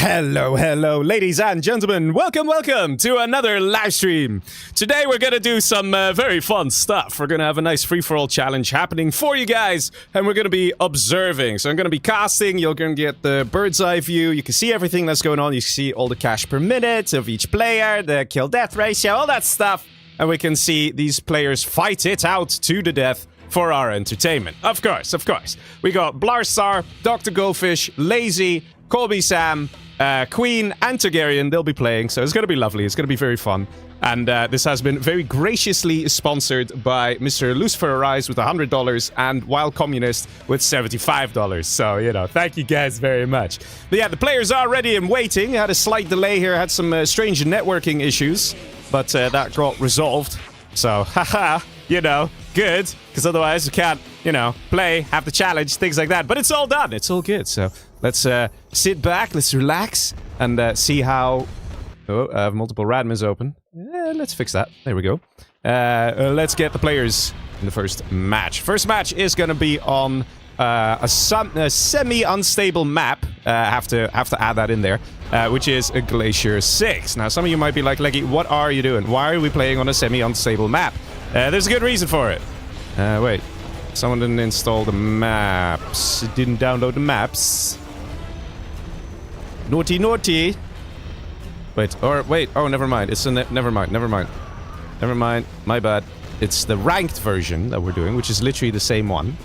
Hello, ladies and gentlemen. Welcome to another live stream. Today we're going to do some very fun stuff. We're going to have a nice free-for-all challenge happening for you guys, and we're going to be observing. So I'm going to be casting. You're going to get the bird's eye view. You can see everything that's going on. You can see all the cash per minute of each player, the kill-death ratio, all that stuff. And we can see these players fight it out to the death for our entertainment. Of course. We got Blarstar, Dr. Goldfish, Lazy, Colby Sam, Queen, and Targaryen. They'll be playing, so it's going to be lovely. It's going to be very fun. And this has been very graciously sponsored by Mr. Lucifer Arise with $100 and Wild Communist with $75. So, you know, thank you guys very much. But yeah, the players are ready and waiting. Had a slight delay here, had some strange networking issues, but that got resolved. So, haha, you know, good, because otherwise we can't, you know, play, have the challenge, things like that. But it's all done. It's all good. So let's sit back, let's relax, and see how... Oh, I have multiple radmins open. Let's fix that. There we go. Let's get the players in the first match. First match is going to be on a semi-unstable map. Have to add that in there, which is a Glacier 6. Now, some of you might be like, Leggy, what are you doing? Why are we playing on a semi-unstable map? There's a good reason for it. Wait. Someone didn't install the maps. Didn't download the maps. Naughty. Wait, oh, never mind. It's a never mind. My bad. It's the ranked version that we're doing, which is literally the same one.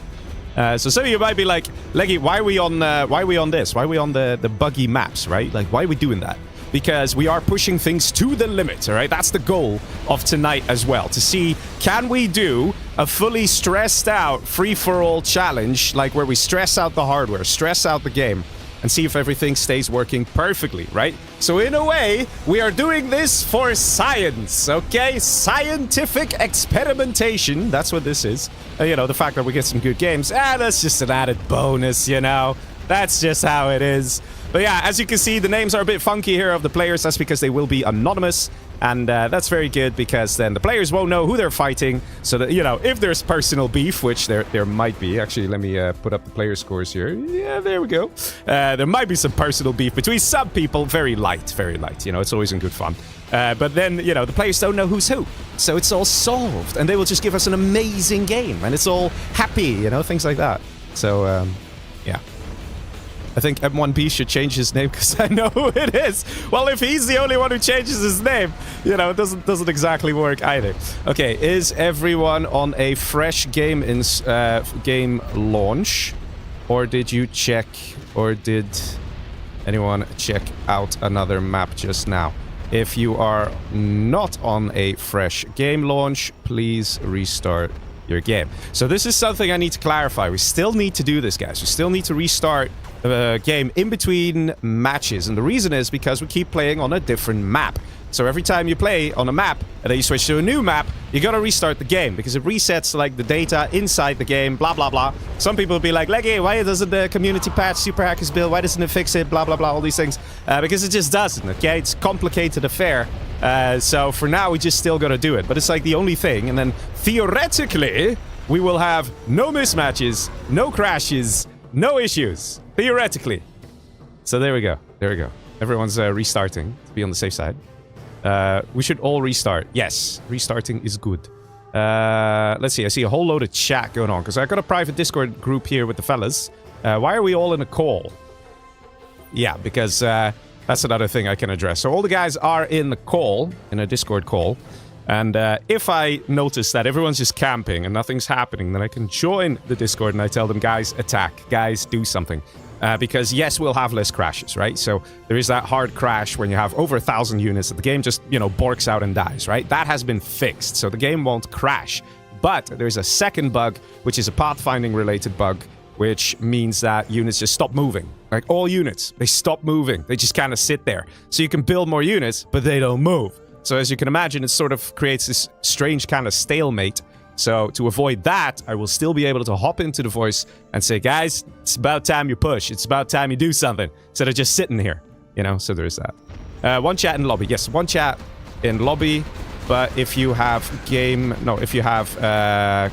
So some of you might be like, Leggy, why are we on this? Why are we on the buggy maps, right? Like, why are we doing that? Because we are pushing things to the limit, all right? That's the goal of tonight as well, to see, can we do a fully stressed out free-for-all challenge, like where we stress out the hardware, stress out the game, and see if everything stays working perfectly, right? So in a way, we are doing this for science, okay? Scientific experimentation, that's what this is. You know, the fact that we get some good games, that's just an added bonus, you know? That's just how it is. But yeah, as you can see, the names are a bit funky here of the players. That's because they will be anonymous. And that's very good, because then the players won't know who they're fighting. So that, you know, if there's personal beef, which there might be. Actually, let me put up the player scores here. Yeah, there we go. There might be some personal beef between some people. Very light. You know, it's always in good fun. But then, you know, the players don't know who's who. So it's all solved. And they will just give us an amazing game. And it's all happy, you know, things like that. So, yeah. I think M1P should change his name, because I know who it is. Well, if he's the only one who changes his name, you know, it doesn't exactly work either. Okay, is everyone on a fresh game game launch, or did you check, or did anyone check out another map just now? If you are not on a fresh game launch, please restart your game. So this is something I need to clarify. We still need to do this, guys. We still need to restart the game in between matches. And the reason is because we keep playing on a different map. So every time you play on a map and then you switch to a new map, you gotta restart the game, because it resets like the data inside the game, blah blah blah. Some people will be like, Leggy, why doesn't the community patch SuperHackers build, why doesn't it fix it, blah blah blah, all these things? Because it just doesn't, okay? It's a complicated affair. So for now we just still gotta do it, but it's like the only thing. And then theoretically we will have no mismatches, no crashes, no issues, theoretically. So there we go. Everyone's restarting to be on the safe side. We should all restart. Yes, restarting is good. Let's see. I see a whole load of chat going on, because I got a private Discord group here with the fellas. Why are we all in a call? Yeah, because that's another thing I can address. So all the guys are in the call, in a Discord call. And if I notice that everyone's just camping and nothing's happening, then I can join the Discord and I tell them, guys, attack. Guys, do something. Because yes, we'll have less crashes, right? So there is that hard crash when you have over 1,000 units that the game just, you know, borks out and dies, right? That has been fixed, so the game won't crash. But there's a second bug, which is a pathfinding related bug, which means that units just stop moving. Like all units, they stop moving. They just kind of sit there. So you can build more units, but they don't move. So as you can imagine, it sort of creates this strange kind of stalemate. So to avoid that, I will still be able to hop into the voice and say, guys, it's about time you push. It's about time you do something, instead of just sitting here, you know? So there is that. One chat in lobby. Yes, one chat in lobby. But if you have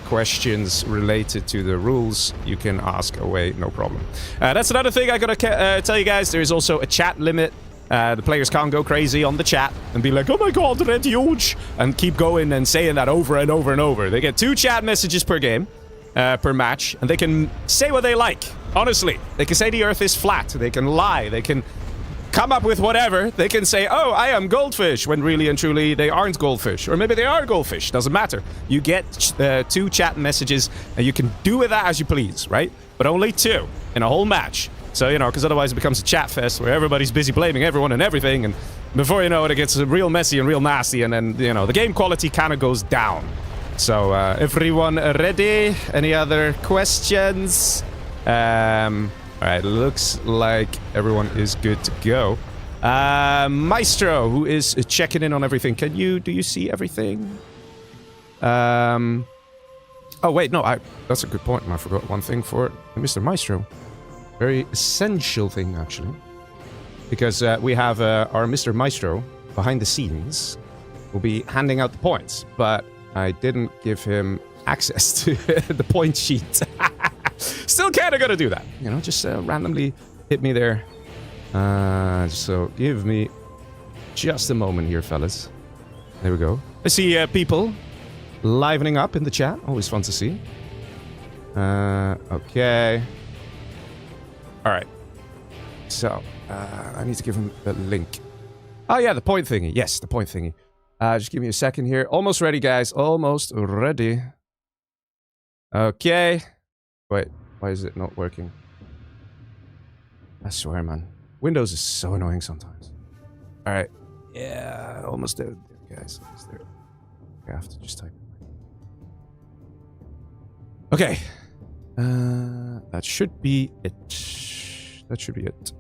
questions related to the rules, you can ask away, no problem. That's another thing I gotta tell you guys. There is also a chat limit. The players can't go crazy on the chat and be like, oh my god, red huge, and keep going and saying that over and over and over. They get 2 chat messages per game, per match, and they can say what they like. Honestly, they can say the Earth is flat. They can lie. They can come up with whatever. They can say, oh, I am goldfish, when really and truly they aren't goldfish. Or maybe they are goldfish. Doesn't matter. You get 2 chat messages, and you can do with that as you please, right? But only 2 in a whole match. So, you know, because otherwise it becomes a chat fest where everybody's busy blaming everyone and everything, and before you know it, it gets real messy and real nasty, and then, you know, the game quality kind of goes down. So, everyone ready? Any other questions? Alright, looks like everyone is good to go. Maestro, who is checking in on everything. Do you see everything? Oh wait, no, that's a good point. I forgot one thing for Mr. Maestro. Very essential thing, actually. Because we have our Mr. Maestro, behind the scenes, will be handing out the points. But I didn't give him access to the point sheet. Still kinda gonna do that. You know, just randomly hit me there. So give me just a moment here, fellas. There we go. I see people livening up in the chat. Always fun to see. Okay. Alright. So, I need to give him the link. Oh yeah, the point thingy. Yes, the point thingy. Just give me a second here. Almost ready, guys. Almost ready. Okay. Wait, why is it not working? I swear, man. Windows is so annoying sometimes. Alright. Yeah, almost there, guys. Almost there. I have to just type. Okay. That should be it. That should be it.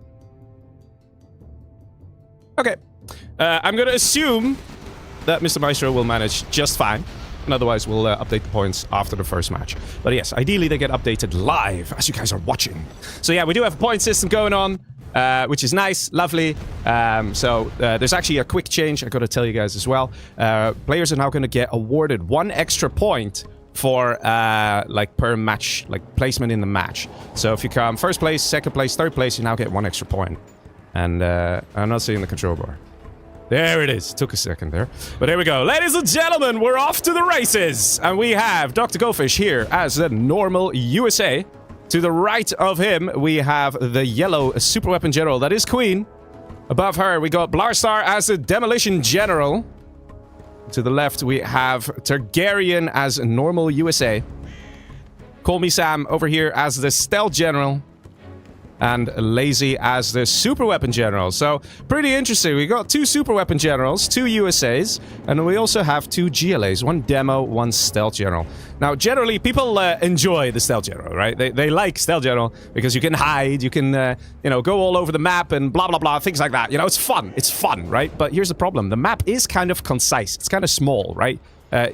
Okay. I'm gonna assume that Mr. Maestro will manage just fine. And otherwise, we'll update the points after the first match. But yes, ideally they get updated live as you guys are watching. So yeah, we do have a point system going on, which is nice, lovely. There's actually a quick change I gotta tell you guys as well. Players are now gonna get awarded 1 extra point for like per match, like placement in the match. So if you come first place, second place, third place, you now get 1 extra point. And I'm not seeing the control bar. There it is. Took a second there. But there we go. Ladies and gentlemen, we're off to the races. And we have Dr. Goldfish here as the normal USA. To the right of him, we have the yellow super weapon general. That is Queen. Above her, we got Blarstar as the demolition general. To the left, we have Targaryen as normal USA. Call Me Sam over here as the stealth general. And Lazy as the super weapon general. So, pretty interesting. We got 2 super weapon generals, 2 USAs, and we also have 2 GLAs, 1 demo, 1 stealth general. Now, generally, people enjoy the stealth general, right? They like stealth general because you can hide, you can, you know, go all over the map and blah, blah, blah, things like that. You know, it's fun. It's fun, right? But here's the problem. The map is kind of concise. It's kind of small, right?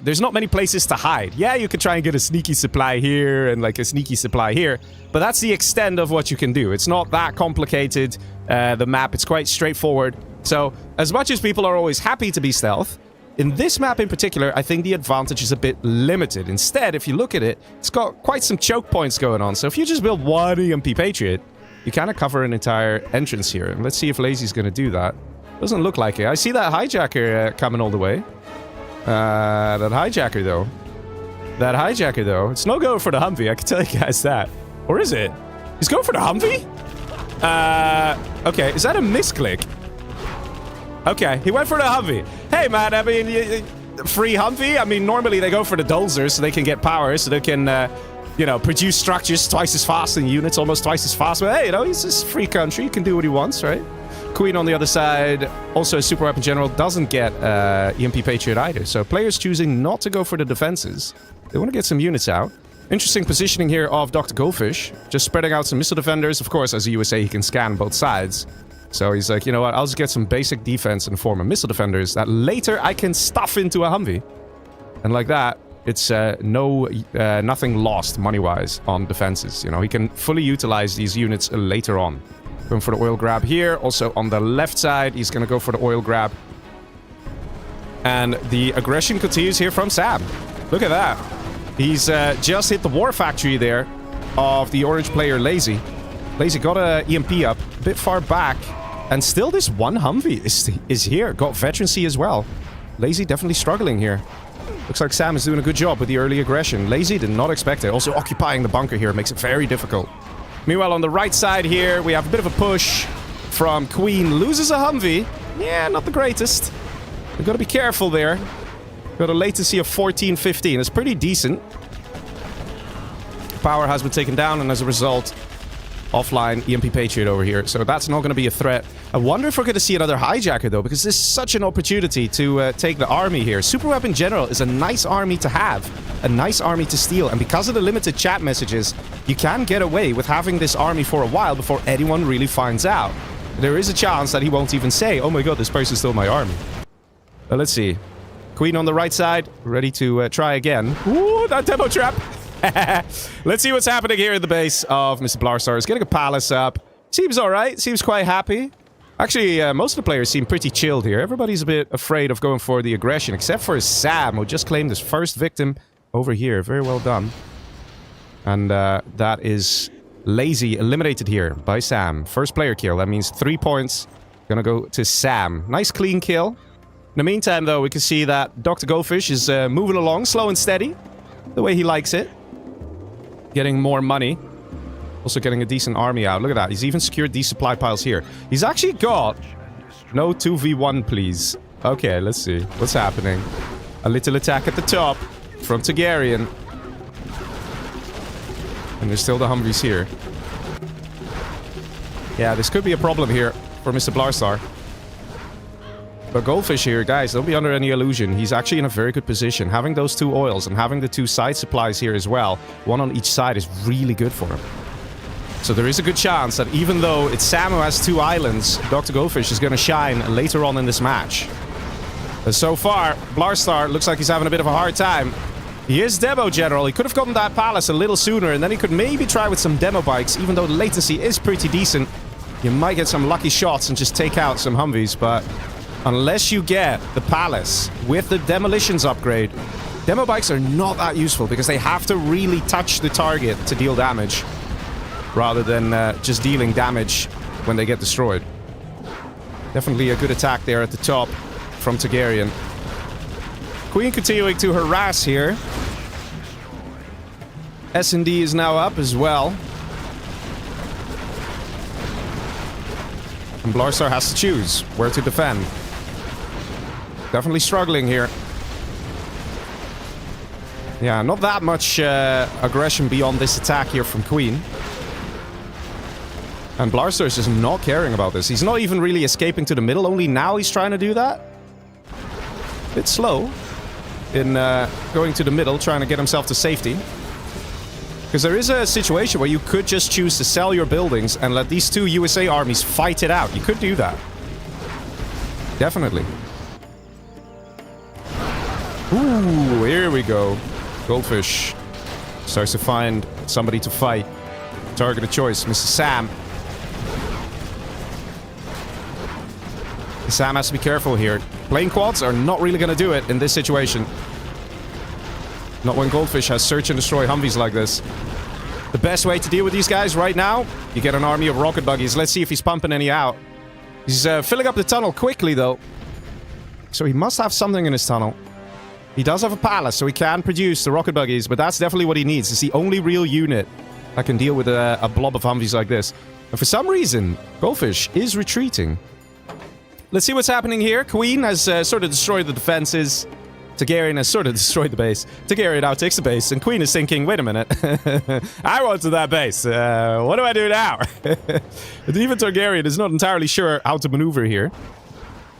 There's not many places to hide. Yeah, you could try and get a sneaky supply here and like a sneaky supply here, but that's the extent of what you can do. It's not that complicated, the map. It's quite straightforward. So, as much as people are always happy to be stealth, in this map in particular, I think the advantage is a bit limited. Instead, if you look at it, it's got quite some choke points going on. So if you just build 1 EMP Patriot, you kind of cover an entire entrance here. And let's see if Lazy's going to do that. Doesn't look like it. I see that hijacker coming all the way. That hijacker though. It's no go for the Humvee, I can tell you guys that. Or is it? He's going for the Humvee? Okay, is that a misclick? Okay, he went for the Humvee. Hey man, I mean, free Humvee? I mean, normally they go for the Dozer so they can get power, so they can, you know, produce structures twice as fast and units almost twice as fast. But hey, you know, he's just free country, he can do what he wants, right? Queen on the other side, also a super weapon general, doesn't get EMP Patriot either. So players choosing not to go for the defenses. They want to get some units out. Interesting positioning here of Dr. Goldfish. Just spreading out some missile defenders. Of course, as a USA, he can scan both sides. So he's like, you know what, I'll just get some basic defense in the form of missile defenders that later I can stuff into a Humvee. And like that, it's nothing lost money-wise on defenses. You know, he can fully utilize these units later on. Going for the oil grab here. Also on the left side, he's going to go for the oil grab. And the aggression continues here from Sam. Look at that. He's just hit the war factory there of the orange player Lazy. Lazy got a EMP up a bit far back. And still this one Humvee is here. Got veterancy as well. Lazy definitely struggling here. Looks like Sam is doing a good job with the early aggression. Lazy did not expect it. Also occupying the bunker here makes it very difficult. Meanwhile, on the right side here, we have a bit of a push from Queen. Loses a Humvee. Yeah, not the greatest. We've got to be careful there. Got a latency of 14-15. It's pretty decent. Power has been taken down, and as a result, offline EMP Patriot over here. So that's not going to be a threat. I wonder if we're going to see another hijacker, though, because this is such an opportunity to take the army here. Super Weapon General is a nice army to have. A nice army to steal. And because of the limited chat messages, you can get away with having this army for a while before anyone really finds out. There is a chance that he won't even say, oh my god, this person stole my army. But let's see. Queen on the right side, ready to try again. Ooh, that demo trap! Let's see what's happening here in the base of Mr. Blarstar. He's getting a palace up. Seems alright, seems quite happy. Actually, most of the players seem pretty chilled here. Everybody's a bit afraid of going for the aggression, except for Sam, who just claimed his first victim over here. Very well done. And that is Lazy eliminated here by Sam. First player kill. That means 3 points. Gonna go to Sam. Nice clean kill. In the meantime, though, we can see that Dr. Goldfish is moving along slow and steady. The way he likes it. Getting more money. Also getting a decent army out. Look at that. He's even secured these supply piles here. He's actually got... No 2v1, please. Okay, let's see. What's happening? A little attack at the top from Targaryen. And there's still the Humvees here. Yeah, this could be a problem here for Mr. Blarstar. But Goldfish here, guys, don't be under any illusion. He's actually in a very good position. Having those 2 oils and having the 2 side supplies here as well, one on each side, is really good for him. So there is a good chance that even though it's Sam who has 2 islands, Dr. Goldfish is going to shine later on in this match. But so far, Blarstar looks like he's having a bit of a hard time. He is Demo General. He could have gotten that palace a little sooner, and then he could maybe try with some demo bikes, even though the latency is pretty decent. You might get some lucky shots and just take out some Humvees, but... unless you get the palace with the demolitions upgrade, demo bikes are not that useful because they have to really touch the target to deal damage rather than just dealing damage when they get destroyed. Definitely a good attack there at the top from Targaryen. Queen continuing to harass here. S&D is now up as well. And Blarstar has to choose where to defend. Definitely struggling here. Yeah, not that much aggression beyond this attack here from Queen. And Blarstar is just not caring about this. He's not even really escaping to the middle. Only now he's trying to do that. Bit slow in going to the middle, trying to get himself to safety. Because there is a situation where you could just choose to sell your buildings and let these 2 USA armies fight it out. You could do that. Definitely. Ooh, here we go. Goldfish starts to find somebody to fight. Target of choice, Mr. Sam. Sam has to be careful here. Plane quads are not really going to do it in this situation. Not when Goldfish has search and destroy Humvees like this. The best way to deal with these guys right now, you get an army of rocket buggies. Let's see if he's pumping any out. He's filling up the tunnel quickly, though. So he must have something in his tunnel. He does have a palace, so he can produce the rocket buggies, but that's definitely what he needs. It's the only real unit that can deal with a blob of Humvees like this. And for some reason, Goldfish is retreating. Let's see what's happening here. Queen has sort of destroyed the defenses. Targaryen has sort of destroyed the base. Targaryen now takes the base, and Queen is thinking, wait a minute. I wanted that base. What do I do now? But even Targaryen is not entirely sure how to maneuver here.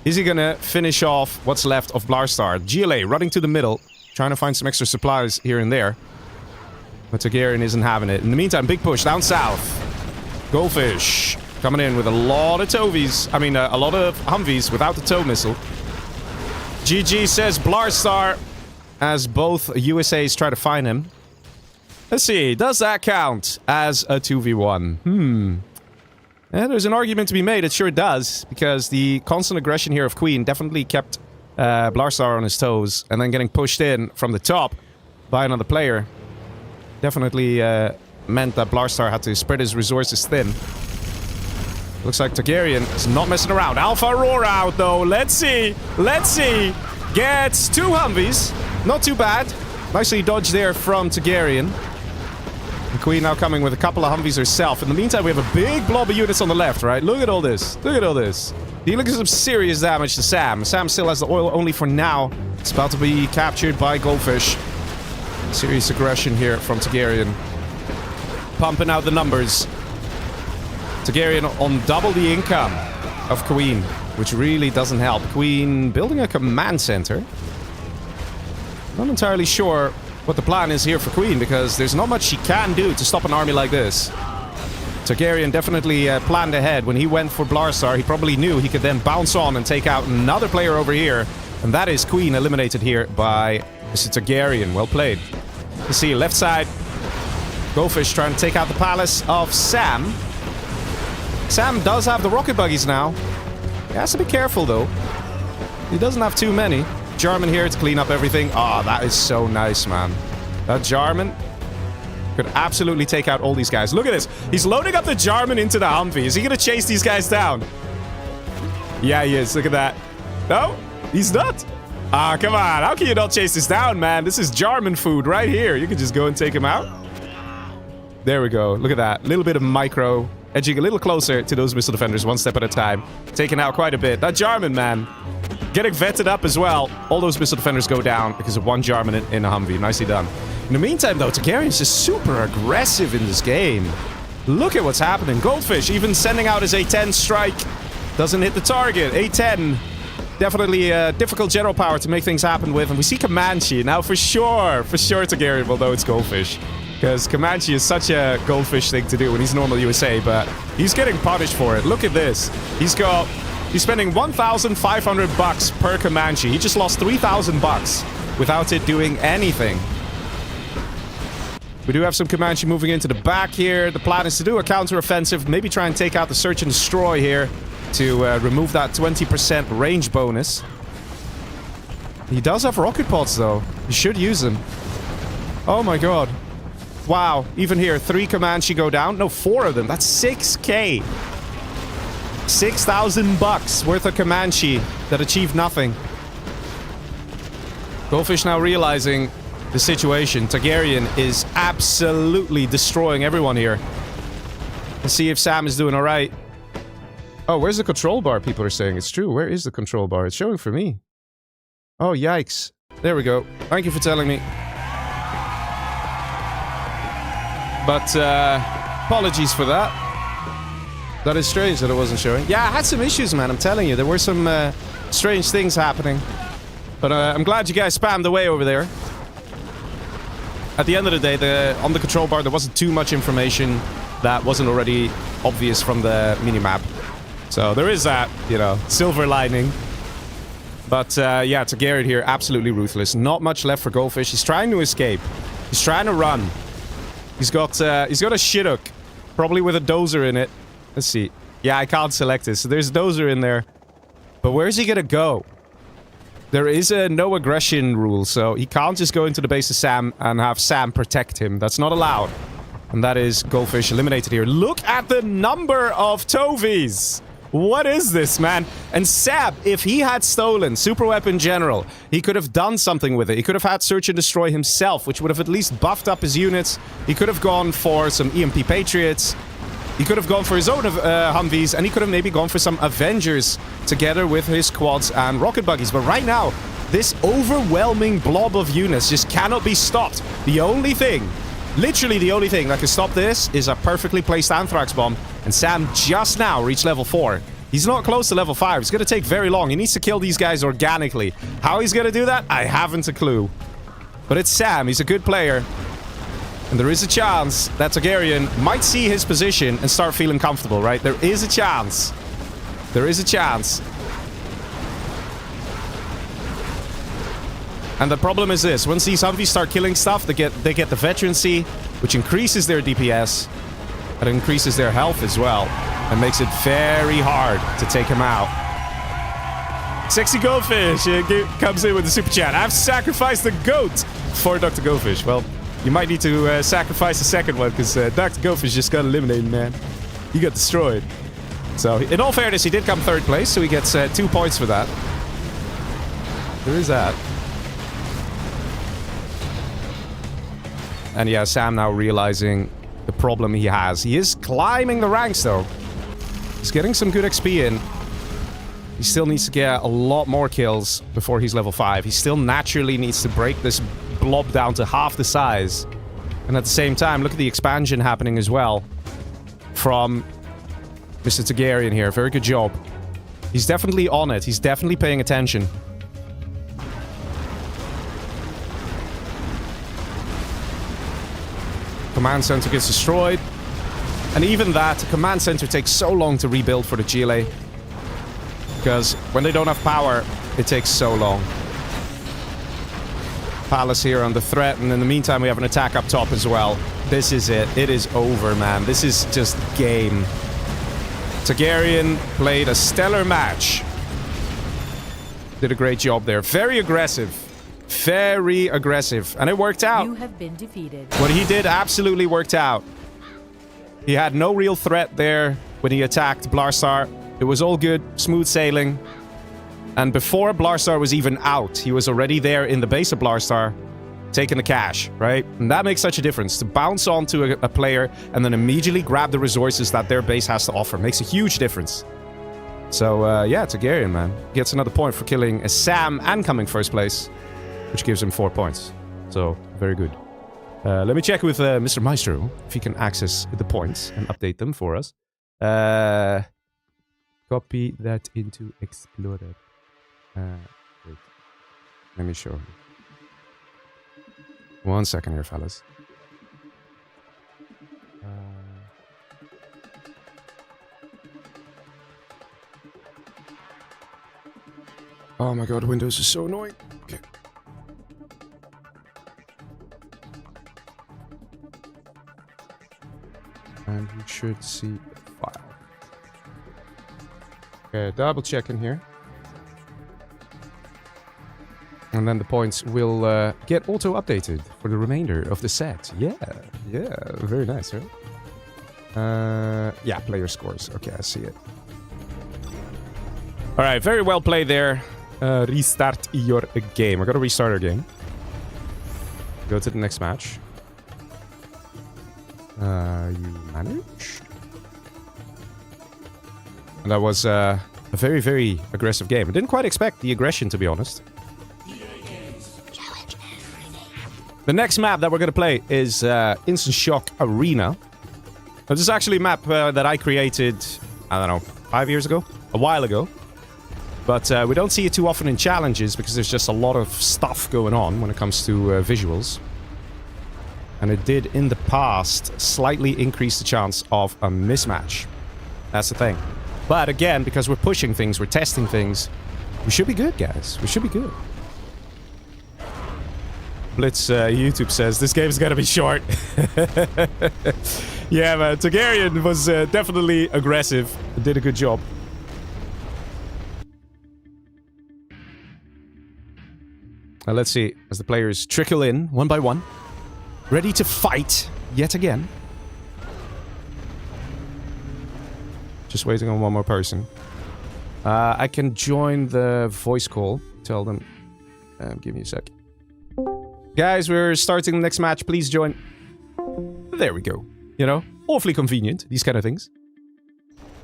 Is he gonna finish off what's left of Blarstar? GLA running to the middle, trying to find some extra supplies here and there. But Targaryen isn't having it. In the meantime, big push down south. Goldfish coming in with a lot of Tovies. I mean, a lot of Humvees without the tow missile. GG says Blarstar as both USAs try to find him. Let's see, does that count as a 2v1? Yeah, there's an argument to be made. It sure does, because the constant aggression here of Queen definitely kept Blarstar on his toes, and then getting pushed in from the top by another player. Definitely meant that Blarstar had to spread his resources thin. Looks like Targaryen is not messing around. Alpha Aurora out, though. Let's see. Let's see. Gets 2 Humvees. Not too bad. Nicely dodged there from Targaryen. The Queen now coming with a couple of Humvees herself. In the meantime, we have a big blob of units on the left, right? Look at all this. Look at all this. Dealing some serious damage to Sam. Sam still has the oil only for now. It's about to be captured by Goldfish. Serious aggression here from Targaryen. Pumping out the numbers. Targaryen on double the income of Queen, which really doesn't help. Queen building a command center. Not entirely sure what the plan is here for Queen, because there's not much she can do to stop an army like this. Targaryen definitely planned ahead. When he went for Blarstar, he probably knew he could then bounce on and take out another player over here. And that is Queen eliminated here by Mr. Targaryen. Well played. You see, left side, Goldfish trying to take out the palace of Sam. Sam does have the rocket buggies now. He has to be careful, though. He doesn't have too many. Jarman here to clean up everything. Oh, that is so nice, man. That Jarman could absolutely take out all these guys. Look at this. He's loading up the Jarman into the Humvee. Is he going to chase these guys down? Yeah, he is. Look at that. No, he's not. Ah, come on. How can you not chase this down, man? This is Jarman food right here. You can just go and take him out. There we go. Look at that. A little bit of micro. Edging a little closer to those missile defenders, one step at a time. Taking out quite a bit. That Jarman, man. Getting vetted up as well. All those missile defenders go down because of one Jarman in a Humvee. Nicely done. In the meantime, though, Targaryen is just super aggressive in this game. Look at what's happening. Goldfish even sending out his A10 strike. Doesn't hit the target. A10. Definitely a difficult general power to make things happen with. And we see Comanche. Now, for sure Targaryen will know it's Goldfish. Because Comanche is such a Goldfish thing to do when he's normal USA, but he's getting punished for it. Look at this. He's spending 1,500 bucks per Comanche. He just lost 3,000 bucks without it doing anything. We do have some Comanche moving into the back here. The plan is to do a counter-offensive, maybe try and take out the search and destroy here to remove that 20% range bonus. He does have rocket pods, though. He should use them. Oh my god. Wow, even here, 3 Comanche go down. No, 4 of them. That's 6k. 6,000 bucks worth of Comanche that achieved nothing. Goldfish now realizing the situation. Targaryen is absolutely destroying everyone here. Let's see if Sam is doing alright. Oh, where's the control bar, people are saying? It's true, where is the control bar? It's showing for me. Oh, yikes. There we go. Thank you for telling me. But, apologies for that. That is strange that it wasn't showing. Yeah, I had some issues, man, I'm telling you. There were some strange things happening. But I'm glad you guys spammed away over there. At the end of the day, on the control bar, there wasn't too much information that wasn't already obvious from the minimap. So there is that, you know, silver lining. But, yeah, Targaryen here, absolutely ruthless. Not much left for Goldfish. He's trying to escape. He's trying to run. He's got a Shidduch, probably with a dozer in it. Let's see. Yeah, I can't select it, so there's a dozer in there. But where's he gonna go? There is a no aggression rule, so he can't just go into the base of Sam and have Sam protect him. That's not allowed. And that is Goldfish eliminated here. Look at the number of Tovies! What is this, man? And Sam, if he had stolen Super Weapon General, he could have done something with it. He could have had Search and Destroy himself, which would have at least buffed up his units. He could have gone for some EMP Patriots. He could have gone for his own Humvees, and he could have maybe gone for some Avengers together with his quads and rocket buggies. But right now, this overwhelming blob of units just cannot be stopped. The only thing, literally the only thing that can stop this is a perfectly placed Anthrax bomb. And Sam just now reached level 4. He's not close to level 5. It's going to take very long. He needs to kill these guys organically. How he's going to do that, I haven't a clue. But it's Sam. He's a good player. And there is a chance that Targaryen might see his position and start feeling comfortable, right? There is a chance. There is a chance. And the problem is this. Once these Humvees start killing stuff, they get the veterancy, which increases their DPS. It increases their health as well. And makes it very hard to take him out. Sexy Goldfish comes in with the super chat. I've sacrificed the goat for Dr. Goldfish. Well, you might need to sacrifice the second one because Dr. Goldfish just got eliminated, man. He got destroyed. So, in all fairness, he did come third place, so he gets 2 points for that. There is that. And yeah, Sam now realizing the problem he has. He is climbing the ranks, though. He's getting some good XP in. He still needs to get a lot more kills before he's level 5. He still naturally needs to break this blob down to half the size. And at the same time, look at the expansion happening as well. From Mr. Targaryen here. Very good job. He's definitely on it. He's definitely paying attention. Command center gets destroyed. And even that, the command center takes so long to rebuild for the GLA. Because when they don't have power, it takes so long. Palace here under threat, and in the meantime we have an attack up top as well. This is it. It is over, man. This is just game. Targaryen played a stellar match. Did a great job there. Very aggressive. Very aggressive. And it worked out. You have been defeated. What he did absolutely worked out. He had no real threat there when he attacked Blarstar. It was all good, smooth sailing. And before Blarstar was even out, he was already there in the base of Blarstar, taking the cash, right? And that makes such a difference. To bounce onto a player and then immediately grab the resources that their base has to offer makes a huge difference. So, yeah, Targaryen, man. Gets another point for killing Sam and coming first place, which gives him 4 points. So, very good. Let me check with Mr. Maestro if he can access the points and update them for us. Copy that into Explorer. Wait. Let me show you. 1 second here, fellas. Oh my god, Windows is so annoying. Okay. And you should see the file. Okay, double checking here. And then the points will get auto-updated for the remainder of the set. Yeah, very nice, right? Yeah, player scores. Okay, I see it. Alright, very well played there. Restart your game. I gotta restart our game. Go to the next match. You managed? And that was a very, very aggressive game. I didn't quite expect the aggression, to be honest. The next map that we're going to play is Instant Shock Arena. Now, this is actually a map that I created, I don't know, 5 years ago? A while ago. But we don't see it too often in challenges because there's just a lot of stuff going on when it comes to visuals. And it did, in the past, slightly increase the chance of a mismatch. That's the thing. But again, because we're pushing things, we're testing things, we should be good, guys. We should be good. Blitz YouTube says, this game's gonna be short. Yeah, man. Targaryen was definitely aggressive. Did a good job. Let's see, as the players trickle in, one by one. Ready to fight, yet again. Just waiting on one more person. I can join the voice call. Tell them. Give me a sec. Guys, we're starting the next match. Please join. There we go. You know, awfully convenient, these kind of things.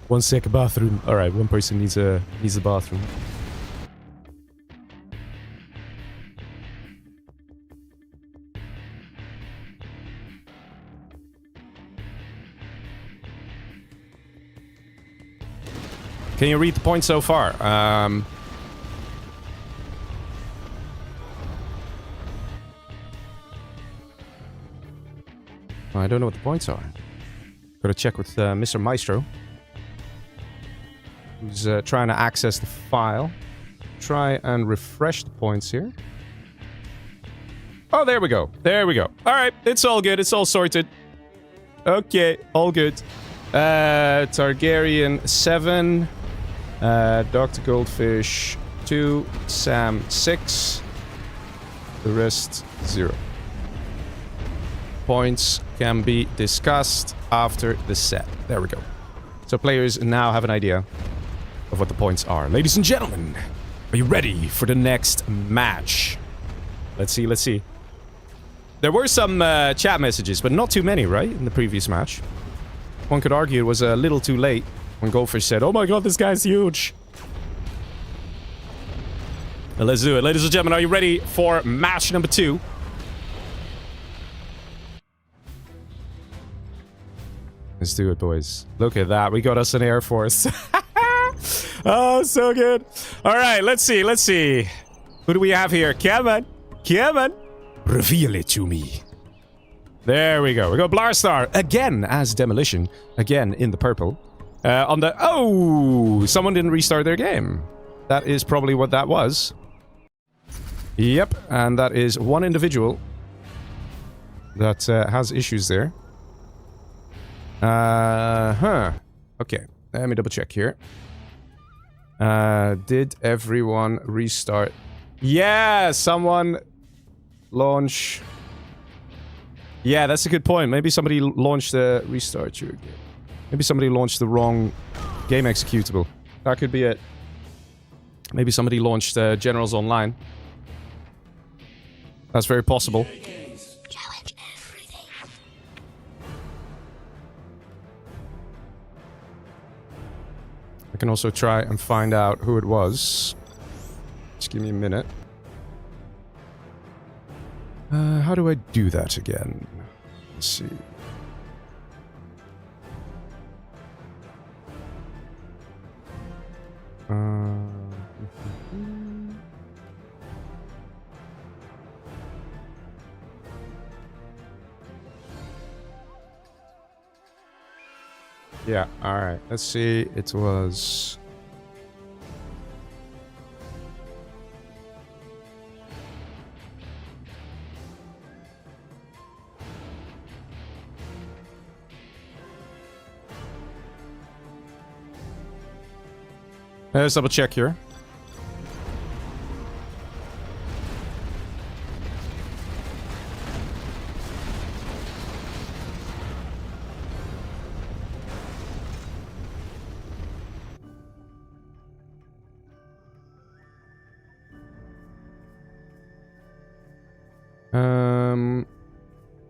1 sec, bathroom. Alright, one person needs a bathroom. Can you read the points so far? I don't know what the points are. Gotta check with Mr. Maestro, who's trying to access the file. Try and refresh the points here. Oh, there we go. There we go. Alright, it's all good. It's all sorted. Okay, all good. Targaryen 7. Dr. Goldfish 2, Sam 6, the rest 0. Points can be discussed after the set. There we go. So players now have an idea of what the points are. Ladies and gentlemen, are you ready for the next match? Let's see, let's see. There were some chat messages, but not too many, right? In the previous match. One could argue it was a little too late when Goldfish said, "Oh my god, this guy's huge." Well, let's do it. Ladies and gentlemen, are you ready for match number 2? Let's do it, boys. Look at that. We got us an Air Force. Oh, so good. All right, let's see. Let's see. Who do we have here? Come on. Come on. Reveal it to me. There we go. We got Blarstar again as Demolition. Again in the purple. On the... Oh! Someone didn't restart their game. That is probably what that was. Yep. And that is one individual that has issues there. Okay. Let me double check here. Did everyone restart? Yeah! Someone launch... Yeah, that's a good point. Maybe somebody launched the restart your game. Maybe somebody launched the wrong game executable. That could be it. Maybe somebody launched Generals Online. That's very possible. Challenge everything. I can also try and find out who it was. Just give me a minute. How do I do that again? Let's see. Yeah, alright. Let's see. It was... Let's double check here.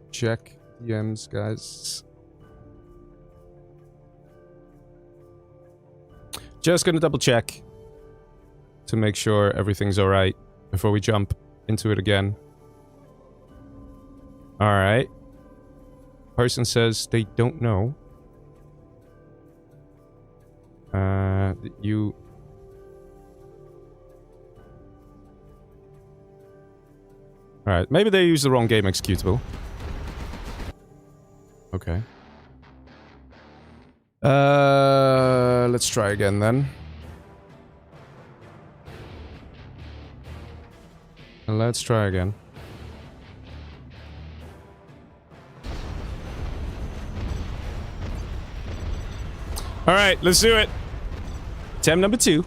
Check DMs, guys. Just gonna double check to make sure everything's alright before we jump into it again. Alright. Person says they don't know. You... Alright, maybe they used the wrong game executable. Okay. Let's try again then. Let's try again. Alright, let's do it. Attempt number 2.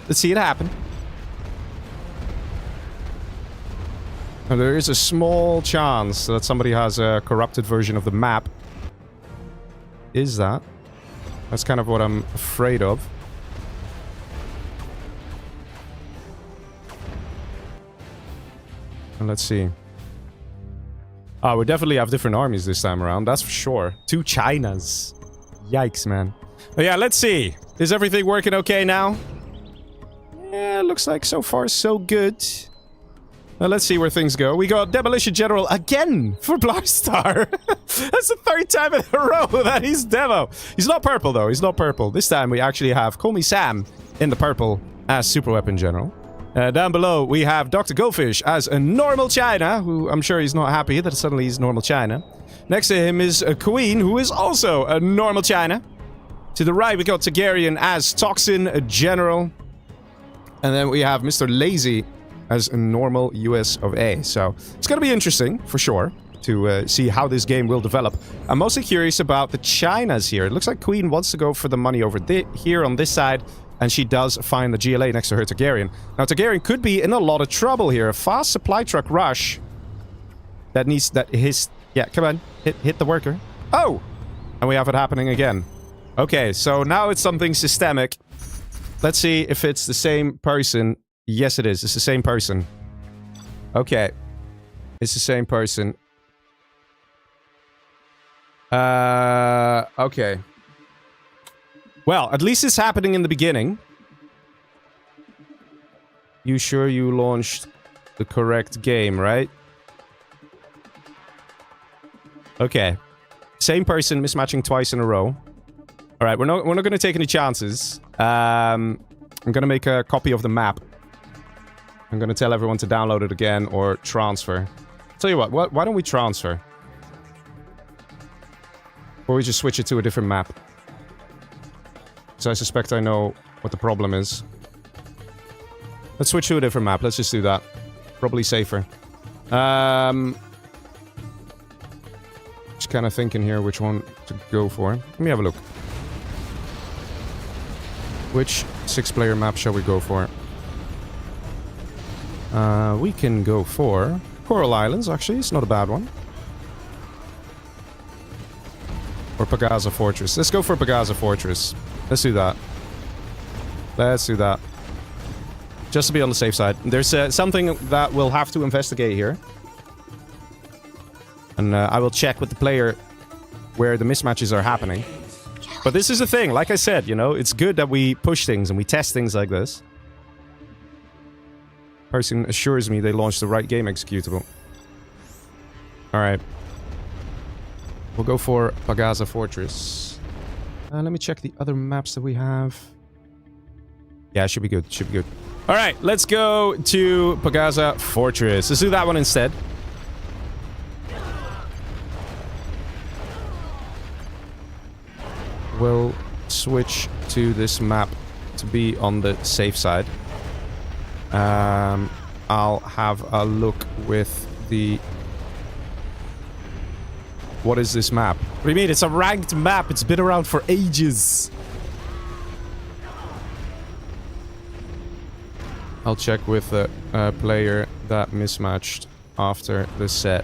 Let's see it happen. Now, there is a small chance that somebody has a corrupted version of the map. Is that? That's kind of what I'm afraid of. And let's see. Oh, we definitely have different armies this time around, that's for sure. 2 Chinas. Yikes, man. But yeah, let's see. Is everything working okay now? Yeah, looks like so far so good. Now let's see where things go. We got Demolition General again for Blarstar. That's the 3rd time in a row that he's demo. He's not purple though, he's not purple. This time we actually have Call Me Sam in the purple as Super Weapon General. Down below we have Dr. Goldfish as a normal China, who I'm sure he's not happy that suddenly he's normal China. Next to him is a Queen, who is also a normal China. To the right we got Targaryen as Toxin General. And then we have Mr. Lazy as a normal US of A. So it's going to be interesting, for sure, to see how this game will develop. I'm mostly curious about the Chinas here. It looks like Queen wants to go for the money over here on this side. And she does find the GLA next to her Targaryen. Now, Targaryen could be in a lot of trouble here. A fast supply truck rush. That needs... Yeah, come on. Hit the worker. Oh! And we have it happening again. Okay, so now it's something systemic. Let's see if it's the same person. Yes, it is. It's the same person. Okay. It's the same person. Okay. Well, at least it's happening in the beginning. You sure you launched the correct game, right? Okay. Same person mismatching twice in a row. All right, we're not going to take any chances. I'm going to make a copy of the map. I'm going to tell everyone to download it again or transfer. Tell you what, why don't we transfer? Or we just switch it to a different map. So I suspect I know what the problem is. Let's switch to a different map. Let's just do that. Probably safer. Just kind of thinking here which one to go for. Let me have a look. Which 6-player map shall we go for? We can go for Coral Islands, actually. It's not a bad one. Or Pagaza Fortress. Let's go for Pagaza Fortress. Let's do that. Let's do that. Just to be on the safe side. There's something that we'll have to investigate here. And I will check with the player where the mismatches are happening. But this is the thing. Like I said, you know, it's good that we push things and we test things like this. Person assures me they launched the right game executable. Alright. We'll go for Pagaza Fortress. Let me check the other maps that we have. Yeah, should be good. Should be good. Alright, let's go to Pagaza Fortress. Let's do that one instead. We'll switch to this map to be on the safe side. I'll have a look with the... What is this map? What do you mean? It's a ranked map. It's been around for ages. I'll check with the player that mismatched after the set.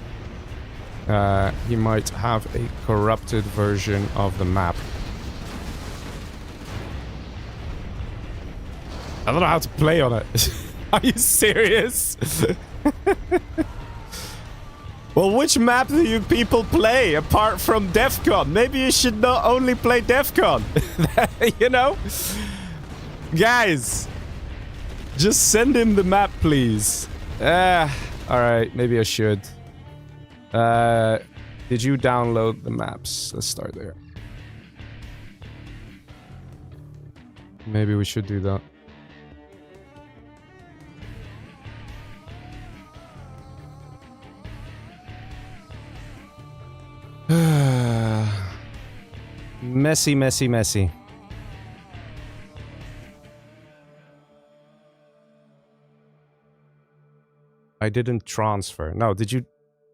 He might have a corrupted version of the map. I don't know how to play on it. Are you serious? Well, which map do you people play apart from Defcon? Maybe you should not only play Defcon. You know? Guys. Just send him the map, please. Alright, maybe I should. Did you download the maps? Let's start there. Maybe we should do that. Messy, messy, messy. I didn't transfer. No, did you?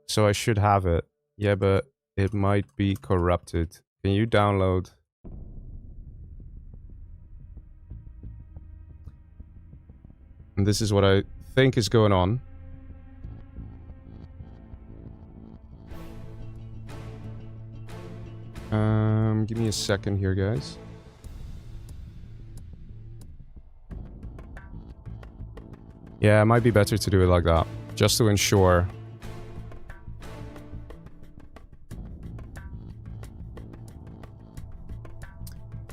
So I should have it. Yeah, but it might be corrupted. Can you download? And this is what I think is going on. Give me a second here, guys. Yeah, it might be better to do it like that, just to ensure.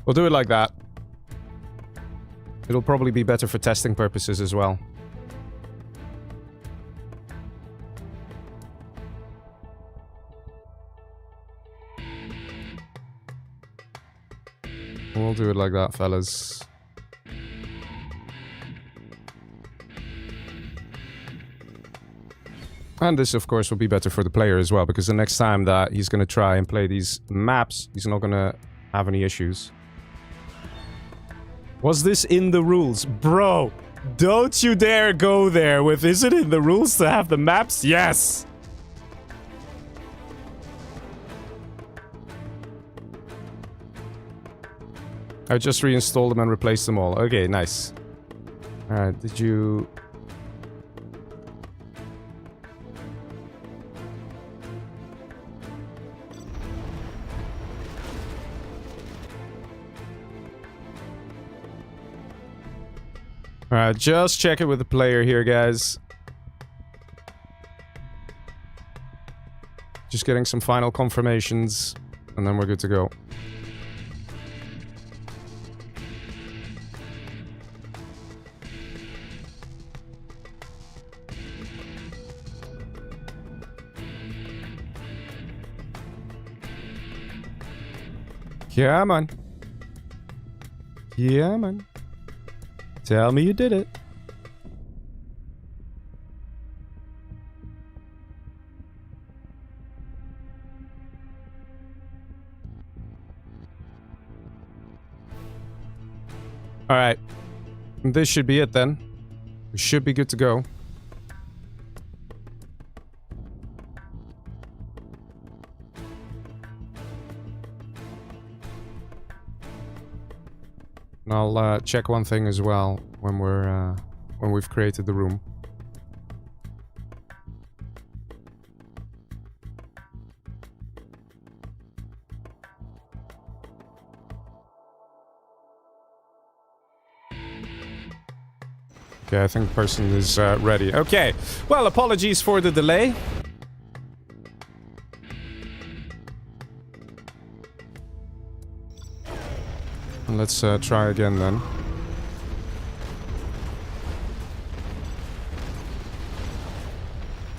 We'll do it like that. It'll probably be better for testing purposes as well. We'll do it like that, fellas. And this, of course, will be better for the player as well, because the next time that he's going to try and play these maps, he's not going to have any issues. Was this in the rules? Bro, don't you dare go there with, is it in the rules to have the maps? Yes! I just reinstalled them and replaced them all. Okay, nice. Alright, did you... Alright, just check it with the player here, guys. Just getting some final confirmations, and then we're good to go. Come on. Come on. Tell me you did it. Alright. This should be it then. We should be good to go. And I'll check one thing as well when we've created the room. Okay, I think the person is ready. Okay, well, apologies for the delay. Let's try again then.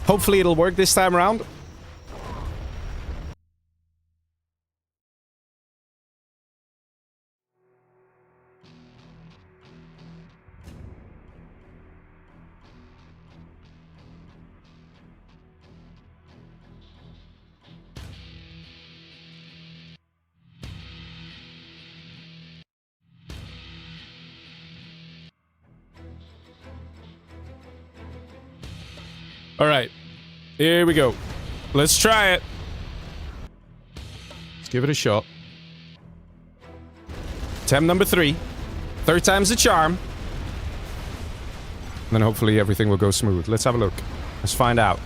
Hopefully it'll work this time around. Alright, here we go. Let's try it. Let's give it a shot. Attempt number 3. Third time's the charm. And then hopefully everything will go smooth. Let's have a look. Let's find out.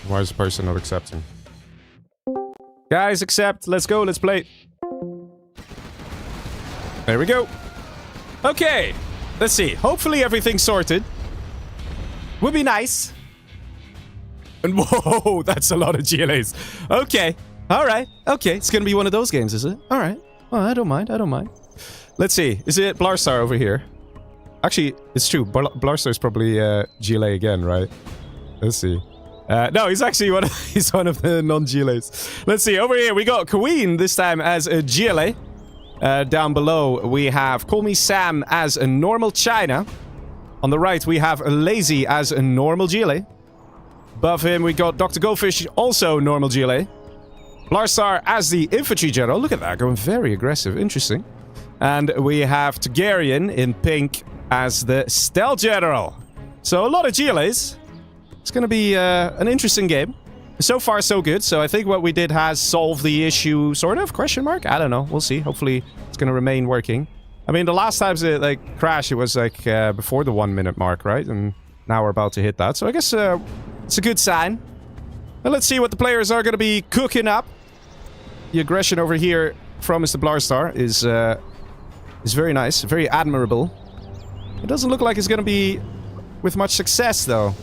Why is the person not accepting? Guys, accept. Let's go. Let's play. There we go. Okay. Let's see. Hopefully everything's sorted. Would be nice. And whoa, that's a lot of GLAs. Okay. All right. Okay. It's going to be one of those games, is it? All right. Well, I don't mind. I don't mind. Let's see. Is it Blarstar over here? Actually, it's true. Blarstar is probably GLA again, right? Let's see. No, he's actually he's one of the non-GLAs. Let's see, over here we got Queen, this time as a GLA. Down below we have Call Me Sam as a normal China. On the right we have Lazy as a normal GLA. Above him we got Dr. Goldfish, also normal GLA. Blarstar as the infantry general. Look at that, going very aggressive, interesting. And we have Targaryen in pink as the stealth general. So a lot of GLAs. It's going to be an interesting game. So far, so good. So I think what we did has solved the issue, sort of, question mark? I don't know. We'll see. Hopefully, it's going to remain working. I mean, the last times it, like, crashed, it was, like, before the 1 minute mark, right? And now we're about to hit that. So I guess it's a good sign. Well, let's see what the players are going to be cooking up. The aggression over here from Mr. Blarstar is very nice. Very admirable. It doesn't look like it's going to be with much success, though.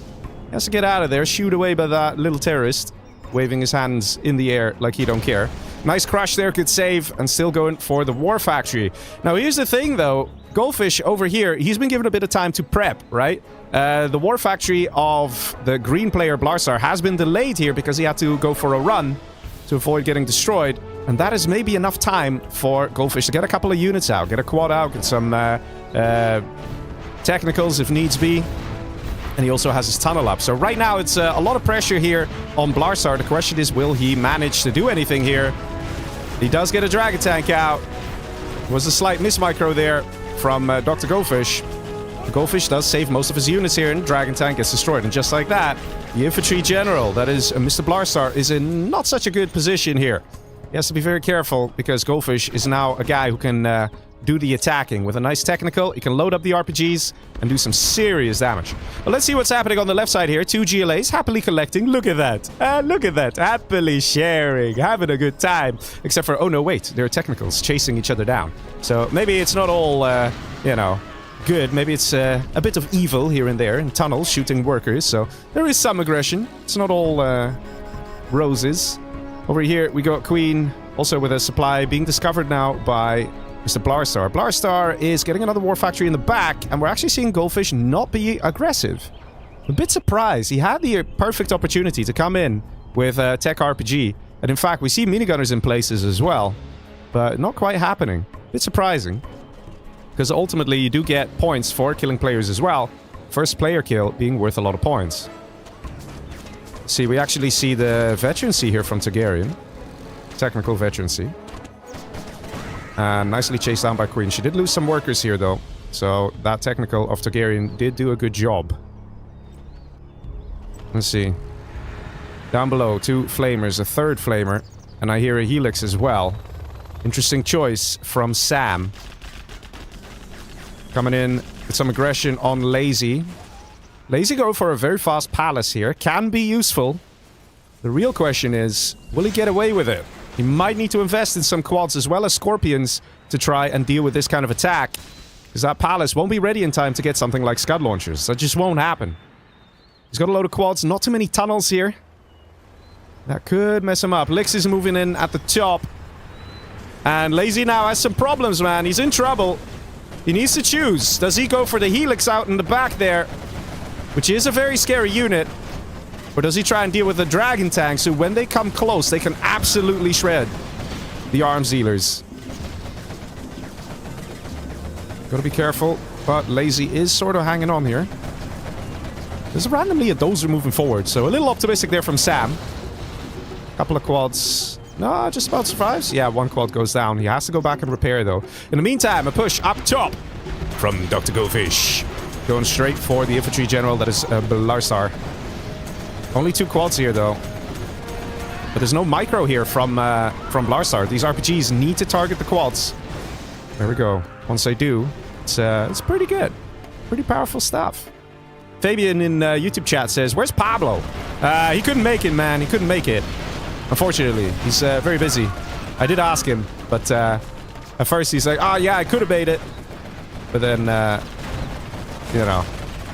He has to get out of there, shoot away by that little terrorist, waving his hands in the air like he don't care. Nice crash there, good save, and still going for the War Factory. Now, here's the thing, though. Goldfish over here, he's been given a bit of time to prep, right? The War Factory of the green player Blarstar has been delayed here because he had to go for a run to avoid getting destroyed. And that is maybe enough time for Goldfish to get a couple of units out, get a quad out, get some technicals if needs be. And he also has his tunnel up. So right now, it's a lot of pressure here on Blarstar. The question is, will he manage to do anything here? He does get a Dragon Tank out. Was a slight mismicro there from Dr. Goldfish. The Goldfish does save most of his units here, and Dragon Tank gets destroyed. And just like that, the Infantry General, that is Mr. Blarstar, is in not such a good position here. He has to be very careful, because Goldfish is now a guy who can do the attacking. With a nice technical, he can load up the RPGs and do some serious damage. Well, let's see what's happening on the left side here. 2 GLAs happily collecting. Look at that. Look at that. Happily sharing. Having a good time. Except for, oh no, wait. There are technicals chasing each other down. So maybe it's not all, you know, good. Maybe it's a bit of evil here and there in tunnels shooting workers. So there is some aggression. It's not all roses. Over here, we got Queen, also with a supply being discovered now by Mr. Blarstar. Blarstar is getting another war factory in the back, and we're actually seeing Goldfish not be aggressive. I'm a bit surprised. He had the perfect opportunity to come in with Tech RPG, and in fact, we see minigunners in places as well, but not quite happening. A bit surprising, because ultimately you do get points for killing players as well. First player kill being worth a lot of points. See, we actually see the veterancy here from Targaryen. Technical veterancy. And nicely chased down by Queen. She did lose some workers here, though. So that technical of Targaryen did do a good job. Let's see. Down below, 2 flamers, a 3rd flamer. And I hear a helix as well. Interesting choice from Sam. Coming in with some aggression on Lazy. Lazy go for a very fast palace here. Can be useful. The real question is, will he get away with it? He might need to invest in some quads as well as scorpions to try and deal with this kind of attack. Because that palace won't be ready in time to get something like scud launchers. That just won't happen. He's got a load of quads, not too many tunnels here. That could mess him up. Lix is moving in at the top. And Lazy now has some problems, man. He's in trouble. He needs to choose. Does he go for the helix out in the back there? Which is a very scary unit. Or does he try and deal with the dragon tanks, who when they come close, they can absolutely shred the arms dealers? Gotta be careful, but Lazy is sort of hanging on here. There's randomly a dozer moving forward, so a little optimistic there from Sam. Couple of quads. No, just about survives. Yeah, 1 quad goes down. He has to go back and repair, though. In the meantime, a push up top from Dr. Goldfish. Going straight for the infantry general, that is Blarstar. Only 2 quads here, though. But there's no micro here from Blarstar. These RPGs need to target the quads. There we go. Once they do, it's pretty good. Pretty powerful stuff. Fabian in YouTube chat says, where's Pablo? He couldn't make it, man. He couldn't make it. Unfortunately, he's very busy. I did ask him, but at first he's like, oh yeah, I could have made it. But then, you know,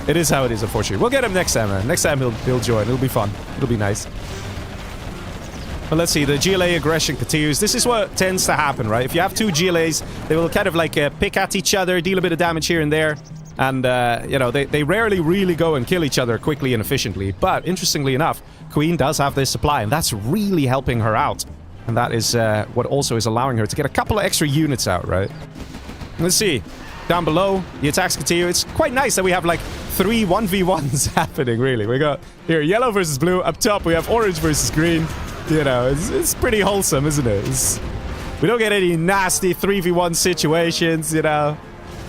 it is how it is, unfortunately. We'll get him next time, man. Next time he'll join. It'll be fun. It'll be nice. But let's see. The GLA aggression continues. This is what tends to happen, right? If you have 2 GLAs, they will kind of like pick at each other, deal a bit of damage here and there. And, you know, they rarely really go and kill each other quickly and efficiently. But, interestingly enough, Queen does have this supply, and that's really helping her out. And that is what also is allowing her to get a couple of extra units out, right? Let's see. Down below, the attacks continue. It's quite nice that we have, like, 3 1v1s happening, really. We got, here, yellow versus blue. Up top, we have orange versus green. You know, it's pretty wholesome, isn't it? We don't get any nasty 3v1 situations, you know.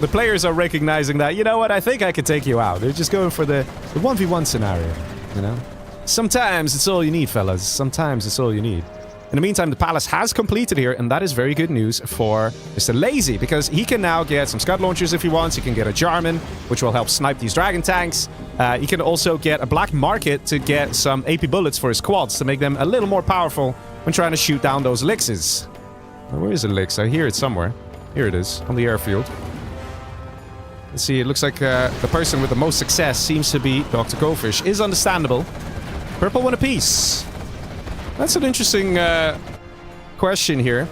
The players are recognizing that, you know what, I think I can take you out. They're just going for the 1v1 scenario, you know? Sometimes it's all you need, fellas. Sometimes it's all you need. In the meantime, the palace has completed here, and that is very good news for Mr. Lazy, because he can now get some scud launchers if he wants. He can get a Jarman, which will help snipe these dragon tanks. He can also get a black market to get some AP bullets for his quads to make them a little more powerful when trying to shoot down those Lixes. Where is a Lix? I hear it somewhere. Here it is, on the airfield. Let's see, it looks like the person with the most success seems to be Dr. Goldfish. Is understandable. Purple won a piece. That's an interesting question here.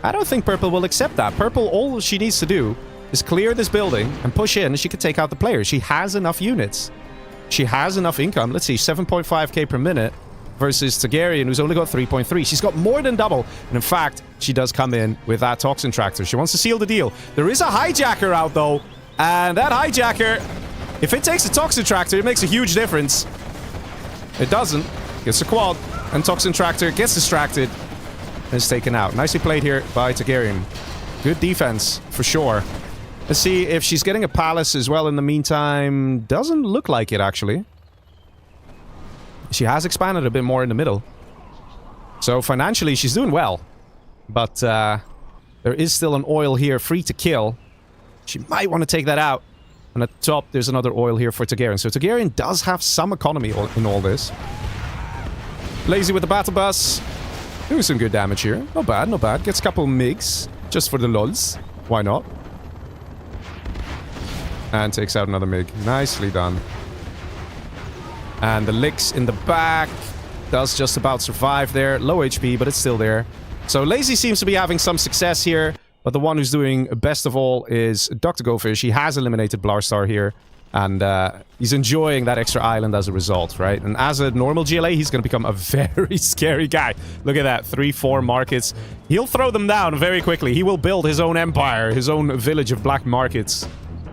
I don't think Purple will accept that. Purple, all she needs to do is clear this building and push in, and she can take out the players. She has enough units. She has enough income. Let's see, 7.5k per minute versus Targaryen, who's only got 3.3. She's got more than double. And in fact, she does come in with that Toxin Tractor. She wants to seal the deal. There is a hijacker out, though. And that hijacker, if it takes a Toxin Tractor, it makes a huge difference. It doesn't. Gets a quad. And Toxin Tractor gets distracted and is taken out. Nicely played here by Targaryen. Good defense, for sure. Let's see if she's getting a palace as well in the meantime. Doesn't look like it, actually. She has expanded a bit more in the middle. So financially, she's doing well. But there is still an oil here free to kill. She might want to take that out. And at the top, there's another oil here for Targaryen. So Targaryen does have some economy in all this. Lazy with the battle bus. Doing some good damage here. Not bad, not bad. Gets a couple MiGs. Just for the lulz. Why not? And takes out another MiG. Nicely done. And the licks in the back. Does just about survive there. Low HP, but it's still there. So Lazy seems to be having some success here. But the one who's doing best of all is Dr. Goldfish. He has eliminated Blarstar here. And he's enjoying that extra island as a result, right? And as a normal GLA, he's going to become a very scary guy. Look at that. 3-4 markets. He'll throw them down very quickly. He will build his own empire. His own village of black markets.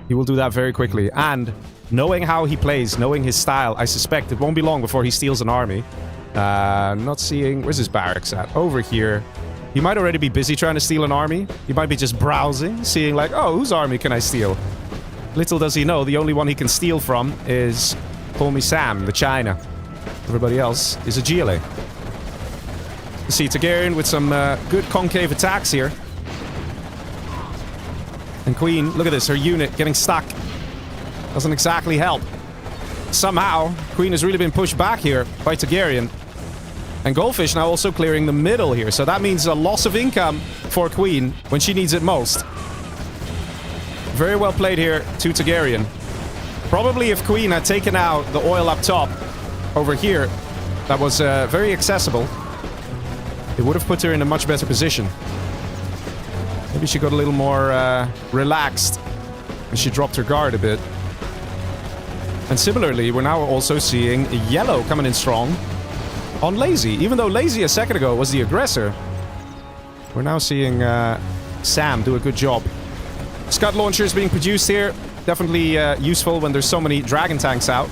He will do that very quickly. And knowing how he plays, knowing his style, I suspect it won't be long before he steals an army. Not seeing... Where's his barracks at? Over here. He might already be busy trying to steal an army. He might be just browsing, seeing like, oh, whose army can I steal? Little does he know, the only one he can steal from is Call Me Sam, the China. Everybody else is a GLA. You see Targaryen with some good concave attacks here. And Queen, look at this, her unit getting stuck. Doesn't exactly help. Somehow, Queen has really been pushed back here by Targaryen. And Goldfish now also clearing the middle here. So that means a loss of income for Queen when she needs it most. Very well played here to Targaryen. Probably if Queen had taken out the oil up top over here, that was very accessible, it would have put her in a much better position. Maybe she got a little more relaxed and she dropped her guard a bit. And similarly, we're now also seeing Yellow coming in strong on Lazy. Even though Lazy a second ago was the aggressor, we're now seeing Sam do a good job. Scud launchers being produced here. Definitely useful when there's so many dragon tanks out.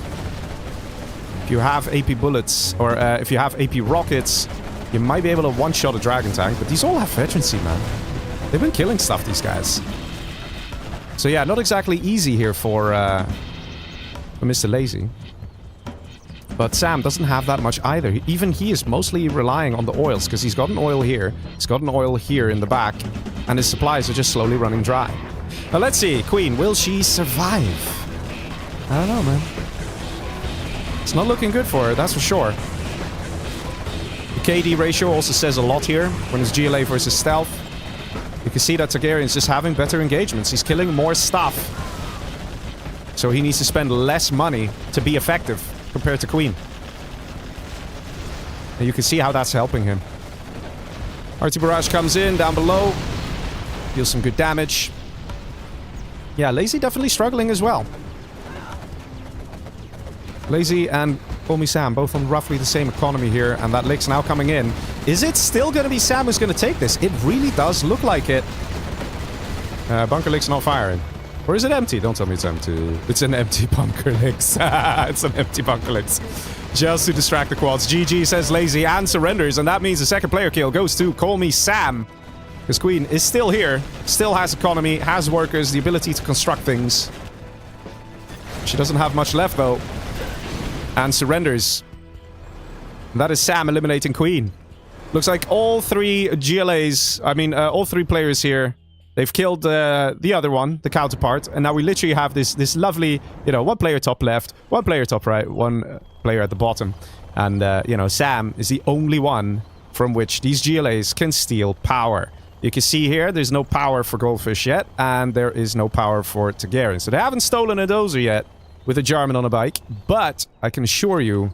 If you have AP bullets, or if you have AP rockets, you might be able to one-shot a dragon tank. But these all have veterancy, man. They've been killing stuff, these guys. So yeah, not exactly easy here for Mr. Lazy. But Sam doesn't have that much either. Even he is mostly relying on the oils, because he's got an oil here, he's got an oil here in the back, and his supplies are just slowly running dry. Now let's see, Queen, will she survive? I don't know, man. It's not looking good for her, that's for sure. The KD ratio also says a lot here, when it's GLA versus stealth. You can see that Targaryen's just having better engagements. He's killing more stuff. So he needs to spend less money to be effective compared to Queen. And you can see how that's helping him. RT Barrage comes in down below. Deals some good damage. Yeah, Lazy definitely struggling as well. Lazy and Call Me Sam both on roughly the same economy here, and that lick's now coming in. Is it still going to be Sam who's going to take this? It really does look like it. Bunker lick's not firing. Or is it empty? Don't tell me it's empty. It's an empty bunker licks. It's an empty bunker licks. Just to distract the quads. GG says Lazy and surrenders, and that means the second player kill goes to Call Me Sam. Because Queen is still here, still has economy, has workers, the ability to construct things. She doesn't have much left though. And surrenders. And that is Sam eliminating Queen. Looks like all three GLAs, all three players here, they've killed the other one, the counterpart. And now we literally have this lovely, one player top left, one player top right, one player at the bottom. And, Sam is the only one from which these GLAs can steal power. You can see here, there's no power for Goldfish yet, and there is no power for Targaryen. So they haven't stolen a dozer yet with a Jarman on a bike, but I can assure you,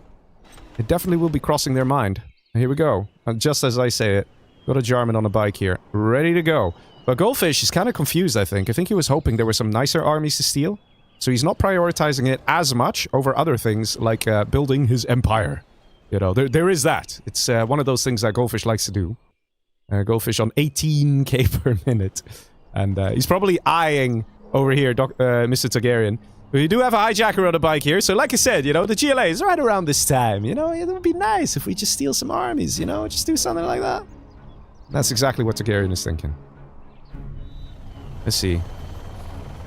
it definitely will be crossing their mind. And here we go. And just as I say it, got a Jarman on a bike here, ready to go. But Goldfish is kind of confused, I think. I think he was hoping there were some nicer armies to steal, so he's not prioritizing it as much over other things like building his empire. There is that. It's one of those things that Goldfish likes to do. Goldfish on 18k per minute. And he's probably eyeing over here Mr. Targaryen. We do have a hijacker on the bike here. So like I said, the GLA is right around this time. It would be nice if we just steal some armies, just do something like that. That's exactly what Targaryen is thinking. Let's see.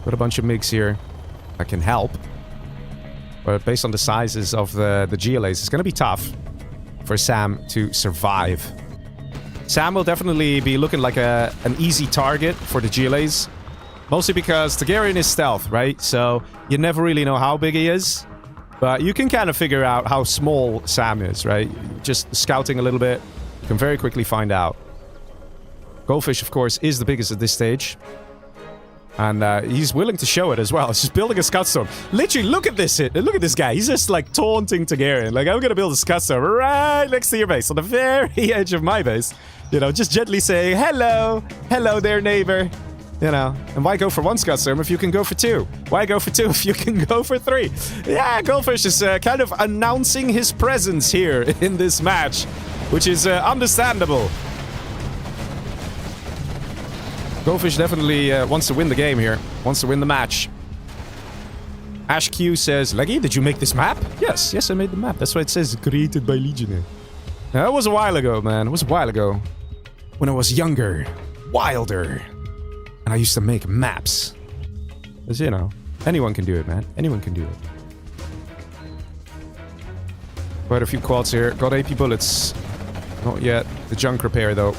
Got a bunch of MiGs here that can help. But based on the sizes of the GLAs, it's going to be tough for Sam to survive. Sam will definitely be looking like an easy target for the GLAs. Mostly because Targaryen is stealth, right? So you never really know how big he is. But you can kind of figure out how small Sam is, right? Just scouting a little bit, you can very quickly find out. Goldfish, of course, is the biggest at this stage. And he's willing to show it as well. He's just building a Scud Storm. Literally, look at this hit. Look at this guy. He's just like taunting Targaryen. Like, I'm going to build a Scud Storm right next to your base. On the very edge of my base. You know, just gently saying, hello. Hello there, neighbor. You know, and why go for one Scud Storm if you can go for two? Why go for two if you can go for three? Yeah, Goldfish is kind of announcing his presence here in this match. Which is understandable. Goldfish definitely wants to win the game here. Wants to win the match. Ash Q says, Leggy, did you make this map? Yes, I made the map. That's why it says created by Legionnaire. Now, that was a while ago, man. It was a while ago. When I was younger. Wilder. And I used to make maps. Because, you know, anyone can do it, man. Anyone can do it. Quite a few quads here. Got AP bullets. Not yet. The junk repair, though.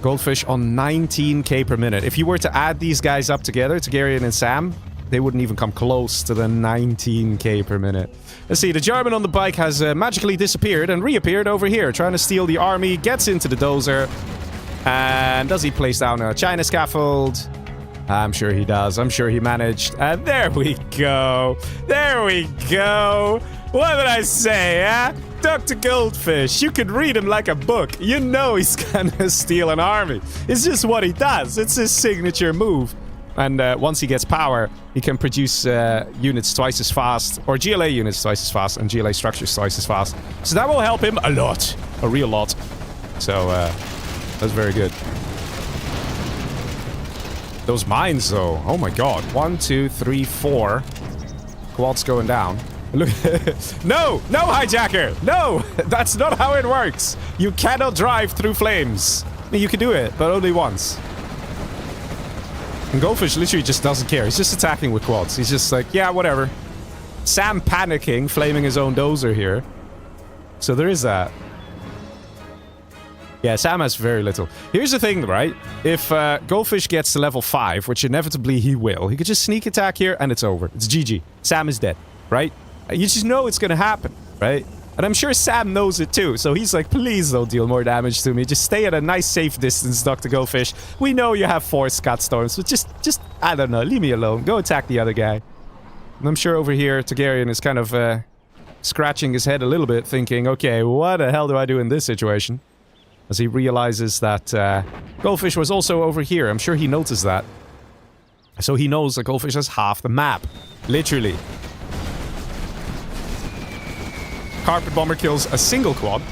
Goldfish on 19k per minute. If you were to add these guys up together, Targaryen and Sam, they wouldn't even come close to the 19k per minute. Let's see, the German on the bike has magically disappeared and reappeared over here, trying to steal the army, gets into the dozer. And does he place down a China scaffold? I'm sure he does. I'm sure he managed. And there we go. There we go. What did I say, huh? Dr. Goldfish, you can read him like a book. You know he's gonna steal an army. It's just what he does. It's his signature move. And once he gets power, he can produce units twice as fast, or GLA units twice as fast, and GLA structures twice as fast. So that will help him a lot. A real lot. So, that's very good. Those mines, though. Oh my god. 1, 2, 3, 4. Quads going down. Look. No! No, hijacker! No! That's not how it works! You cannot drive through flames. I mean, you can do it, but only once. And Goldfish literally just doesn't care. He's just attacking with quads. He's just like, yeah, whatever. Sam panicking, flaming his own dozer here. So there is that. Yeah, Sam has very little. Here's the thing, right? If Goldfish gets to level 5, which inevitably he will, he could just sneak attack here and it's over. It's GG. Sam is dead, right? You just know it's gonna happen, right? And I'm sure Sam knows it too, so he's like, please don't deal more damage to me. Just stay at a nice safe distance, Dr. Goldfish. We know you have 4 Scud Storms, but just, I don't know, leave me alone. Go attack the other guy. And I'm sure over here, Targaryen is kind of scratching his head a little bit, thinking, okay, what the hell do I do in this situation? As he realizes that Goldfish was also over here. I'm sure he noticed that. So he knows that Goldfish has half the map. Literally. Carpet Bomber kills a single quad.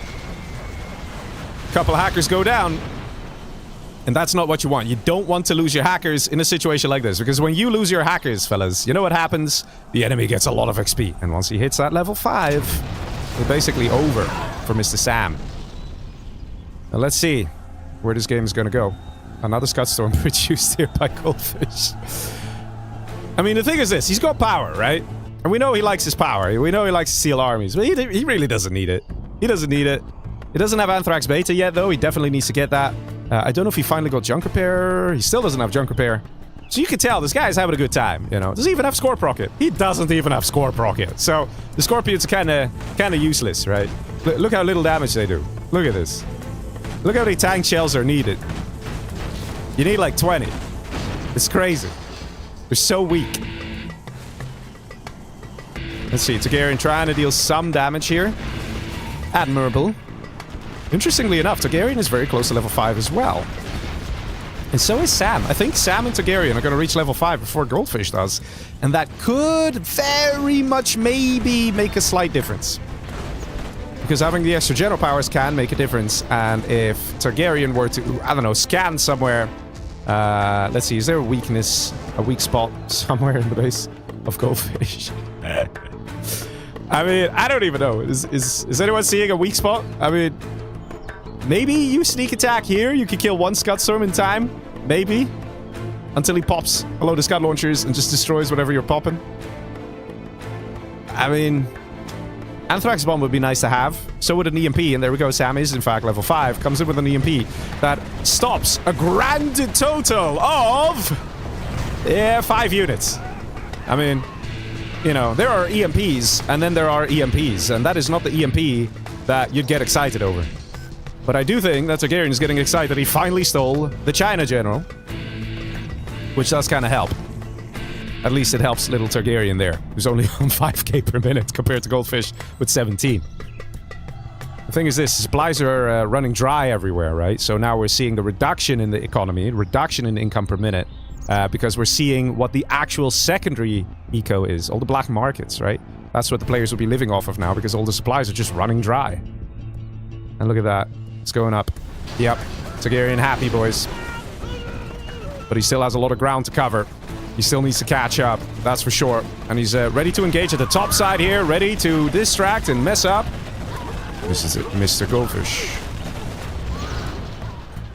Couple hackers go down. And that's not what you want. You don't want to lose your hackers in a situation like this. Because when you lose your hackers, fellas, you know what happens? The enemy gets a lot of XP. And once he hits that level 5, it's basically over for Mr. Sam. Now let's see where this game is going to go. Another Scud Storm produced here by Goldfish. I mean, the thing is this. He's got power, right? And we know he likes his power. We know he likes to steal armies. But he really doesn't need it. He doesn't need it. He doesn't have Anthrax Beta yet, though. He definitely needs to get that. I don't know if he finally got Junk Repair. He still doesn't have Junk Repair. So you can tell this guy is having a good time, you know. Does he even have Scorp Rocket? He doesn't even have Scorp Rocket. So the Scorpions are kind of useless, right? Look how little damage they do. Look at this. Look how many tank shells are needed. You need like 20. It's crazy. They're so weak. Let's see, Targaryen trying to deal some damage here. Admirable. Interestingly enough, Targaryen is very close to level 5 as well. And so is Sam. I think Sam and Targaryen are going to reach level 5 before Goldfish does. And that could very much maybe make a slight difference. Because having the extra general powers can make a difference. And if Targaryen were to, I don't know, scan somewhere... let's see, is there a weakness, a weak spot somewhere in the base of Goldfish? I mean, I don't even know. Is anyone seeing a weak spot? I mean, maybe you sneak attack here. You could kill one Scud Storm in time. Maybe. until he pops a load of Scud launchers and just destroys whatever you're popping. I mean, Anthrax Bomb would be nice to have. So would an EMP, and there we go. Sam is, in fact, level 5. Comes in with an EMP that stops a grand total of... yeah, 5 units. I mean, you know, there are EMPs, and then there are EMPs, and that is not the EMP that you'd get excited over. But I do think that Targaryen is getting excited. He finally stole the China general, which does kind of help. At least it helps little Targaryen there, who's only on 5k per minute compared to Goldfish with 17. The thing is this, supplies are running dry everywhere, right? So now we're seeing the reduction in the economy, reduction in income per minute, because we're seeing what the actual secondary eco is. All the black markets, right? That's what the players will be living off of now, because all the supplies are just running dry. And look at that. It's going up. Yep. Targaryen happy, boys. But he still has a lot of ground to cover. He still needs to catch up, that's for sure. And he's ready to engage at the top side here, ready to distract and mess up. This is it, Mr. Goldfish.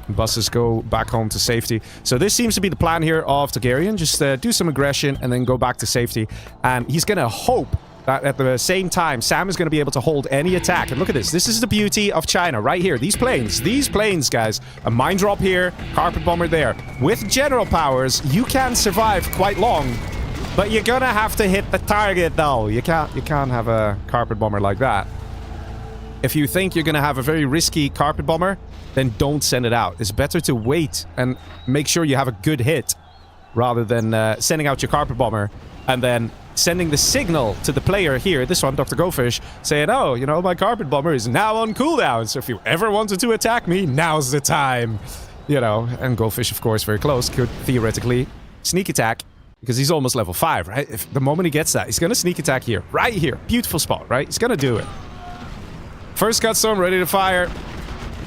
Buses go back home to safety. So this seems to be the plan here of Targaryen. Just do some aggression and then go back to safety. And he's going to hope that at the same time, Sam is going to be able to hold any attack. And look at this. This is the beauty of China right here. These planes, guys. A mine drop here, carpet bomber there. With general powers, you can survive quite long. But you're going to have to hit the target, though. You can't have a carpet bomber like that. If you think you're going to have a very risky carpet bomber, then don't send it out. It's better to wait and make sure you have a good hit rather than sending out your carpet bomber and then sending the signal to the player here, this one, Dr. Goldfish, saying, oh, you know, my carpet bomber is now on cooldown, so if you ever wanted to attack me, now's the time. You know, and Goldfish, of course, very close, could theoretically sneak attack, because he's almost level 5, right? If the moment he gets that, he's gonna sneak attack here, right here. Beautiful spot, right? He's gonna do it. First Gutstorm ready to fire.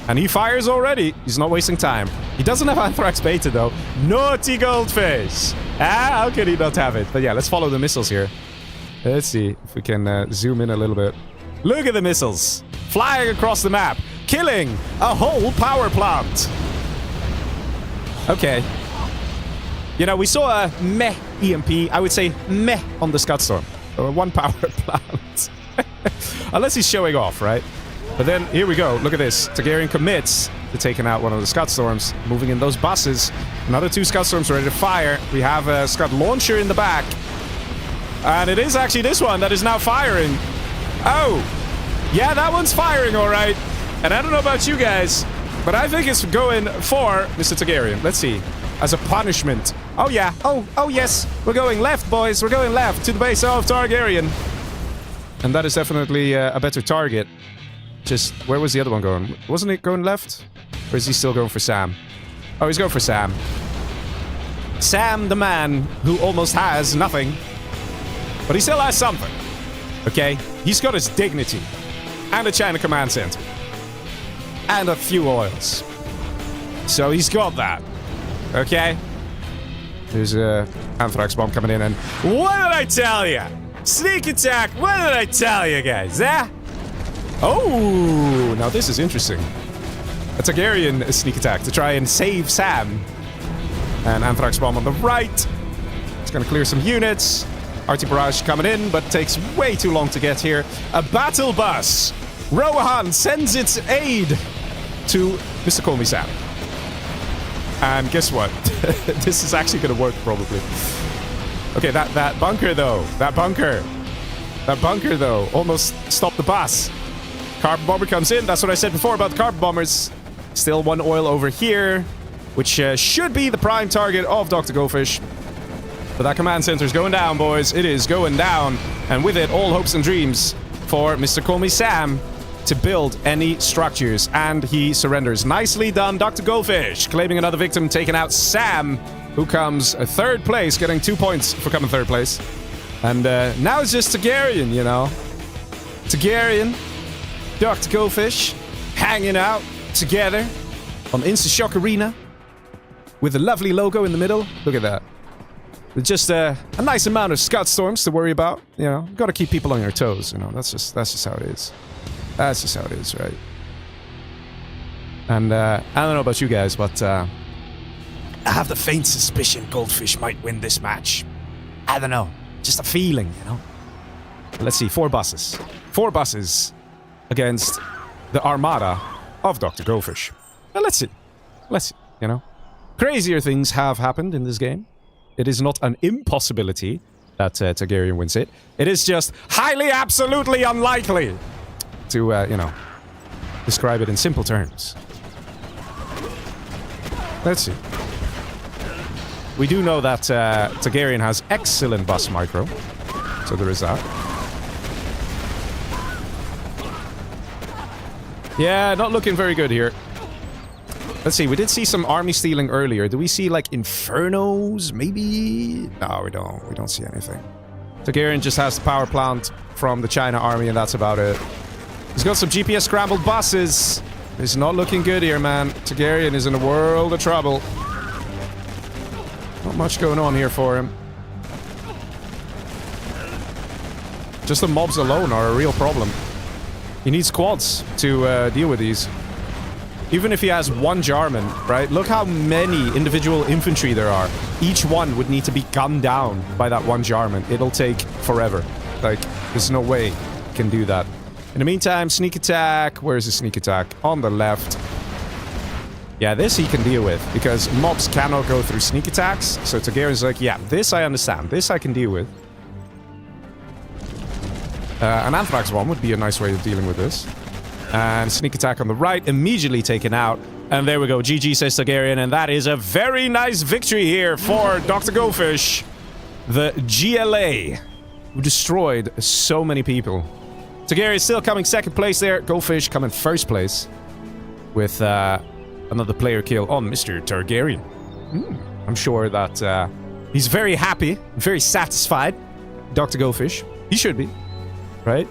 And he fires already. He's not wasting time. He doesn't have Anthrax Beta, though. Naughty Goldfish! Ah, how could he not have it? But yeah, let's follow the missiles here. Let's see if we can zoom in a little bit. Look at the missiles. Flying across the map. Killing a whole power plant. Okay. You know, we saw a meh EMP. I would say meh on the Scudstorm. One power plant. Unless he's showing off, right? But then, here we go. Look at this. Targaryen commits to taking out one of the Scudstorms. Moving in those buses. Another 2 Scudstorms ready to fire. We have a Scud launcher in the back. And it is actually this one that is now firing. Oh! Yeah, that one's firing, alright. And I don't know about you guys, but I think it's going for Mr. Targaryen. Let's see. As a punishment. Oh, yeah. Oh, yes. We're going left, boys. We're going left to the base of Targaryen. And that is definitely a better target. Just, where was the other one going? Wasn't it going left? Or is he still going for Sam? Oh, he's going for Sam. Sam, the man who almost has nothing. But he still has something. Okay? He's got his dignity. And a China command center. And a few oils. So he's got that. Okay? There's a Anthrax bomb coming in and... What did I tell you? Sneak attack! What did I tell you guys, eh? Oh, now this is interesting. A Targaryen sneak attack to try and save Sam. And Anthrax bomb on the right. It's gonna clear some units. RT barrage coming in, but takes way too long to get here. A battle bus. Rohan sends its aid to Mr. Call Me Sam. And guess what? This is actually gonna work, probably. Okay, that bunker, though. That bunker, though, almost stopped the bus. Carpet bomber comes in. That's what I said before about the carpet bombers. Still 1 oil over here, which should be the prime target of Dr. Goldfish. But that command center is going down, boys. It is going down. And with it, all hopes and dreams for Mr. Call Me Sam to build any structures. And he surrenders. Nicely done, Dr. Goldfish. Claiming another victim, taking out Sam, who comes 3rd place, getting 2 points for coming 3rd place. And now it's just Targaryen, you know. Targaryen, Dr. Goldfish, hanging out together on Insta-Shock Arena with a lovely logo in the middle. Look at that. With just a nice amount of Scud Storms to worry about. You know, got to keep people on your toes, you know. That's just how it is. That's just how it is, right? And I don't know about you guys, but I have the faint suspicion Goldfish might win this match. I don't know. Just a feeling, you know? Let's see, 4 buses. 4 buses against the armada of Dr. Goldfish. Well, let's see. Let's see, you know? Crazier things have happened in this game. It is not an impossibility that Targaryen wins it. It is just highly, absolutely unlikely to, you know, describe it in simple terms. Let's see. We do know that Targaryen has excellent bus micro, so there is that. Yeah, not looking very good here. Let's see, we did see some army stealing earlier. Do we see, like, infernos, maybe? No, we don't. We don't see anything. Targaryen just has the power plant from the China army, and that's about it. He's got some GPS scrambled buses. It's not looking good here, man. Targaryen is in a world of trouble. Not much going on here for him. Just the mobs alone are a real problem. He needs squads to deal with these. Even if he has 1 Jarman, right? Look how many individual infantry there are. Each one would need to be gunned down by that 1 Jarman. It'll take forever. Like, there's no way he can do that. In the meantime, sneak attack. Where's the sneak attack? On the left. Yeah, this he can deal with, because mobs cannot go through sneak attacks. So Targaryen's like, yeah, this I understand. This I can deal with. An Anthrax bomb would be a nice way of dealing with this. And sneak attack on the right, immediately taken out. And there we go, GG says Targaryen, and that is a very nice victory here for Dr. Goldfish. The GLA, who destroyed so many people. Targaryen still coming 2nd place there. Goldfish coming 1st place. With another player kill on Mr. Targaryen. I'm sure that he's very happy, very satisfied. Dr. Goldfish. He should be. Right?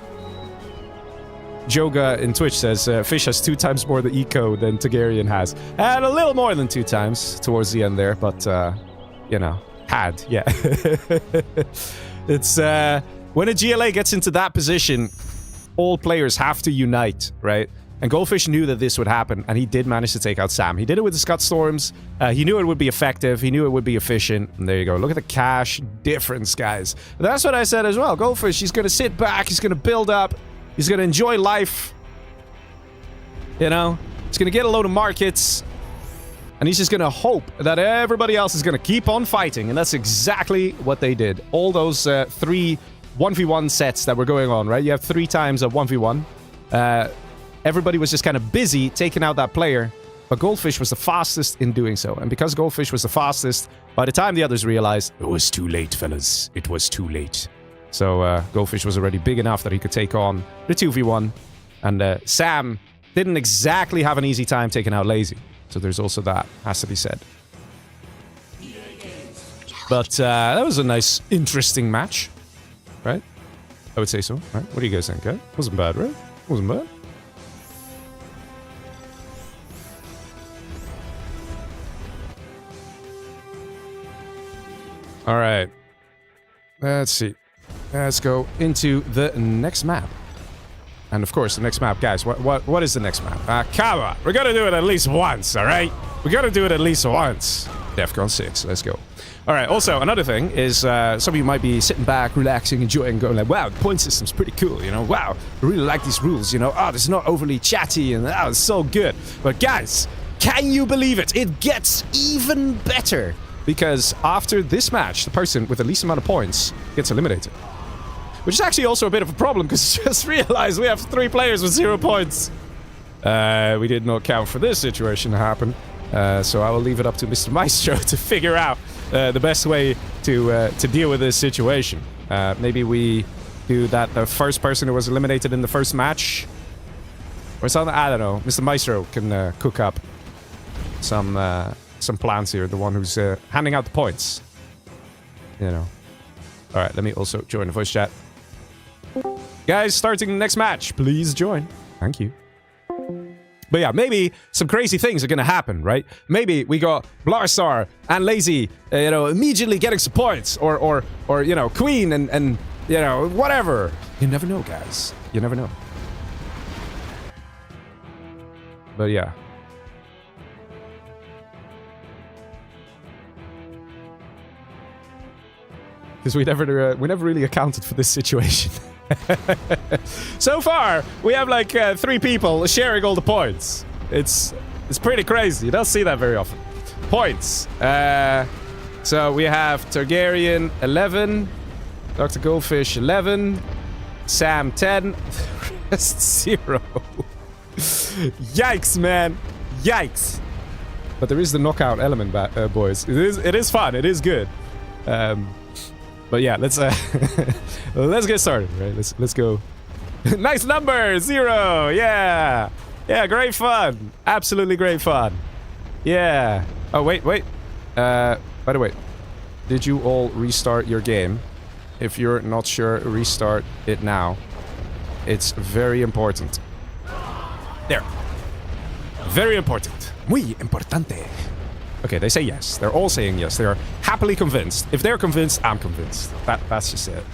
Joga in Twitch says, Fish has 2 times more the eco than Targaryen has. And a little more than 2 times towards the end there, but, you know, had, yeah. It's, when a GLA gets into that position, all players have to unite, right? And Goldfish knew that this would happen, and he did manage to take out Sam. He did it with the Scud Storms. He knew it would be effective. He knew it would be efficient. And there you go. Look at the cash difference, guys. That's what I said as well. Goldfish, he's going to sit back. He's going to build up. He's going to enjoy life. You know? He's going to get a load of markets. And he's just going to hope that everybody else is going to keep on fighting. And that's exactly what they did. All those 3 1v1 sets that were going on, right? You have 3 times a 1v1. Everybody was just kind of busy taking out that player, but Goldfish was the fastest in doing so. And because Goldfish was the fastest, by the time the others realized, it was too late, fellas. It was too late. So Goldfish was already big enough that he could take on the 2v1. And Sam didn't exactly have an easy time taking out Lazy. So there's also that, has to be said. But that was a nice, interesting match, right? I would say so, right? What do you guys think, eh? Wasn't bad, right? Wasn't bad. All right, let's see. Let's go into the next map. And of course, the next map, guys, what is the next map? Come on, we're gonna do it at least once, all right? We gotta do it at least once. Defcon 6, let's go. All right, also, another thing is some of you might be sitting back, relaxing, enjoying, going like, wow, the point system's pretty cool, you know? Wow, I really like these rules, you know? Oh, this is not overly chatty, and oh, it's so good. But guys, can you believe it? It gets even better. Because after this match, the person with the least amount of points gets eliminated. Which is actually also a bit of a problem, because I just realized we have 3 players with 0 points. We did not count for this situation to happen. So I will leave it up to Mr. Maestro to figure out the best way to deal with this situation. Maybe we do that the first person who was eliminated in the first match. Or something, I don't know. Mr. Maestro can cook up some plans here, the one who's handing out the points. You know. Alright, let me also join the voice chat. Guys, starting the next match, please join. Thank you. But yeah, maybe some crazy things are gonna happen, right? Maybe we got Blarstar and Lazy, you know, immediately getting some points. Or you know, Queen and you know, whatever. You never know, guys. You never know. But yeah. because we never really accounted for this situation. So far, we have like 3 people sharing all the points. It's pretty crazy. You don't see that very often. Points. So we have Targaryen 11, Dr. Goldfish 11, Sam 10, rest 0. Yikes, man. Yikes. But there is the knockout element, boys. It is fun. It is good. But yeah, let's let's get started. Right? Let's go. Nice number 0. Yeah. Yeah. Great fun. Absolutely great fun. Yeah. Oh wait. By the way, did you all restart your game? If you're not sure, restart it now. It's very important. There. Very important. Muy importante. Okay, they say yes. They're all saying yes. They are happily convinced. If they're convinced, I'm convinced. That's just it.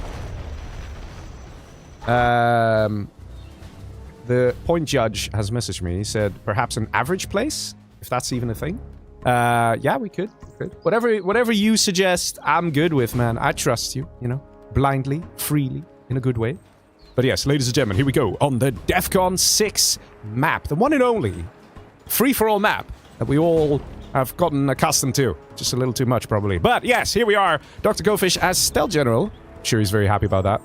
The point judge has messaged me. He said perhaps an average place, if that's even a thing. Yeah, we could. Whatever you suggest, I'm good with, man. I trust you, you know, blindly, freely, in a good way. But yes, ladies and gentlemen, here we go on the Defcon 6 map, the one and only free-for-all map that we all have gotten accustomed to. Just a little too much, probably. But yes, here we are. Dr. Goldfish as Stealth General. I'm sure he's very happy about that.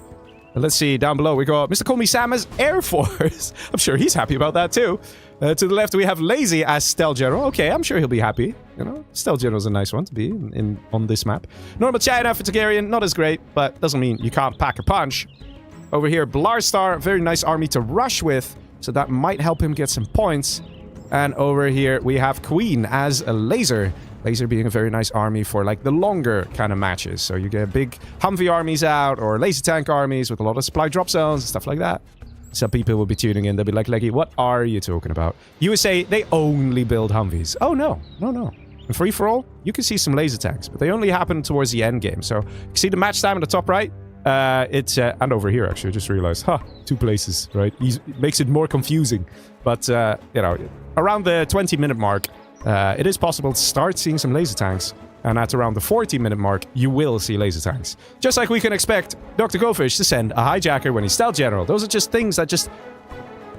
And let's see, down below we got Mr. Call Me Sam as Air Force. I'm sure he's happy about that too. To the left we have Lazy as Stealth General. Okay, I'm sure he'll be happy. You know, Stealth General's a nice one to be on this map. Normal China for Targaryen, not as great, but doesn't mean you can't pack a punch. Over here, Blarstar, very nice army to rush with, so that might help him get some points. And over here we have Queen as a Laser. Laser being a very nice army for like the longer kind of matches. So you get big Humvee armies out or laser tank armies with a lot of supply drop zones and stuff like that. Some people will be tuning in. They'll be like, Leggy, what are you talking about? USA, they only build Humvees. Oh, no. In free-for-all, you can see some laser tanks, but they only happen towards the end game. So you can see the match time in the top right. And over here, actually, I just realized, 2 places, right? It makes it more confusing. But, you know, around the 20-minute mark, it is possible to start seeing some laser tanks. And at around the 40-minute mark, you will see laser tanks. Just like we can expect Dr. Goldfish to send a hijacker when he's Stealth General. Those are just things that just...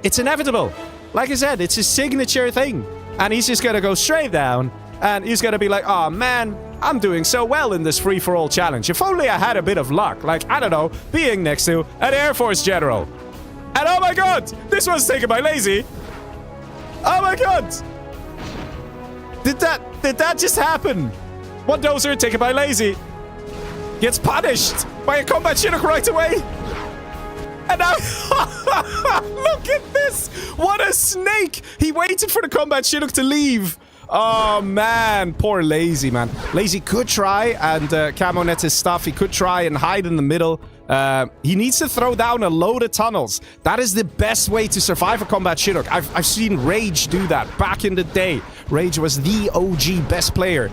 It's inevitable. Like I said, it's a signature thing. And he's just gonna go straight down. And he's gonna be like, oh man, I'm doing so well in this free-for-all challenge. If only I had a bit of luck. Like, I don't know, being next to an Air Force General. And oh my god, this one's taken by Lazy. Oh my god. Did that just happen? One dozer taken by Lazy gets punished by a combat Chinook right away. And now, look at this! What a snake! He waited for the combat Chinook to leave. Oh man, poor Lazy, man. Lazy could try and camo net his stuff. He could try and hide in the middle. He needs to throw down a load of tunnels. That is the best way to survive a combat Chinook. I've seen Rage do that back in the day. Rage was the OG best player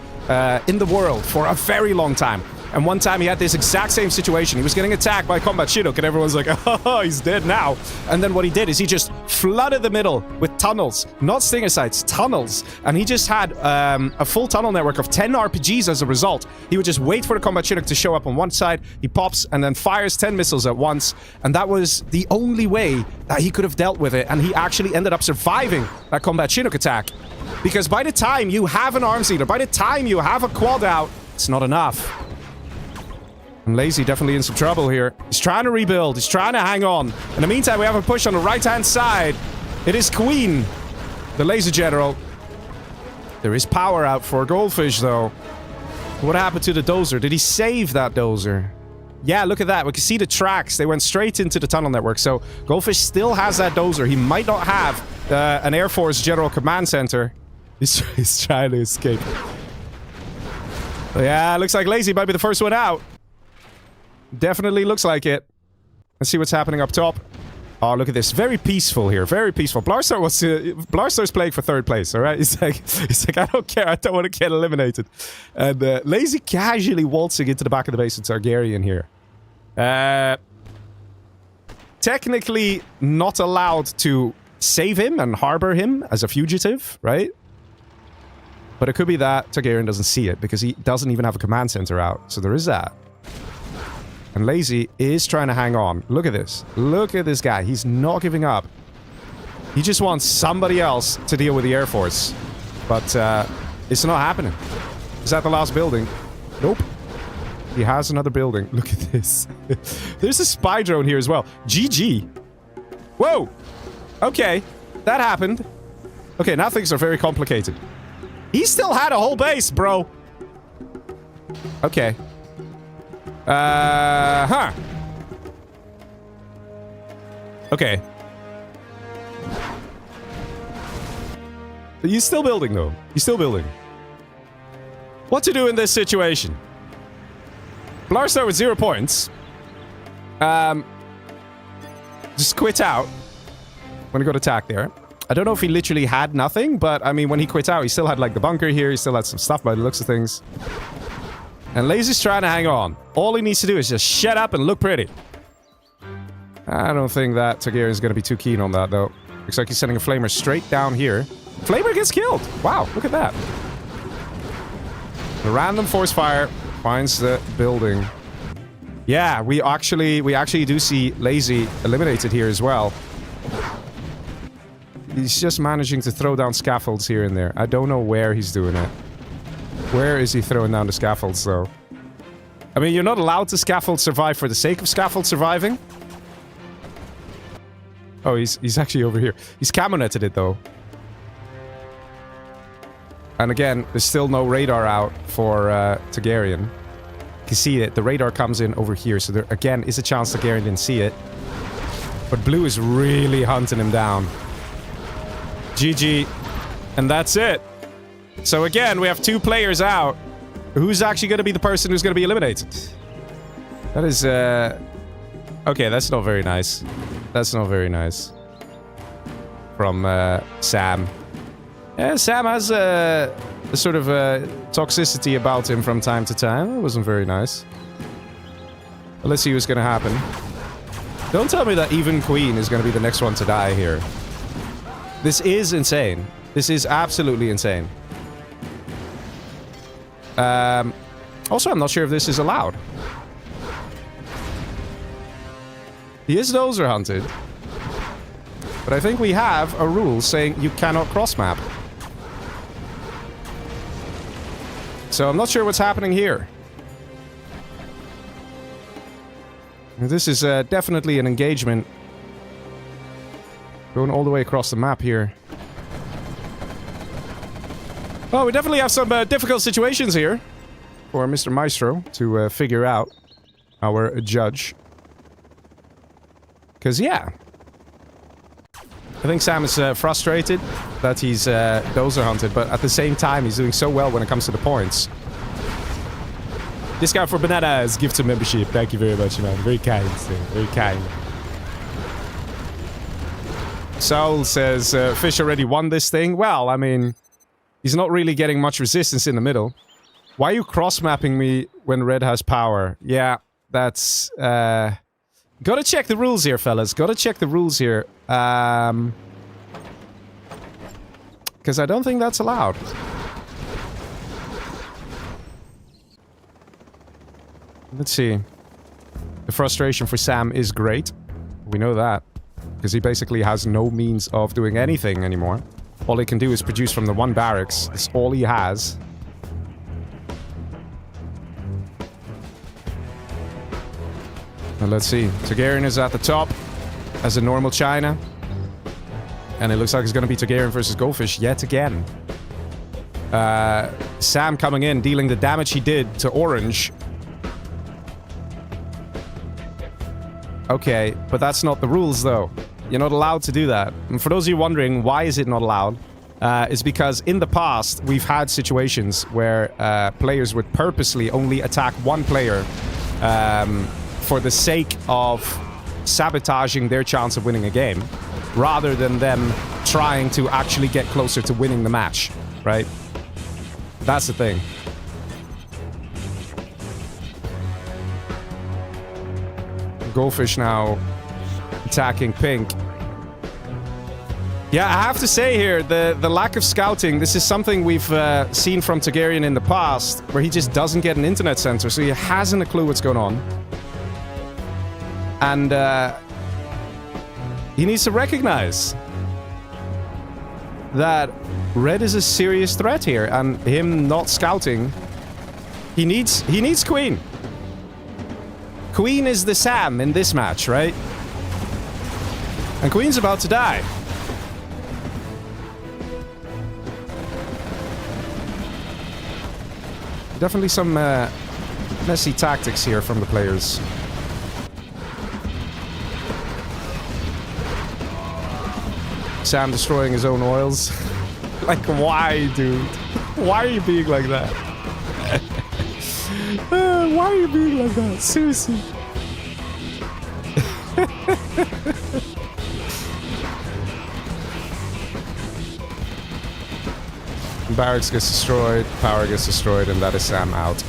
in the world for a very long time. And one time he had this exact same situation. He was getting attacked by combat Chinook and everyone's like, oh, he's dead now. And then what he did is he just flooded the middle with tunnels. Not stinger sites, tunnels. And he just had a full tunnel network of 10 RPGs as a result. He would just wait for the combat Chinook to show up on one side. He pops and then fires 10 missiles at once. And that was the only way that he could have dealt with it. And he actually ended up surviving that combat Chinook attack. Because by the time you have an arms leader, by the time you have a quad out, it's not enough. And Lazy definitely in some trouble here. He's trying to rebuild. He's trying to hang on. In the meantime, we have a push on the right-hand side. It is Queen, the Laser General. There is power out for Goldfish, though. What happened to the dozer? Did he save that dozer? Yeah, look at that. We can see the tracks. They went straight into the tunnel network. So Goldfish still has that dozer. He might not have an Air Force General Command Center. He's trying to escape. Yeah, looks like Lazy might be the first one out. Definitely looks like it. Let's see what's happening up top. Oh, look at this. Very peaceful here. Very peaceful. Blarstar's playing for 3rd place, alright? He's like, I don't care. I don't want to get eliminated. And Lazy casually waltzing into the back of the base of Targaryen here. Technically not allowed to save him and harbor him as a fugitive, right? But it could be that Targaryen doesn't see it because he doesn't even have a command center out. So there is that. And Lazy is trying to hang on. Look at this. Look at this guy. He's not giving up. He just wants somebody else to deal with the Air Force. But it's not happening. Is that the last building? Nope. He has another building. Look at this. There's a spy drone here as well. GG. Whoa. Okay. That happened. Okay, now things are very complicated. He still had a whole base, bro. Okay. Huh. Okay. He's still building, though. He's still building. What to do in this situation? Blarstar with 0 points. Just quit out when he got attacked there. I don't know if he literally had nothing, but I mean, when he quit out, he still had like the bunker here. He still had some stuff by the looks of things. And Lazy's trying to hang on. All he needs to do is just shut up and look pretty. I don't think that Targaryen's going to be too keen on that, though. Looks like he's sending a flamer straight down here. Flamer gets killed. Wow, look at that. The random force fire finds the building. Yeah, we actually do see Lazy eliminated here as well. He's just managing to throw down scaffolds here and there. I don't know where he's doing it. Where is he throwing down the scaffolds, though? I mean, you're not allowed to scaffold survive for the sake of scaffold surviving. Oh, he's actually over here. He's camonetted it, though. And again, there's still no radar out for Targaryen. You can see it. The radar comes in over here. So there, again, is a chance Targaryen didn't see it. But Blue is really hunting him down. GG. And that's it. So again, we have 2 players out. Who's actually going to be the person who's going to be eliminated? That is, okay, that's not very nice. That's not very nice. From, Sam. Yeah, Sam has a sort of toxicity about him from time to time. It wasn't very nice. But let's see what's going to happen. Don't tell me that Even Queen is going to be the next one to die here. This is insane. This is absolutely insane. Also, I'm not sure if this is allowed. He is dozer hunted. But I think we have a rule saying you cannot cross-map. So I'm not sure what's happening here. This is definitely an engagement. Going all the way across the map here. Well, we definitely have some difficult situations here for Mr. Maestro to figure out, our judge. Because, yeah. I think Sam is frustrated that he's dozer hunted, but at the same time, he's doing so well when it comes to the points. Discount for bananas, gift of membership. Thank you very much, man. Very kind, sir. Very kind. Saul says, Fish already won this thing. Well, I mean, he's not really getting much resistance in the middle. Why are you cross-mapping me when Red has power? Yeah, that's... Gotta check the rules here, fellas. Gotta check the rules here. Because I don't think that's allowed. Let's see. The frustration for Sam is great. We know that. Because he basically has no means of doing anything anymore. All he can do is produce from the one barracks. That's all he has. And let's see. Targaryen is at the top as a normal China. And it looks like it's going to be Targaryen versus Goldfish yet again. Sam coming in, dealing the damage he did to Orange. Okay, but that's not the rules, though. You're not allowed to do that. And for those of you wondering, why is it not allowed? It's because in the past, we've had situations where players would purposely only attack one player for the sake of sabotaging their chance of winning a game, rather than them trying to actually get closer to winning the match, right? That's the thing. Goldfish now attacking Pink. Yeah, I have to say here, the lack of scouting, this is something we've seen from Targaryen in the past, where he just doesn't get an internet sensor, so he hasn't a clue what's going on. And he needs to recognize that red is a serious threat here, and him not scouting, he needs Queen. Queen is the Sam in this match, right? And Queen's about to die. Definitely some messy tactics here from the players. Sam destroying his own oils. Like, why, dude? Why are you being like that? Why are you being like that? Seriously. Barracks gets destroyed, power gets destroyed, and that is Sam out.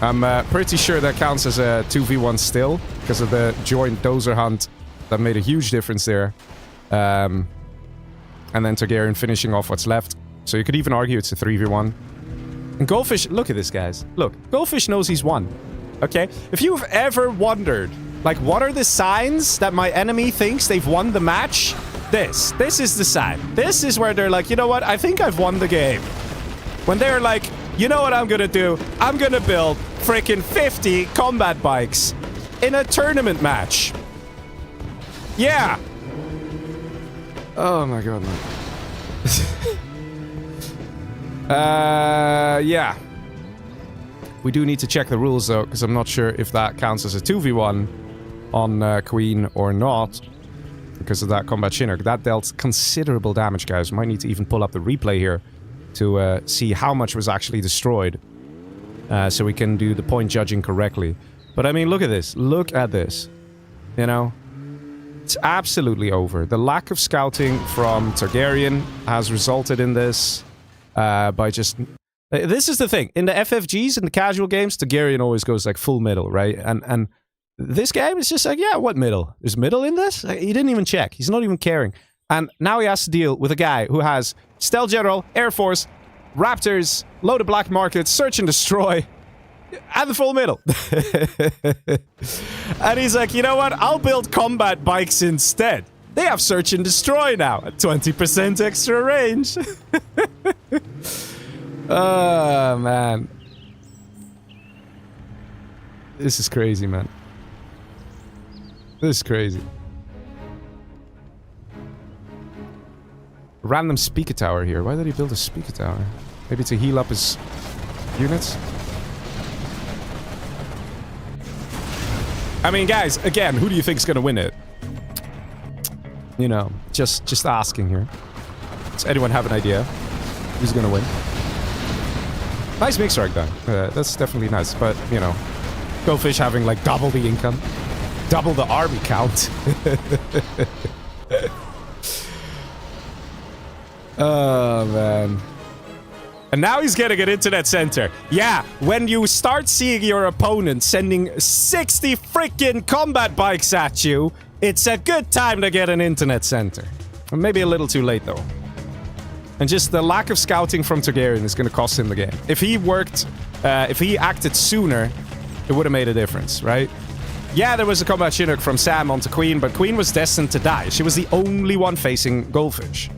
I'm pretty sure that counts as a 2v1 still, because of the joint dozer hunt that made a huge difference there. And then Targaryen finishing off what's left. So you could even argue it's a 3v1. And Goldfish, look at this, guys. Look, Goldfish knows he's won. Okay? If you've ever wondered, like, what are the signs that my enemy thinks they've won the match? This is the sign. This is where they're like, you know what? I think I've won the game. When they're like, you know what I'm gonna do? I'm gonna build freaking 50 combat bikes in a tournament match. Yeah. Oh my god, man. Yeah. We do need to check the rules though, because I'm not sure if that counts as a 2v1 on Queen or not. Because of that combat Chinook. That dealt considerable damage, guys. Might need to even pull up the replay here to see how much was actually destroyed. So we can do the point judging correctly. But I mean, look at this. Look at this. You know? It's absolutely over. The lack of scouting from Targaryen has resulted in this by just... This is the thing. In the FFGs, in the casual games, Targaryen always goes like full middle, right? And this game is just like, yeah, what middle? There's middle in this? He didn't even check. He's not even caring. And now he has to deal with a guy who has Stealth General, Air Force, Raptors, load of black markets, search and destroy, and the full middle. And he's like, you know what? I'll build combat bikes instead. They have search and destroy now at 20% extra range. Oh, man. This is crazy, man. This is crazy. Random speaker tower here. Why did he build a speaker tower? Maybe to heal up his units? I mean, guys, again, who do you think's gonna win it? You know, just asking here. Does anyone have an idea who's gonna win? Nice mix right though. That's definitely nice, but, you know, Goldfish having like double the income. Double the army count. Oh, man. And now he's getting an internet center. Yeah, when you start seeing your opponent sending 60 freaking combat bikes at you, it's a good time to get an internet center. Maybe a little too late, though. And just the lack of scouting from Targaryen is going to cost him the game. If he worked, if he acted sooner, it would have made a difference, right? Yeah, there was a combat Chinook from Sam onto Queen, but Queen was destined to die. She was the only one facing Goldfish.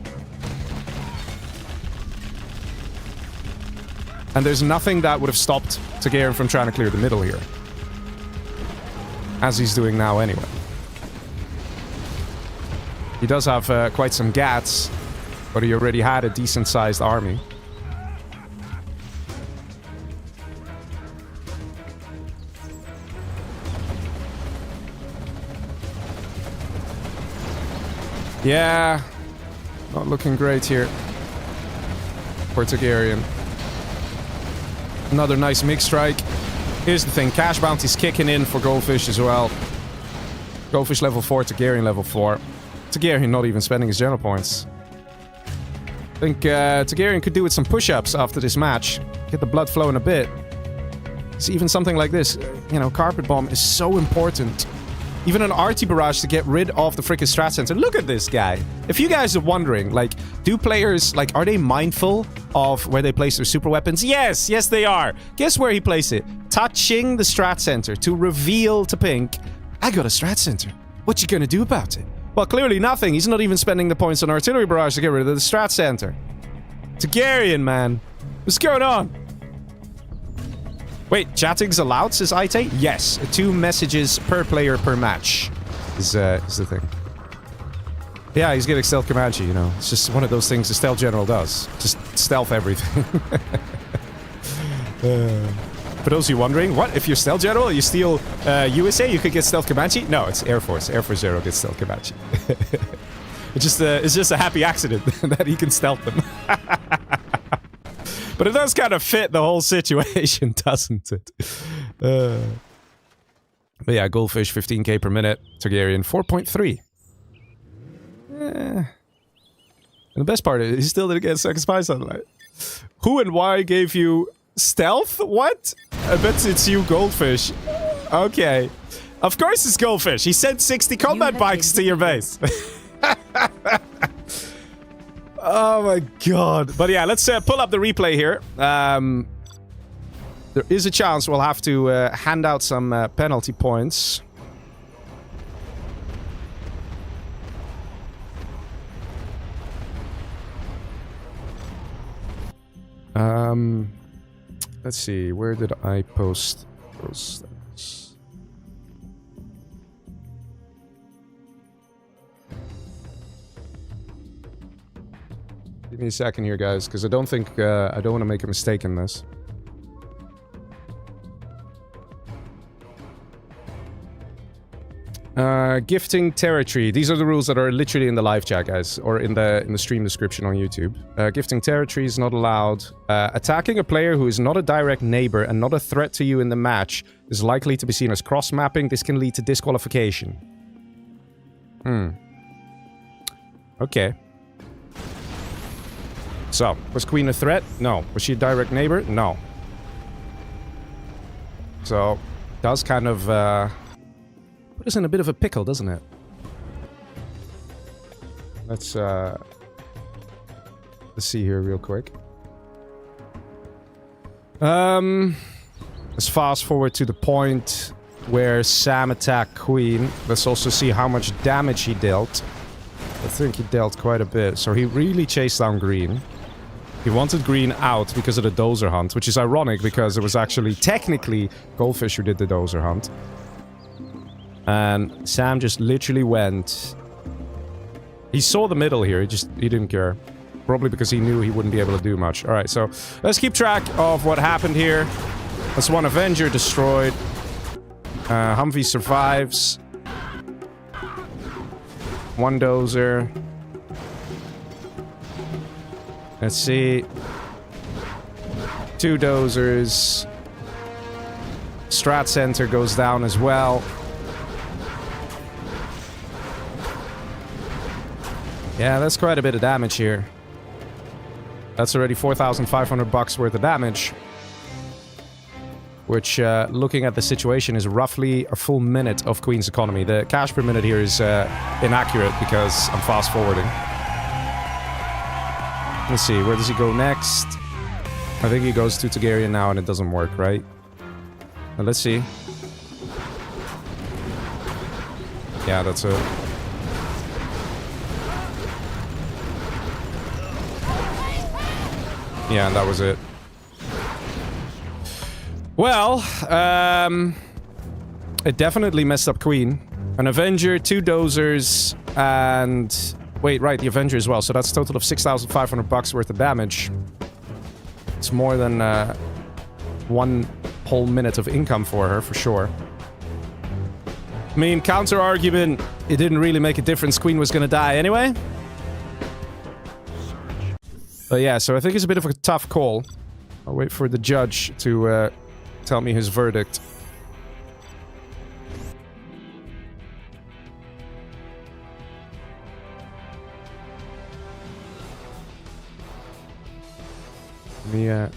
And there's nothing that would have stopped Targaryen from trying to clear the middle here. As he's doing now anyway. He does have quite some gats, but he already had a decent-sized army. Yeah, not looking great here for Targaryen. Another nice mix strike. Here's the thing, cash bounty's kicking in for Goldfish as well. Goldfish level 4, Targaryen level 4. Targaryen not even spending his general points. I think Targaryen could do with some push-ups after this match. Get the blood flowing a bit. So even something like this, you know, Carpet Bomb is so important. Even an RT Barrage to get rid of the frickin' strat center. Look at this guy. If you guys are wondering, like, do players, like, are they mindful of where they place their super weapons? Yes, yes they are. Guess where he placed it? Touching the strat center to reveal to Pink I got a strat center. What you gonna do about it? Well, clearly nothing. He's not even spending the points on artillery barrage to get rid of the strat center. Targaryen, man. What's going on? Wait, chatting's allowed, says Ite? Yes, 2 messages per player per match is the thing. Yeah, he's getting stealth Comanche, you know. It's just one of those things the stealth general does. Just stealth everything. For those of you wondering, what? If you're stealth general, you steal USA, you could get stealth Comanche? No, it's Air Force. Air Force Zero gets stealth Comanche. It's just a happy accident that he can stealth them. But it does kind of fit the whole situation, doesn't it? But yeah, Goldfish, 15k per minute. Targaryen, 4.3. And the best part is, he still didn't get second spy satellite. Who and why gave you stealth? What? I bet it's you, Goldfish. Okay. Of course it's Goldfish. He sent 60 combat bikes to your base. Oh my god. But yeah, let's pull up the replay here. There is a chance we'll have to hand out some penalty points. Let's see, where did I post those things? Give me a second here, guys, because I don't think I don't want to make a mistake in this. Gifting territory. These are the rules that are literally in the live chat, guys, or in the stream description on YouTube. Gifting territory is not allowed. Attacking a player who is not a direct neighbor and not a threat to you in the match is likely to be seen as cross-mapping. This can lead to disqualification. Okay. So, was Queen a threat? No. Was she a direct neighbor? No. So, does kind of put us in a bit of a pickle, doesn't it? Let's see here real quick. Let's fast forward to the point where Sam attacked Queen. Let's also see how much damage he dealt. I think he dealt quite a bit. So he really chased down Green. He wanted Green out because of the dozer hunt, which is ironic because it was actually technically Goldfish who did the dozer hunt. And Sam just literally went... He saw the middle here, he didn't care. Probably because he knew he wouldn't be able to do much. Alright, so let's keep track of what happened here. That's one Avenger destroyed. Humvee survives. One dozer. Let's see. 2 dozers. Strat center goes down as well. Yeah, that's quite a bit of damage here. That's already 4,500 bucks worth of damage. Which, looking at the situation, is roughly a full minute of Queen's economy. The cash per minute here is inaccurate because I'm fast forwarding. Let's see, where does he go next? I think he goes to Targaryen now and it doesn't work, right? Well, let's see. Yeah, that's it. Yeah, and that was it. Well, it definitely messed up Queen. An Avenger, 2 dozers, and... Wait, right, the Avenger as well. So that's a total of 6,500 bucks worth of damage. It's more than 1 whole minute of income for her, for sure. I mean, counter-argument, it didn't really make a difference. Queen was gonna die anyway. But yeah, so I think it's a bit of a tough call. I'll wait for the judge to tell me his verdict. Yeah.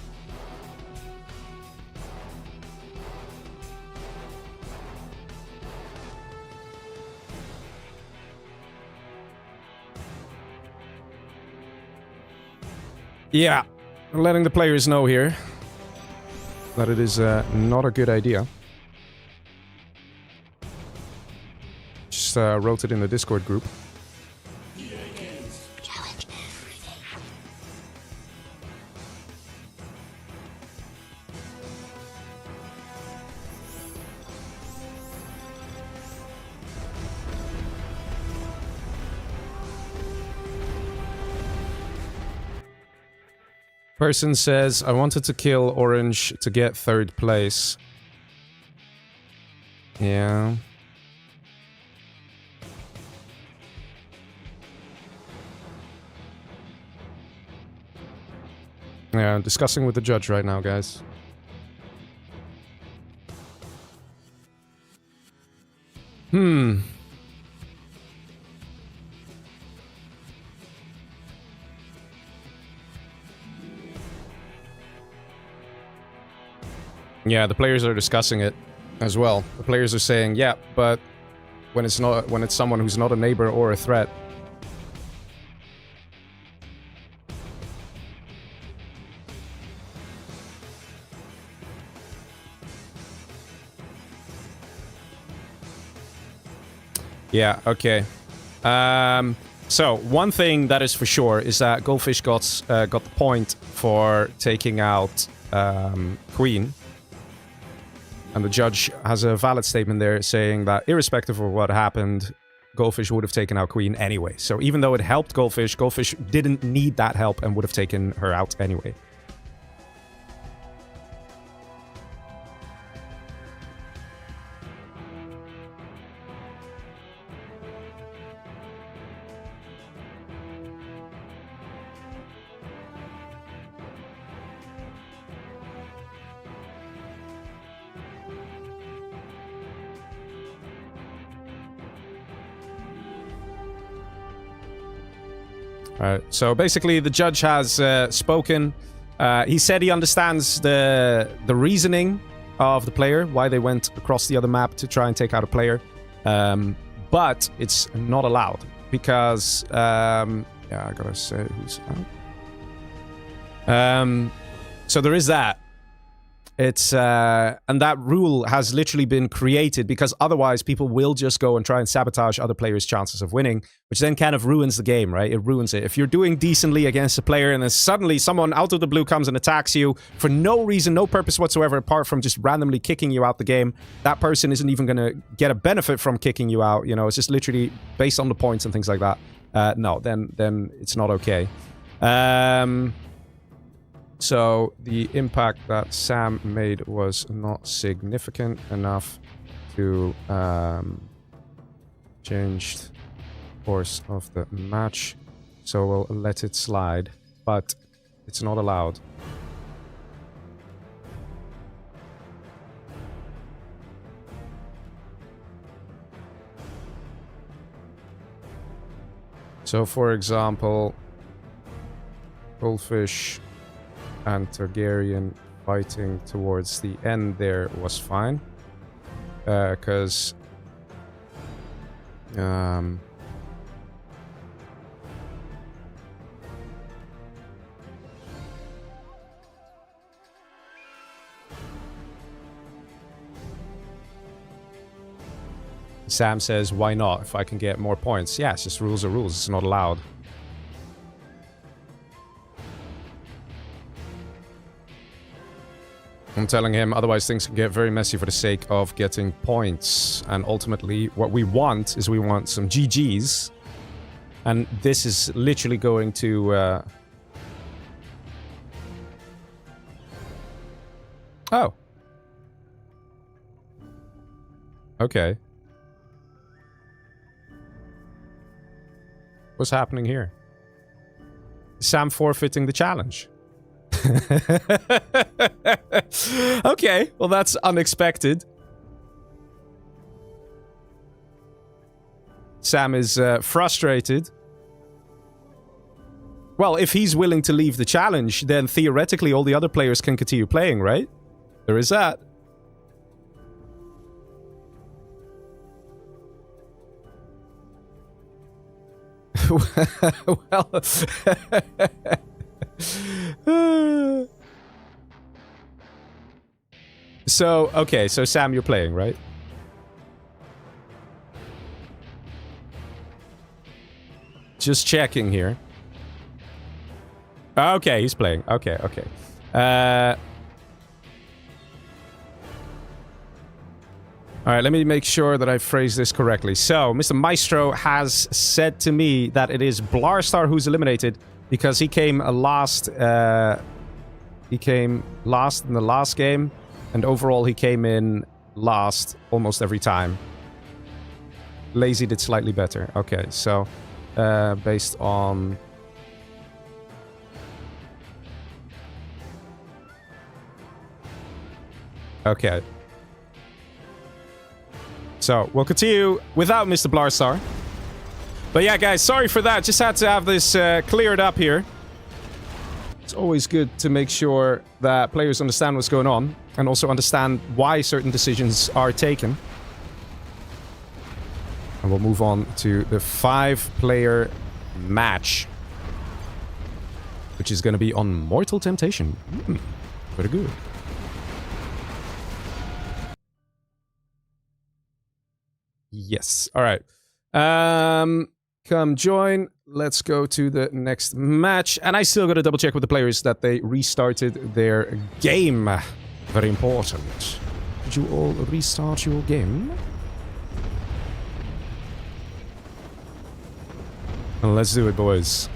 Yeah, letting the players know here that it is not a good idea. just wrote it in the Discord group. Challenge everything. Person says, I wanted to kill Orange to get 3rd place. Yeah. Yeah, I'm discussing with the judge right now, guys. Yeah, the players are discussing it as well. The players are saying, yeah, but when it's someone who's not a neighbor or a threat. Yeah, okay. So, one thing that is for sure is that Goldfish got the point for taking out Queen. And the judge has a valid statement there saying that irrespective of what happened, Goldfish would have taken out Queen anyway. So even though it helped Goldfish, Goldfish didn't need that help and would have taken her out anyway. So basically, the judge has spoken. He said he understands the reasoning of the player, why they went across the other map to try and take out a player, but it's not allowed because yeah, I gotta say who's out. So there is that. It's and that rule has literally been created because otherwise people will just go and try and sabotage other players' chances of winning, which then kind of ruins the game, right? It ruins it. If you're doing decently against a player and then suddenly someone out of the blue comes and attacks you for no reason, no purpose whatsoever, apart from just randomly kicking you out the game, that person isn't even going to get a benefit from kicking you out. You know, it's just literally based on the points and things like that. No, then it's not okay. So the impact that Sam made was not significant enough to change the course of the match. So we'll let it slide, but it's not allowed. So for example, Goldfish and Targaryen fighting towards the end there was fine. Because Sam says, why not? If I can get more points. Yeah, it's just rules are rules. It's not allowed. I'm telling him, otherwise things can get very messy for the sake of getting points. And ultimately, what we want is we want some GGs. And this is literally going to... Oh. Okay. What's happening here? Sam forfeiting the challenge. Okay, well that's unexpected. Sam is frustrated. Well, if he's willing to leave the challenge, then theoretically all the other players can continue playing, right? There is that. Well... So, okay, so Sam, you're playing, right? Just checking here. Okay, he's playing. Okay. Alright, let me make sure that I phrase this correctly. So, Mr. Maestro has said to me that it is Blarstar who's eliminated because he came last. He came last in the last game, and overall he came in last almost every time. Lazy did slightly better. Okay, so based on... Okay. So, we'll continue without Mr. Blarstar. But yeah, guys, sorry for that. Just had to have this cleared up here. It's always good to make sure that players understand what's going on and also understand why certain decisions are taken. And we'll move on to the 5-player match, which is going to be on Mortal Temptation. Very good. Yes. All right. Come join. Let's go to the next match. And I still got to double check with the players that they restarted their game. Very important. Did you all restart your game? Well, let's do it, boys.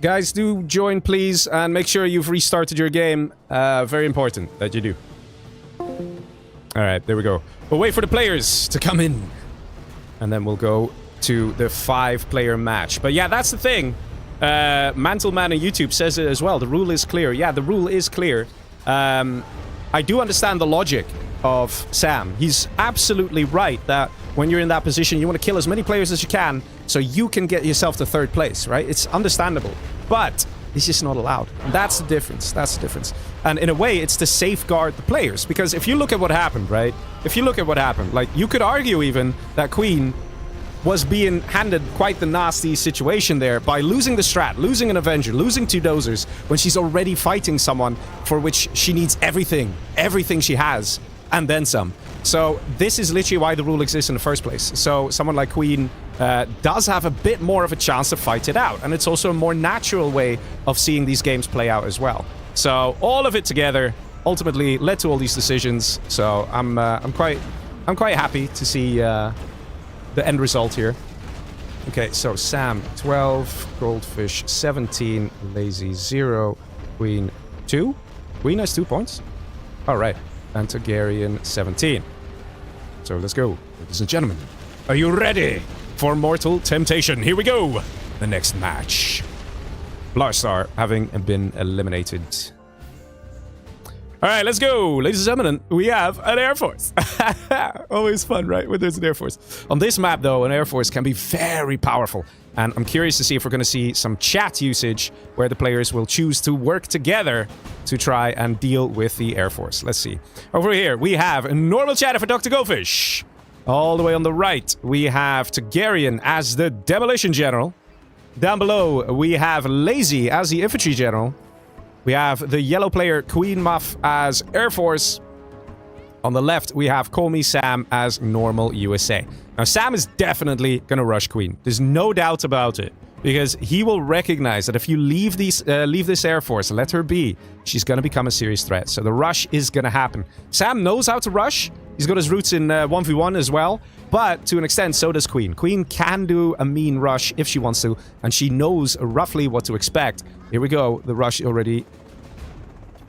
Guys, do join, please, and make sure you've restarted your game. Very important that you do. Alright, there we go. We'll wait for the players to come in. And then we'll go to the 5-player match. But yeah, that's the thing. Mantleman on YouTube says it as well. The rule is clear. Yeah, the rule is clear. I do understand the logic of Sam. He's absolutely right that when you're in that position, you want to kill as many players as you can so you can get yourself to 3rd place, right? It's understandable. But it's just not allowed. That's the difference. That's the difference. And in a way, it's to safeguard the players. Because if you look at what happened, right? If you look at what happened, like, you could argue even that Queen was being handed quite the nasty situation there by losing the strat, losing an Avenger, losing 2 dozers, when she's already fighting someone for which she needs everything she has, and then some. So this is literally why the rule exists in the first place. So someone like Queen does have a bit more of a chance to fight it out, and it's also a more natural way of seeing these games play out as well. So all of it together ultimately led to all these decisions. So I'm quite happy to see the end result here. Okay, so Sam 12, Goldfish 17, Lazy 0, Queen 2. Queen has 2 points. All right, and Targaryen 17. So let's go, ladies and gentlemen. Are you ready for Mortal Temptation? Here we go. The next match. Blarstar having been eliminated. Alright, let's go. Ladies and gentlemen, we have an Air Force. Always fun, right? When there's an Air Force. On this map, though, an Air Force can be very powerful. And I'm curious to see if we're going to see some chat usage where the players will choose to work together to try and deal with the Air Force. Let's see. Over here, we have a normal chatter for Dr. Goldfish. All the way on the right, we have Targaryen as the Demolition General. Down below, we have Lazy as the Infantry General. We have the yellow player Queen Muff as Air Force. On the left, we have Call Me Sam as normal USA. Now, Sam is definitely going to rush Queen. There's no doubt about it. Because he will recognize that if you leave this Air Force, let her be, she's going to become a serious threat. So the rush is going to happen. Sam knows how to rush. He's got his roots in 1v1 as well. But to an extent, so does Queen. Queen can do a mean rush if she wants to. And she knows roughly what to expect. Here we go. The rush already...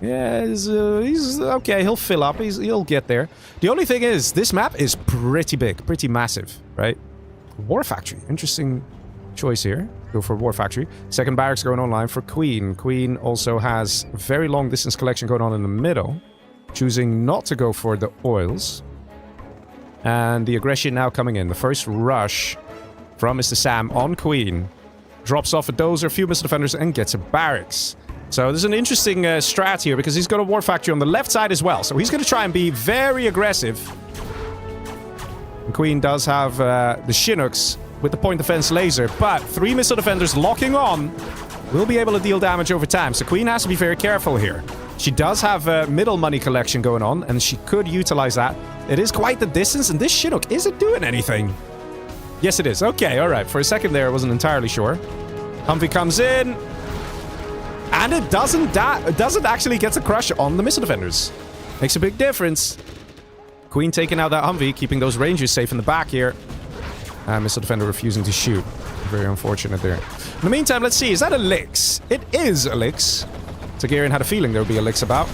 Yeah, he's okay. He'll fill up. He'll get there. The only thing is, this map is pretty big. Pretty massive, right? War Factory. Interesting choice here. Go for War Factory. Second barracks going online for Queen. Queen also has very long distance collection going on in the middle. Choosing not to go for the oils. And the aggression now coming in. The first rush from Mr. Sam on Queen. Drops off a dozer, a few missile defenders, and gets a barracks. So there's an interesting strat here because he's got a War Factory on the left side as well. So he's going to try and be very aggressive. And Queen does have the Chinooks with the point defense laser, but 3 missile defenders locking on will be able to deal damage over time. So Queen has to be very careful here. She does have middle money collection going on, and she could utilize that. It is quite the distance, and this Chinook isn't doing anything. Yes, it is. Okay, all right. For a second there, I wasn't entirely sure. Humvee comes in. And it doesn't actually get a crush on the missile defenders. Makes a big difference. Queen taking out that Humvee, keeping those Rangers safe in the back here. And missile defender refusing to shoot. Very unfortunate there. In the meantime, let's see. Is that a Lix? It is a Lix. Targaryen had a feeling there would be a Lix about.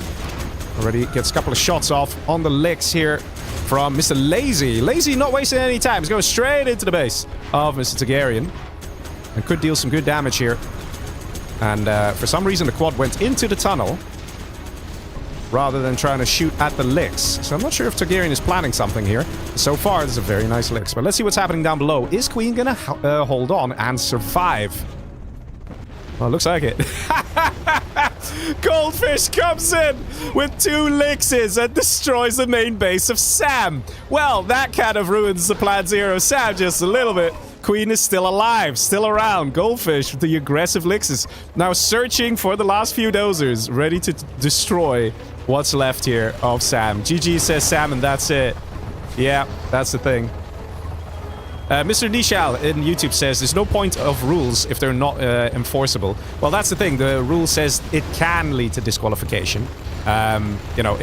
Already gets a couple of shots off on the Lix here from Mr. Lazy. Lazy not wasting any time. He's going straight into the base of Mr. Targaryen. And could deal some good damage here. And for some reason, the quad went into the tunnel rather than trying to shoot at the Lix. So I'm not sure if Targaryen is planning something here. So far, this is a very nice Lix. But let's see what's happening down below. Is Queen going to hold on and survive? Well, it looks like it. Goldfish comes in with 2 Lixes and destroys the main base of Sam. Well, that kind of ruins the Plan Zero Sam just a little bit. Queen is still alive, still around. Goldfish with the aggressive Lixes. Now searching for the last few dozers, ready to destroy what's left here of Sam. GG says Sam, and that's it. Yeah, that's the thing. Mr. Nishal in YouTube says there's no point of rules if they're not enforceable. Well, that's the thing. The rule says it can lead to disqualification. You know,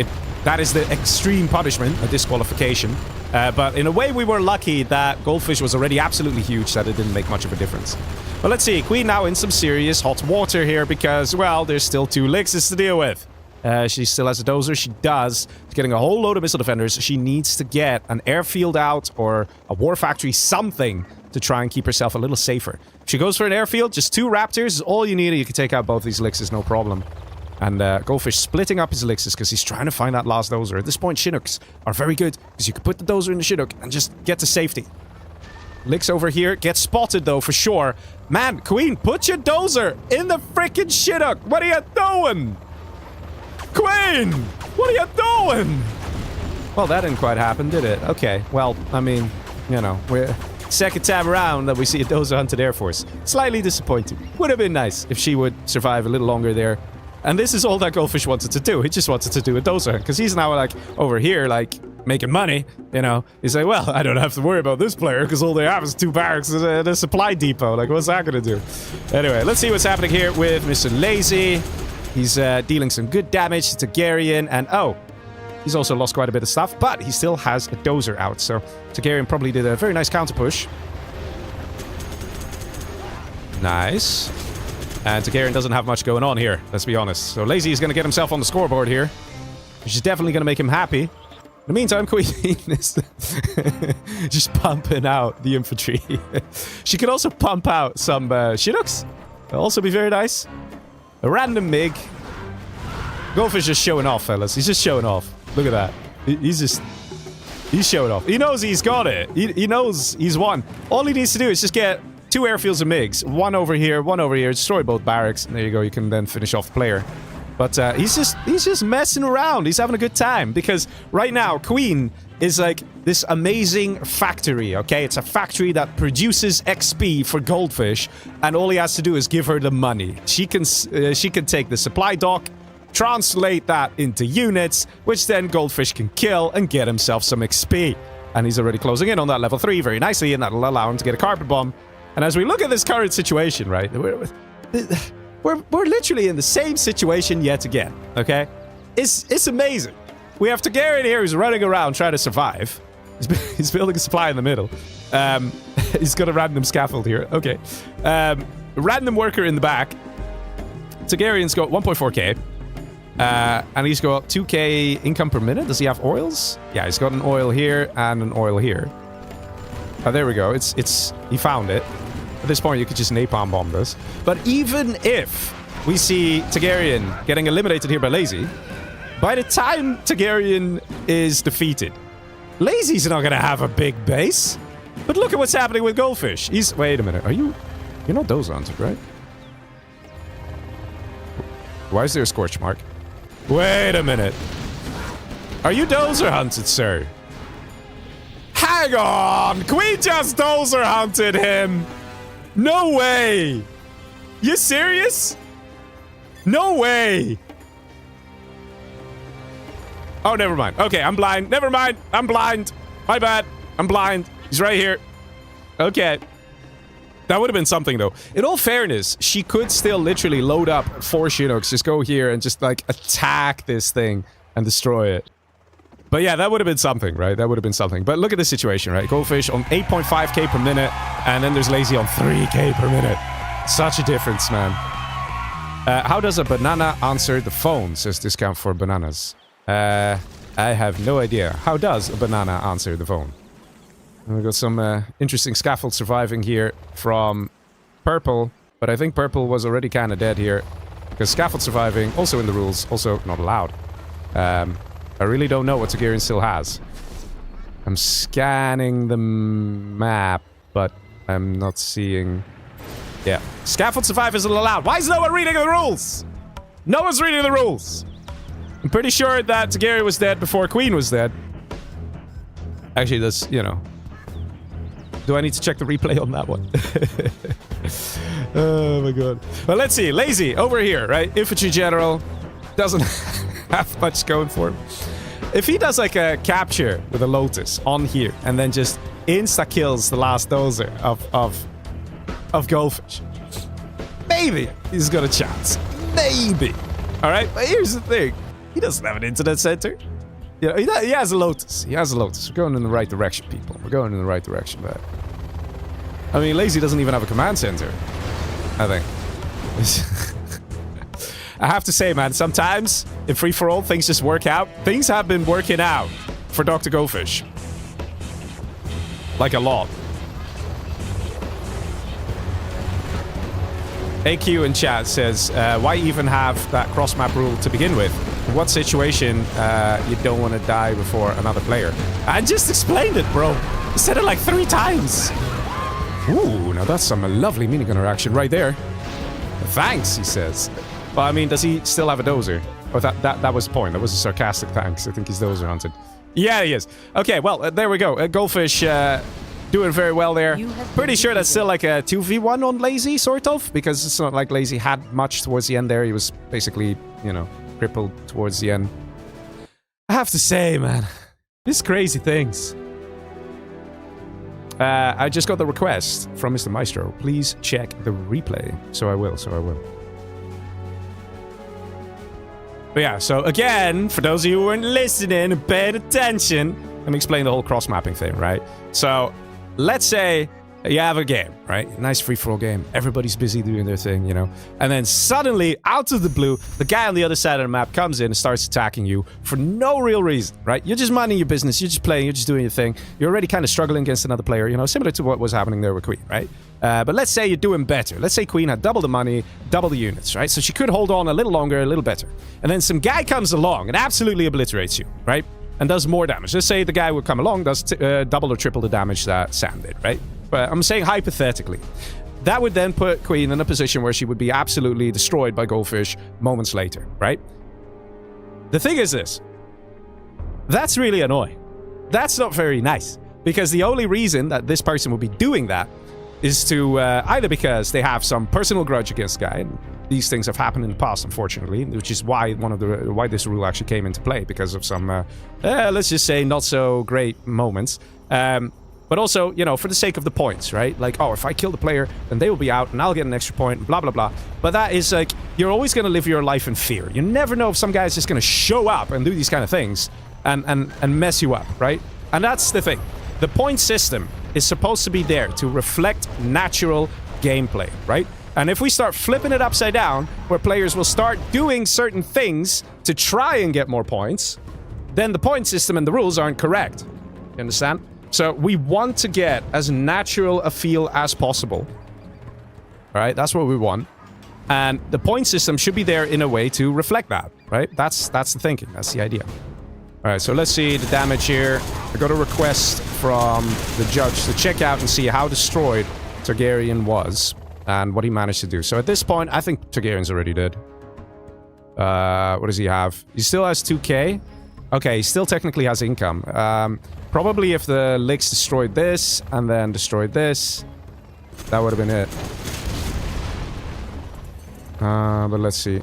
that is the extreme punishment, a disqualification. But in a way, we were lucky that Goldfish was already absolutely huge, that it didn't make much of a difference. But let's see. Queen now in some serious hot water here because, well, there's still 2 Lixes to deal with. She still has a dozer. She does. She's getting a whole load of missile defenders. She needs to get an airfield out or a war factory, something to try and keep herself a little safer. If she goes for an airfield, just 2 Raptors is all you need. You can take out both these Lixes, no problem. And Goldfish splitting up his Lixes because he's trying to find that last dozer. At this point, Chinooks are very good because you can put the dozer in the Chinook and just get to safety. Lix over here gets spotted though for sure. Man, Queen, put your dozer in the freaking Chinook. What are you doing? Queen! What are you doing? Well, that didn't quite happen, did it? Okay, well, I mean, you know, we're second time around that we see a dozer hunted Air Force. Slightly disappointing. Would have been nice if she would survive a little longer there. And this is all that Goldfish wanted to do. He just wanted to do a dozer. Because he's now, like, over here, like, making money, you know. He's like, well, I don't have to worry about this player because all they have is 2 barracks and a supply depot. Like, what's that going to do? Anyway, let's see what's happening here with Mr. Lazy. He's dealing some good damage to Targaryen, and oh, he's also lost quite a bit of stuff, but he still has a dozer out, so Targaryen probably did a very nice counter push. Nice. And Targaryen doesn't have much going on here, let's be honest. So Lazy is going to get himself on the scoreboard here, which is definitely going to make him happy. In the meantime, Queen is just pumping out the infantry. She could also pump out some Chinooks. That'll also be very nice. A random MiG. Goldfish just showing off, fellas. He's just showing off. Look at that. He's showing off. He knows he's got it. He knows he's won. All he needs to do is just get 2 airfields of MiGs. One over here, destroy both barracks. And there you go. You can then finish off the player. But he's just messing around. He's having a good time. Because right now, Queen is like this amazing factory, okay? It's a factory that produces XP for Goldfish, and all he has to do is give her the money. She can take the supply dock, translate that into units, which then Goldfish can kill and get himself some XP. And he's already closing in on that level 3 very nicely, and that'll allow him to get a carpet bomb. And as we look at this current situation, right, we're literally in the same situation yet again, okay? It's amazing. We have Targaryen here who's running around trying to survive. He's building a supply in the middle. He's got a random scaffold here. Okay. Random worker in the back. Targaryen's got 1.4k. And he's got 2k income per minute. Does he have oils? Yeah, he's got an oil here and an oil here. Oh, there we go. He found it. At this point, you could just napalm bomb this. But even if we see Targaryen getting eliminated here by Lazy, by the time Targaryen is defeated, Lazy's not going to have a big base. But look at what's happening with Goldfish. Wait a minute. You're not dozer hunted, right? Why is there a scorch mark? Wait a minute. Are you dozer hunted, sir? Hang on! Queen just dozer hunted him! No way! You serious? No way! Oh, never mind. Okay, I'm blind. Never mind. I'm blind. My bad. I'm blind. He's right here. Okay. That would have been something, though. In all fairness, she could still literally load up 4 Chinooks, just go here and just, like, attack this thing and destroy it. But yeah, that would have been something, right? That would have been something. But look at the situation, right? Goldfish on 8.5k per minute, and then there's Lazy on 3k per minute. Such a difference, man. How does a banana answer the phone, says Discount for Bananas. I have no idea. How does a banana answer the phone? And we've got some interesting scaffold surviving here from Purple, but I think Purple was already kind of dead here, because scaffold surviving, also in the rules, also not allowed. I really don't know what Targaryen still has. I'm scanning the map, but I'm not seeing... Yeah. Scaffold survive isn't allowed. Why is no one reading the rules? No one's reading the rules. I'm pretty sure that Targaryen was dead before Queen was dead. Actually, that's, you know... Do I need to check the replay on that one? Oh my god. Well, let's see. Lazy, over here, right? Infantry General. Doesn't have much going for him. If he does like a capture with a Lotus on here and then just insta-kills the last dozer of Goldfish, maybe he's got a chance. Maybe. Alright? But here's the thing. He doesn't have an internet center. You know, he has a Lotus. He has a Lotus. We're going in the right direction, people. We're going in the right direction, man. I mean, Lazy doesn't even have a command center, I think. I have to say, man, sometimes in free-for-all, things just work out. Things have been working out for Dr. Goldfish. Like a lot. AQ in chat says, why even have that cross-map rule to begin with? In what situation you don't want to die before another player? I just explained it, bro. I said it like 3 times. Ooh, now that's some lovely minigunner action right there. Thanks, he says. Well, I mean, does he still have a dozer? Oh, that was the point. That was a sarcastic thanks. I think he's dozer hunted. Yeah, he is. Okay, well, there we go. Goldfish doing very well there. Pretty sure that's still like a 2v1 on Lazy, sort of, because it's not like Lazy had much towards the end there. He was basically, you know, crippled towards the end. I have to say, man, these crazy things. I just got the request from Mr. Maestro. Please check the replay. So I will. But yeah, so again, for those of you who weren't listening and paying attention, let me explain the whole cross-mapping thing, right? So, let's say you have a game, right? Nice free-for-all game. Everybody's busy doing their thing, you know? And then suddenly, out of the blue, the guy on the other side of the map comes in and starts attacking you for no real reason, right? You're just minding your business, you're just playing, you're just doing your thing. You're already kind of struggling against another player, you know? Similar to what was happening there with Queen, right? But let's say you're doing better. Let's say Queen had double the money, double the units, right? So she could hold on a little longer, a little better. And then some guy comes along and absolutely obliterates you, right? And does more damage. Let's say the guy would come along, does double or triple the damage that Sam did, right? But I'm saying hypothetically. That would then put Queen in a position where she would be absolutely destroyed by Goldfish moments later, right? The thing is this. That's really annoying. That's not very nice. Because the only reason that this person would be doing that is to either because they have some personal grudge against the guy, and these things have happened in the past, unfortunately, which is why why this rule actually came into play, because of some, let's just say, not so great moments. But also, you know, for the sake of the points, right? Like, oh, if I kill the player, then they will be out, and I'll get an extra point, blah, blah, blah. But that is, like, you're always going to live your life in fear. You never know if some guy is just going to show up and do these kind of things and mess you up, right? And that's the thing. The point system is supposed to be there to reflect natural gameplay, right? And if we start flipping it upside down, where players will start doing certain things to try and get more points, then the point system and the rules aren't correct. You understand? So we want to get as natural a feel as possible. Right? That's what we want. And the point system should be there in a way to reflect that, right? That's the thinking. That's the idea. All right, so let's see the damage here. I got a request from the judge to check out and see how destroyed Targaryen was and what he managed to do. So at this point, I think Targaryen's already dead. What does he have? He still has 2k. Okay, he still technically has income. Probably if the Licks destroyed this and then destroyed this, that would have been it. But let's see.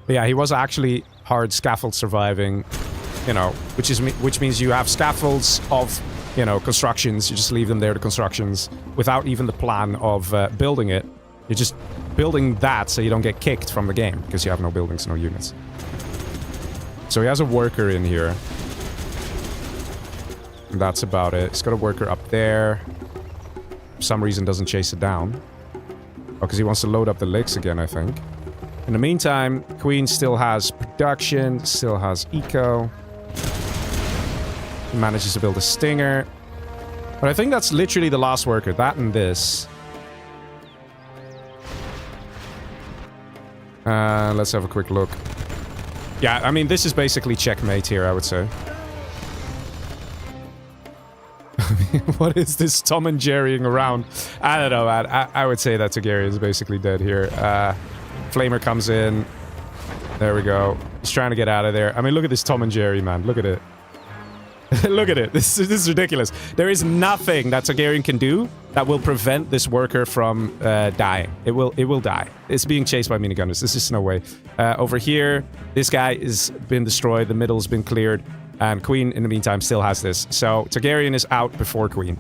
But yeah, he was actually hard scaffold surviving you know, which means you have scaffolds of, you know, constructions. You just leave them there, the constructions, without even the plan of building it. You're just building that so you don't get kicked from the game, because you have no buildings, no units. So he has a worker in here. And that's about it. He's got a worker up there. For some reason doesn't chase it down. Oh, because he wants to load up the licks again, I think. In the meantime, Queen still has production, still has eco. He manages to build a stinger. But I think that's literally the last worker. That and this. Let's have a quick look. Yeah, I mean, this is basically checkmate here, I would say. What is this Tom and Jerrying around? I don't know, man. I would say that Targaryen is basically dead here. Flamer comes in. There we go. He's trying to get out of there. I mean, look at this Tom and Jerry, man. Look at it. Look at it. This is ridiculous. There is nothing that Targaryen can do that will prevent this worker from dying. It will die. It's being chased by minigunners. There's just no way. Over here, this guy has been destroyed. The middle's been cleared. And Queen, in the meantime, still has this. So Targaryen is out before Queen.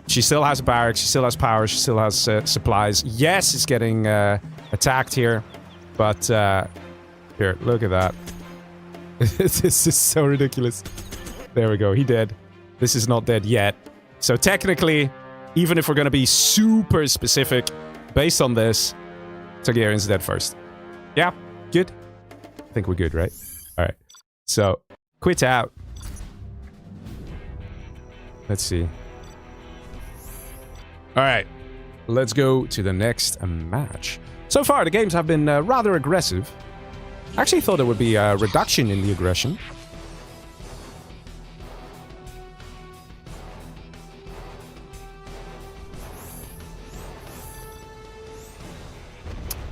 She still has a barracks. She still has power. She still has supplies. Yes, it's getting attacked here. But, here, look at that. This is so ridiculous. There we go. He dead. This is not dead yet. So technically, even if we're going to be super specific based on this, Targaryen's dead first. Yeah, good. I think we're good, right? All right. So, quit out. Let's see. All right. Let's go to the next match. So far, the games have been rather aggressive. I actually thought there would be a reduction in the aggression.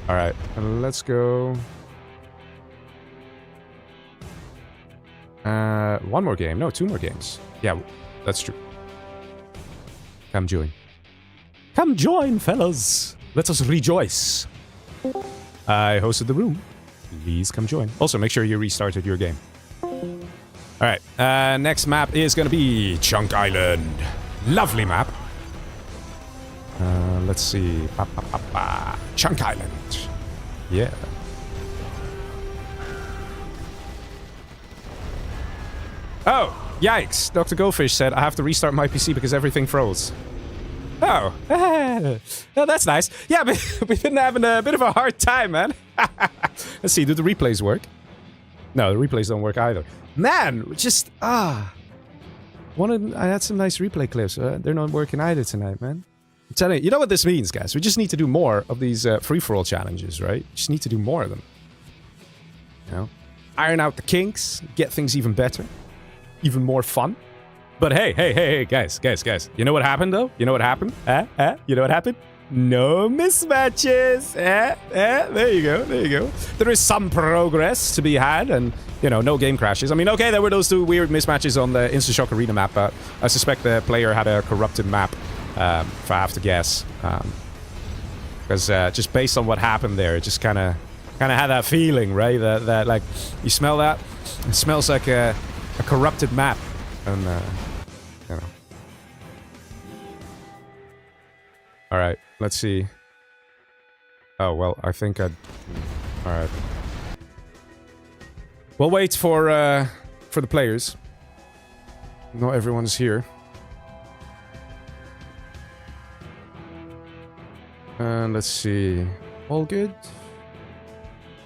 Alright, let's go. One more game. No, 2 more games. Yeah, that's true. Come join. Come join, fellas. Let us rejoice. I hosted the room. Please come join. Also, make sure you restarted your game. Alright, next map is going to be Chunk Island. Lovely map. Let's see. Chunk Island. Yeah. Oh, yikes. Dr. Goldfish said I have to restart my PC because everything froze. Oh. Oh, that's nice. Yeah, but we've been having a bit of a hard time, man. Let's see, do the replays work? No, the replays don't work either. Man, just, I had some nice replay clips. They're not working either tonight, man. I'm telling you, you know what this means, guys? We just need to do more of these free-for-all challenges, right? Just need to do more of them. You know? Iron out the kinks, get things even better. Even more fun. But hey, guys. You know what happened, though? You know what happened? You know what happened? No mismatches. There you go. There is some progress to be had, and, you know, no game crashes. I mean, okay, there were those 2 weird mismatches on the Instant Shock Arena map, but I suspect the player had a corrupted map, if I have to guess. Because just based on what happened there, it just kind of had that feeling, right? That like, you smell that? It smells like a corrupted map. And, you know. Alright, let's see. Oh, well, I think I'd... Alright. We'll wait for the players. Not everyone's here. And let's see. All good?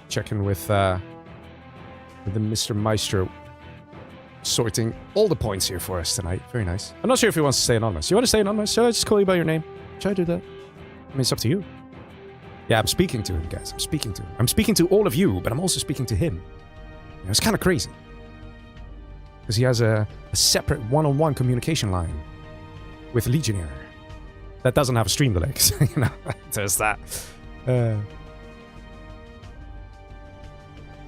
Checking with the Mr. Maestro. Sorting all the points here for us tonight. Very nice. I'm not sure if he wants to stay anonymous. You want to stay anonymous? Should I just call you by your name? Should I do that? I mean, it's up to you. Yeah, I'm speaking to him, guys. I'm speaking to him. I'm speaking to all of you, but I'm also speaking to him. You know, it's kind of crazy. Because he has a separate one-on-one communication line with Legionnaire. That doesn't have a stream delay, you know, there's that.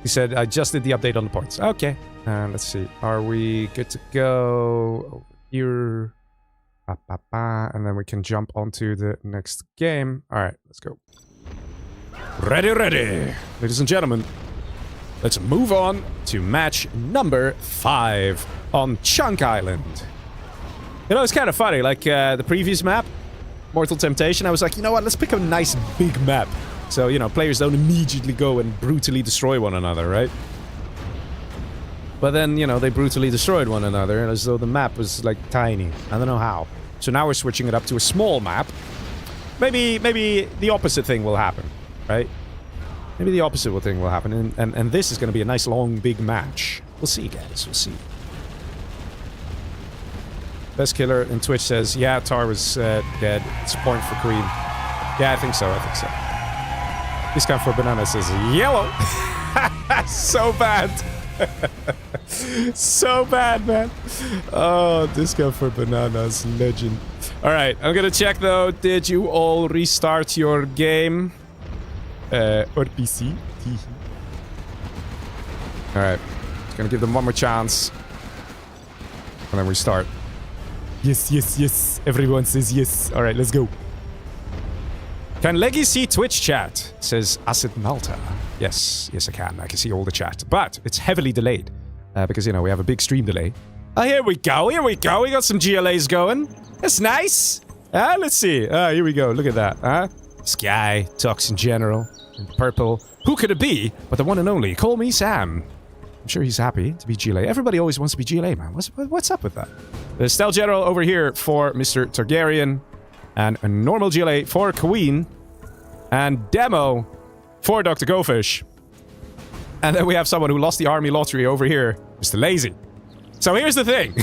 He said, I just did the update on the points. Okay. Let's see. Are we good to go? Over here. And then we can jump onto the next game. Alright, let's go. Ready. Ladies and gentlemen. let's move on to match number 5 on Chunk Island. You know, it's kind of funny, like the previous map, Mortal Temptation, I was like, you know what, let's pick a nice big map. So, you know, players don't immediately go and brutally destroy one another, right? But then, you know, they brutally destroyed one another as though the map was, like, tiny. I don't know how. So now we're switching it up to a small map. Maybe the opposite thing will happen, right? Maybe the opposite thing will happen, and this is going to be a nice, long, big match. We'll see, guys. We'll see. Best Killer in Twitch says, yeah, Tar was dead. It's a point for Queen. Yeah, I think so. Discount for Banana says, yellow. So bad. So bad, man. Oh, Discount for Bananas. Legend. Alright, I'm gonna check, though. Did you all restart your game? Or PC? Alright. Just gonna give them one more chance. And then we start. Yes. Everyone says yes. Alright, let's go. Can Leggy see Twitch chat? Says Acid Malta. Yes, I can. I can see all the chat. But it's heavily delayed. Because, you know, we have a big stream delay. Oh, here we go. We got some GLAs going. That's nice. Let's see. Here we go. Look at that. Sky, Toxin General, in purple. Who could it be but the one and only Call Me Sam? I'm sure he's happy to be GLA. Everybody always wants to be GLA, man. What's up with that? The Stealth General over here for Mr. Targaryen. And a normal GLA for Queen. And Demo for Dr. Gofish. And then we have someone who lost the army lottery over here, Mr. Lazy. So here's the thing.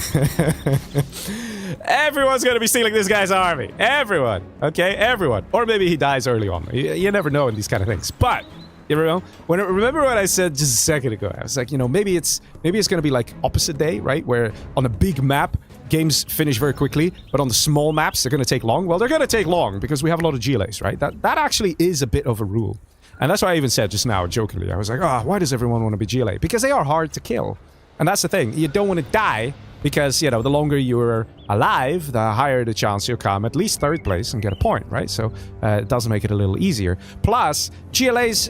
Everyone's going to be stealing this guy's army. Everyone. Okay? Everyone. Or maybe he dies early on. You never know in these kind of things. But, you know, remember what I said just a second ago? I was like, you know, maybe it's going to be like opposite day, right? Where on a big map, games finish very quickly, but on the small maps, they're going to take long. Well, they're going to take long because we have a lot of GLAs, right? That actually is a bit of a rule. And that's why I even said just now, jokingly, I was like, why does everyone want to be GLA? Because they are hard to kill. And that's the thing. You don't want to die because, you know, the longer you're alive, the higher the chance you'll come at least 3rd place and get a point, right? So it does make it a little easier. Plus, GLAs,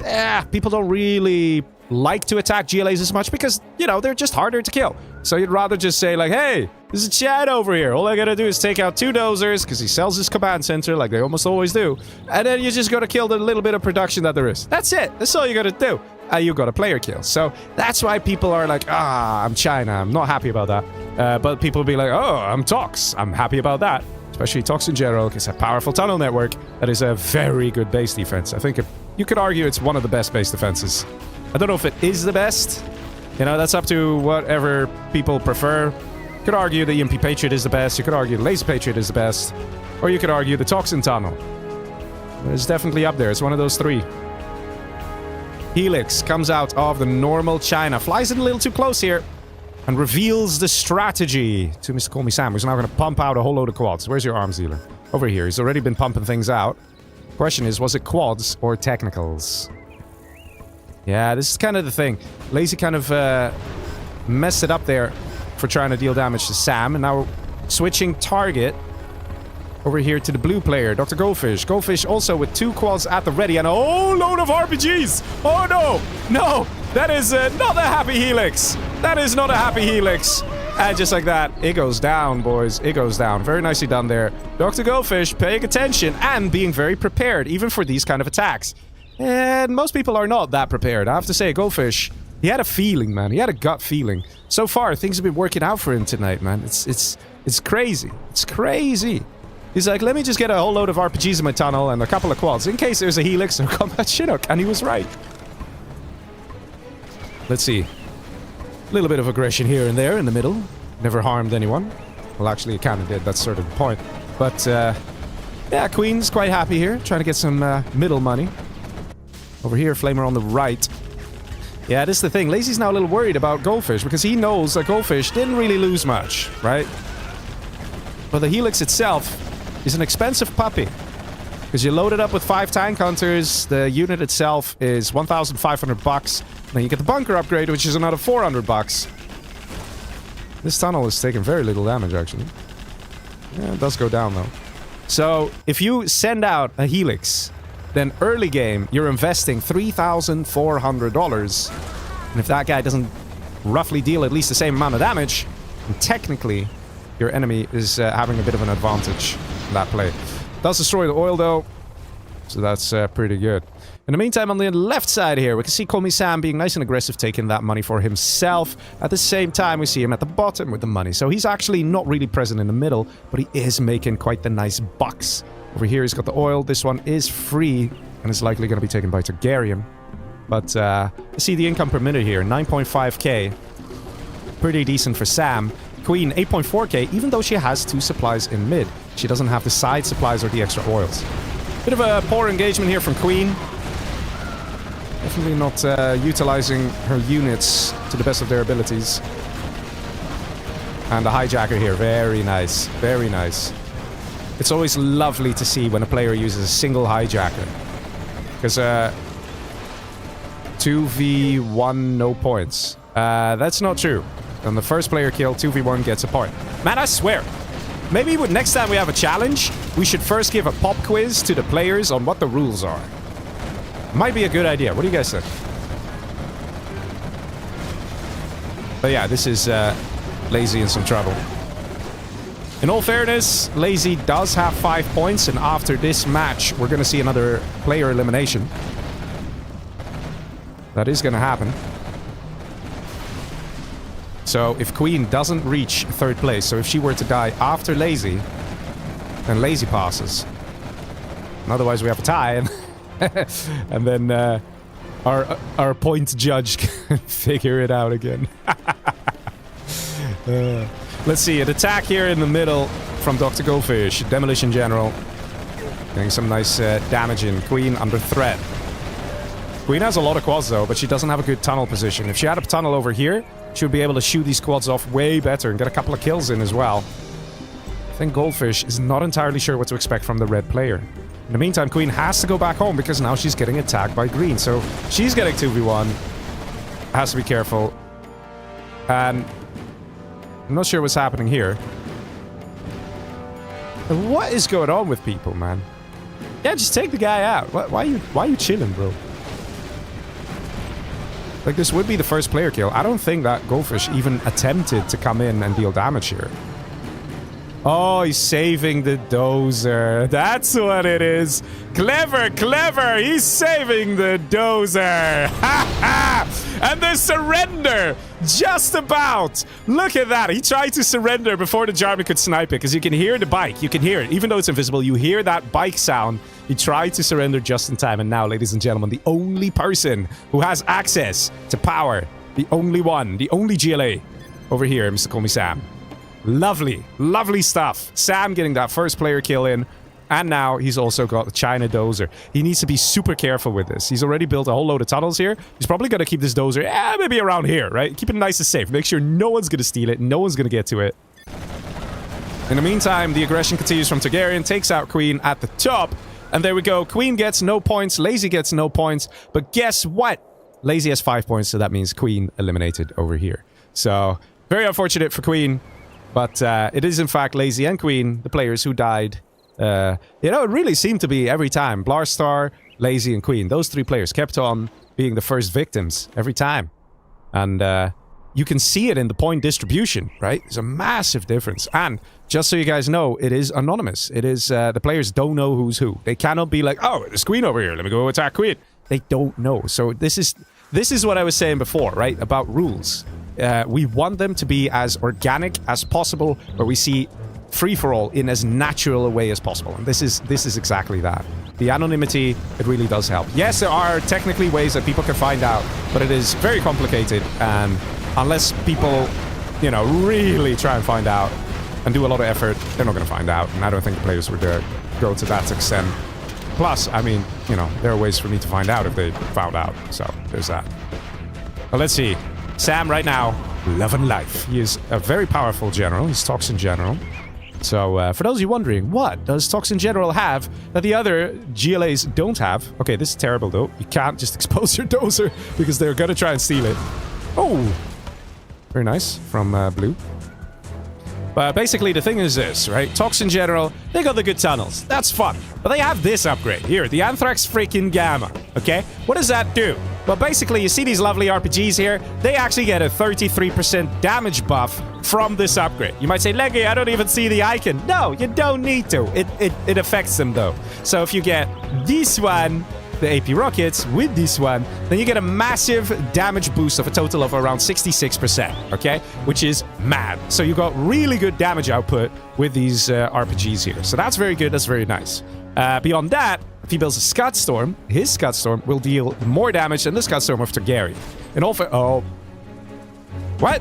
people don't really like to attack GLAs as much because, you know, they're just harder to kill. So you'd rather just say like, hey, there's a Chad over here. All I gotta do is take out 2 dozers because he sells his command center like they almost always do. And then you just gotta kill the little bit of production that there is. That's it. That's all you gotta do. You got a player kill. So that's why people are like, I'm China. I'm not happy about that. But people will be like, I'm Tox. I'm happy about that. Especially Tox in general because it's a powerful tunnel network that is a very good base defense. I think you could argue it's one of the best base defenses. I don't know if it is the best. You know, that's up to whatever people prefer. You could argue the EMP Patriot is the best. You could argue the Laser Patriot is the best. Or you could argue the Toxin Tunnel. It's definitely up there. It's one of those 3. Helix comes out of the normal China. Flies in a little too close here. And reveals the strategy to Mr. Call Me Sam, who's now going to pump out a whole load of quads. Where's your arms dealer? Over here. He's already been pumping things out. Question is, was it quads or technicals? Yeah, this is kind of the thing. Lazy kind of messed it up there for trying to deal damage to Sam. And now switching target over here to the blue player, Dr. Goldfish. Goldfish also with 2 quads at the ready and a whole load of RPGs. Oh, no. No, that is not a happy Helix. That is not a happy Helix. And just like that, it goes down, boys. It goes down. Very nicely done there. Dr. Goldfish paying attention and being very prepared, even for these kind of attacks. And most people are not that prepared. I have to say, Goldfish, he had a feeling, man. He had a gut feeling. So far, things have been working out for him tonight, man. It's crazy. It's crazy. He's like, let me just get a whole load of RPGs in my tunnel and a couple of quads in case there's a Helix or combat Chinook. And he was right. Let's see. A little bit of aggression here and there in the middle. Never harmed anyone. Well, actually, it kind of did. That's sort of the point. But, yeah, Queen's quite happy here. Trying to get some middle money. Over here, Flamer on the right. Yeah, this is the thing. Lazy's now a little worried about Goldfish because he knows that Goldfish didn't really lose much, right? But the Helix itself is an expensive puppy. Because you load it up with 5 tank hunters, the unit itself is 1,500 bucks. Then you get the bunker upgrade, which is another 400 bucks. This tunnel is taking very little damage, actually. Yeah, it does go down, though. So, if you send out a Helix, then early game, you're investing $3,400 And if that guy doesn't roughly deal at least the same amount of damage, then technically your enemy is having a bit of an advantage in that play. Does destroy the oil though, so that's pretty good. In the meantime, on the left side here, we can see Call Me Sam being nice and aggressive, taking that money for himself. At the same time, we see him at the bottom with the money. So he's actually not really present in the middle, but he is making quite the nice bucks. Over here, he's got the oil. This one is free and is likely going to be taken by Targaryen. But see the income per minute here, 9.5k. Pretty decent for Sam. Queen, 8.4k, even though she has 2 supplies in mid. She doesn't have the side supplies or the extra oils. Bit of a poor engagement here from Queen. Definitely not utilizing her units to the best of their abilities. And the hijacker here, very nice, very nice. It's always lovely to see when a player uses a single hijacker. Because 2v1 no points. That's not true. On the first player kill, 2v1 gets a point. Man, I swear, maybe next time we have a challenge, we should first give a pop quiz to the players on what the rules are. Might be a good idea. What do you guys think? But yeah, this is Lazy in some trouble. In all fairness, Lazy does have 5 points, and after this match, we're going to see another player elimination. That is going to happen. So if Queen doesn't reach 3rd place, so if she were to die after Lazy, then Lazy passes. And otherwise we have a tie, and then our point judge can figure it out again. Let's see, an attack here in the middle from Dr. Goldfish, Demolition General. Getting some nice damage in. Queen under threat. Queen has a lot of quads though, but she doesn't have a good tunnel position. If she had a tunnel over here, she would be able to shoot these quads off way better and get a couple of kills in as well. I think Goldfish is not entirely sure what to expect from the red player. In the meantime, Queen has to go back home because now she's getting attacked by Green. So she's getting 2v1. Has to be careful. And I'm not sure what's happening here. What is going on with people, man? Yeah, just take the guy out. Why are you chilling, bro? Like, this would be the first player kill. I don't think that Goldfish even attempted to come in and deal damage here. Oh, he's saving the dozer. That's what it is. Clever, clever. He's saving the dozer. Ha ha! And the surrender. Just about. Look at that. He tried to surrender before the Jarvan could snipe it. Because you can hear the bike. You can hear it. Even though it's invisible, you hear that bike sound. He tried to surrender just in time. And now, ladies and gentlemen, the only person who has access to power. The only one. The only GLA. Over here, Mr. Call Me Sam. Lovely, lovely stuff. Sam getting that first player kill in. And now he's also got the China dozer. He needs to be super careful with this. He's already built a whole load of tunnels here. He's probably going to keep this dozer, maybe around here, right? Keep it nice and safe. Make sure no one's going to steal it. No one's going to get to it. In the meantime, the aggression continues from Targaryen. Takes out Queen at the top. And there we go. Queen gets no points. Lazy gets no points. But guess what? Lazy has 5 points, so that means Queen eliminated over here. So, very unfortunate for Queen. But it is, in fact, Lazy and Queen, the players who died. You know, it really seemed to be every time. Blarstar, Lazy, and Queen. Those 3 players kept on being the first victims every time. And you can see it in the point distribution, right? There's a massive difference. And just so you guys know, it is anonymous. It is, the players don't know who's who. They cannot be like, oh, there's Queen over here. Let me go attack Queen. They don't know. So this is what I was saying before, right? About rules. We want them to be as organic as possible, where we see free-for-all in as natural a way as possible. And this is exactly that. The anonymity, it really does help. Yes, there are technically ways that people can find out, but it is very complicated, and unless people, you know, really try and find out and do a lot of effort, they're not going to find out, and I don't think the players would go to that extent. Plus, I mean, you know, there are ways for me to find out if they found out, so there's that. But let's see. Sam right now, love and life. He is a very powerful general. He's Toxin General. So, for those of you wondering, what does Toxin General have that the other GLAs don't have? Okay, this is terrible, though. You can't just expose your dozer because they're gonna try and steal it. Oh! Very nice from Blue. But basically, the thing is this, right? Toxin General, they got the good tunnels. That's fun. But they have this upgrade. Here, the Anthrax freaking Gamma. Okay? What does that do? Well, basically, you see these lovely RPGs here? They actually get a 33% damage buff from this upgrade. You might say, Leggy, I don't even see the icon. No, you don't need to. It affects them, though. So if you get this one, the AP rockets, with this one, then you get a massive damage boost of a total of around 66%, okay? Which is mad. So you got really good damage output with these RPGs here. So that's very good. That's very nice. Beyond that, if he builds a Scud Storm, his Scud Storm will deal more damage than the Scud Storm of Targaryen. And also... Oh. What?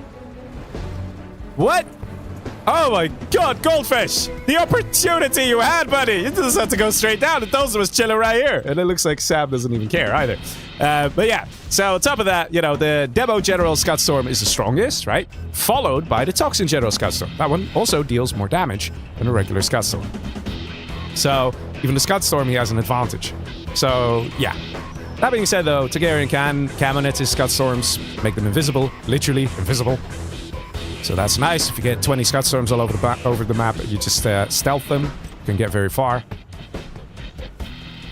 What? Oh my god, Goldfish! The opportunity you had, buddy! You just had to go straight down. The Dozer was chilling right here. And it looks like Sam doesn't even care either. But yeah, so on top of that, you know, the Demo General Scud Storm is the strongest, right? Followed by the Toxin General Scud Storm. That one also deals more damage than a regular Scud Storm. So, even the Scud Storm, he has an advantage. So, yeah. That being said, though, Targaryen can Camonette his Scud Storms, make them invisible, literally invisible. So that's nice. If you get 20 Scud Storms all over the map, you just stealth them. You can get very far.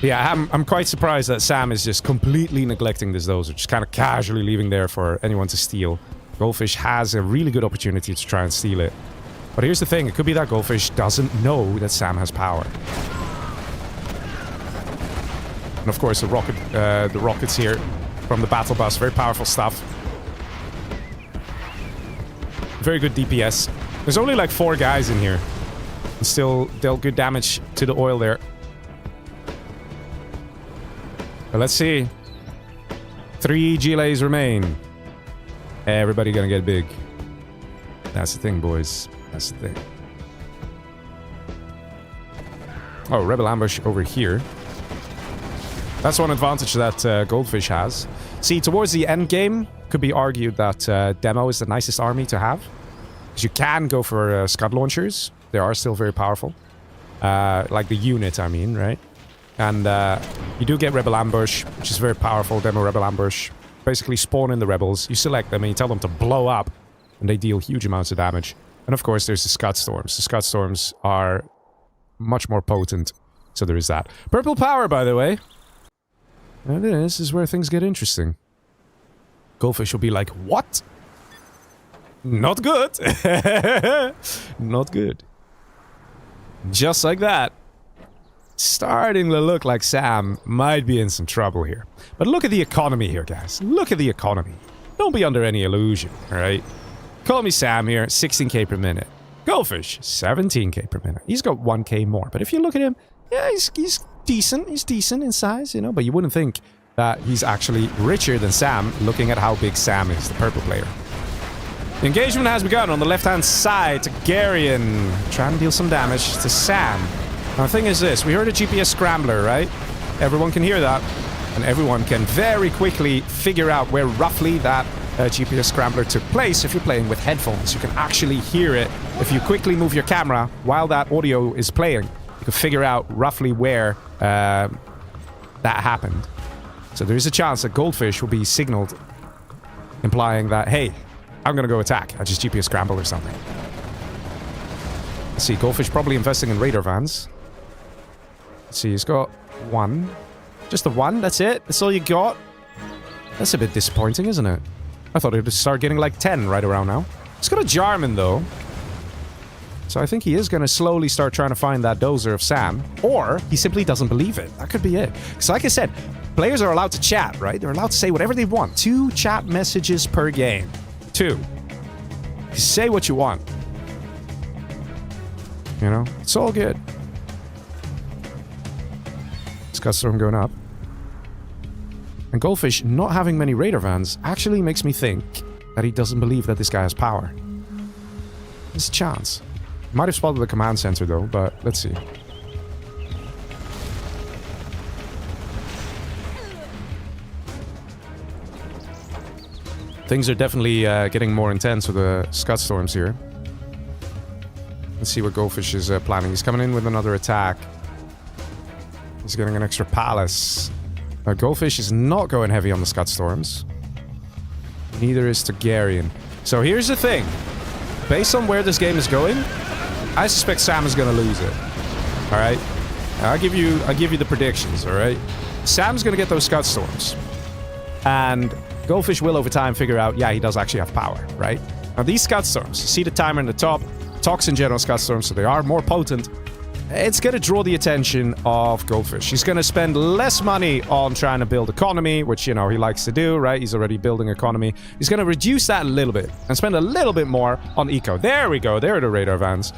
Yeah, I'm quite surprised that Sam is just completely neglecting this Dozer, just kind of casually leaving there for anyone to steal. Goldfish has a really good opportunity to try and steal it. But here's the thing, it could be that Goldfish doesn't know that Sam has power. And of course the rockets here from the battle bus, very powerful stuff. Very good DPS. There's only like 4 guys in here. And still dealt good damage to the oil there. But let's see. 3 GLAs remain. Everybody gonna get big. That's the thing, boys. That's the thing. Oh, Rebel Ambush over here. That's one advantage that Goldfish has. See, towards the end game, could be argued that Demo is the nicest army to have. Because you can go for Scud Launchers. They are still very powerful. Like the unit, I mean, right? And you do get Rebel Ambush, which is very powerful. Demo Rebel Ambush. Basically spawn in the rebels. You select them and you tell them to blow up. And they deal huge amounts of damage. And of course, there's the Scud Storms. The Scud Storms are much more potent. So there is that. Purple Power, by the way. And this is where things get interesting. Goldfish will be like, what? Not good. Not good. Just like that. Starting to look like Sam might be in some trouble here. But look at the economy here, guys. Look at the economy. Don't be under any illusion, alright? Call me Sam here, 16k per minute. Goldfish, 17k per minute. He's got 1k more. But if you look at him, yeah, he's decent. He's decent in size, you know? But you wouldn't think that he's actually richer than Sam, looking at how big Sam is, the purple player. The engagement has begun on the left-hand side. Targaryen trying to deal some damage to Sam. Now, the thing is this. We heard a GPS scrambler, right? Everyone can hear that. And everyone can very quickly figure out where roughly that GPS scrambler took place if you're playing with headphones. You can actually hear it. If you quickly move your camera while that audio is playing, you can figure out roughly where that happened. So there is a chance that Goldfish will be signaled, implying that, hey, I'm gonna go attack. I just GPS scramble or something. Let's see, Goldfish probably investing in radar vans. Let's see, he's got 1. Just the 1, that's it? That's all you got? That's a bit disappointing, isn't it? I thought he'd start getting like 10 right around now. He's got a Jarman, though. So I think he is going to slowly start trying to find that Dozer of Sam. Or he simply doesn't believe it. That could be it. Because like I said, players are allowed to chat, right? They're allowed to say whatever they want. 2 chat messages per game. 2. You say what you want. You know? It's all good. Scud Storm going up. And Goldfish not having many radar vans actually makes me think that he doesn't believe that this guy has power. There's a chance. Might have spotted the command center though, but let's see. Things are definitely getting more intense with the Scud Storms here. Let's see what Goldfish is planning. He's coming in with another attack. He's getting an extra palace. Goldfish is not going heavy on the Scud Storms. Neither is Targaryen. So here's the thing. Based on where this game is going, I suspect Sam is going to lose it. Alright? I'll give you the predictions, alright? Sam's going to get those Scud Storms. And Goldfish will over time figure out, yeah, he does actually have power, right? Now these Scud Storms, see the timer in the top, Toxin General Scud Storms, so they are more potent. It's going to draw the attention of Goldfish. He's going to spend less money on trying to build economy, which, you know, he likes to do, right? He's already building economy. He's going to reduce that a little bit and spend a little bit more on eco. There we go. There are the radar vans.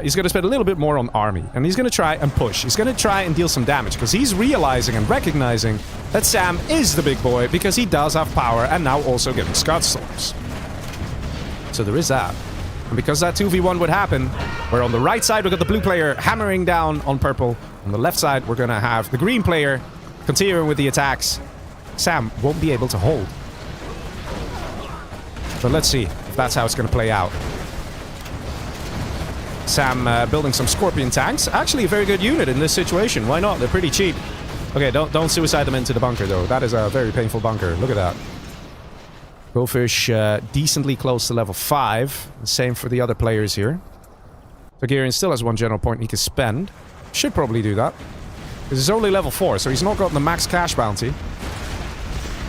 He's going to spend a little bit more on army. And he's going to try and push. He's going to try and deal some damage because he's realizing and recognizing that Sam is the big boy because he does have power and now also getting Scud Storms. So there is that. And because that 2v1 would happen, where on the right side we've got the blue player hammering down on purple. On the left side, we're going to have the green player continuing with the attacks. Sam won't be able to hold. But let's see if that's how it's going to play out. Sam building some Scorpion tanks. Actually a very good unit in this situation. Why not? They're pretty cheap. Okay, don't suicide them into the bunker, though. That is a very painful bunker. Look at that. Goldfish decently close to level 5. Same for the other players here. Targaryen still has 1 general point he can spend. Should probably do that. Because he's only level 4, so he's not got the max cash bounty.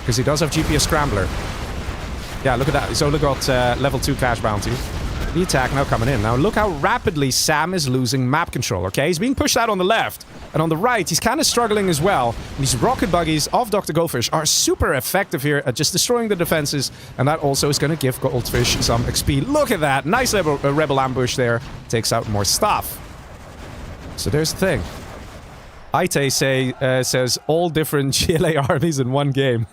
Because he does have GPS Scrambler. Yeah, look at that. He's only got level 2 cash bounty. The attack now coming in. Now look how rapidly Sam is losing map control, okay? He's being pushed out on the left. And on the right, he's kind of struggling as well. These rocket buggies of Dr. Goldfish are super effective here at just destroying the defenses. And that also is going to give Goldfish some XP. Look at that. Nice rebel ambush there. Takes out more stuff. So there's the thing. Aite says all different GLA armies in one game.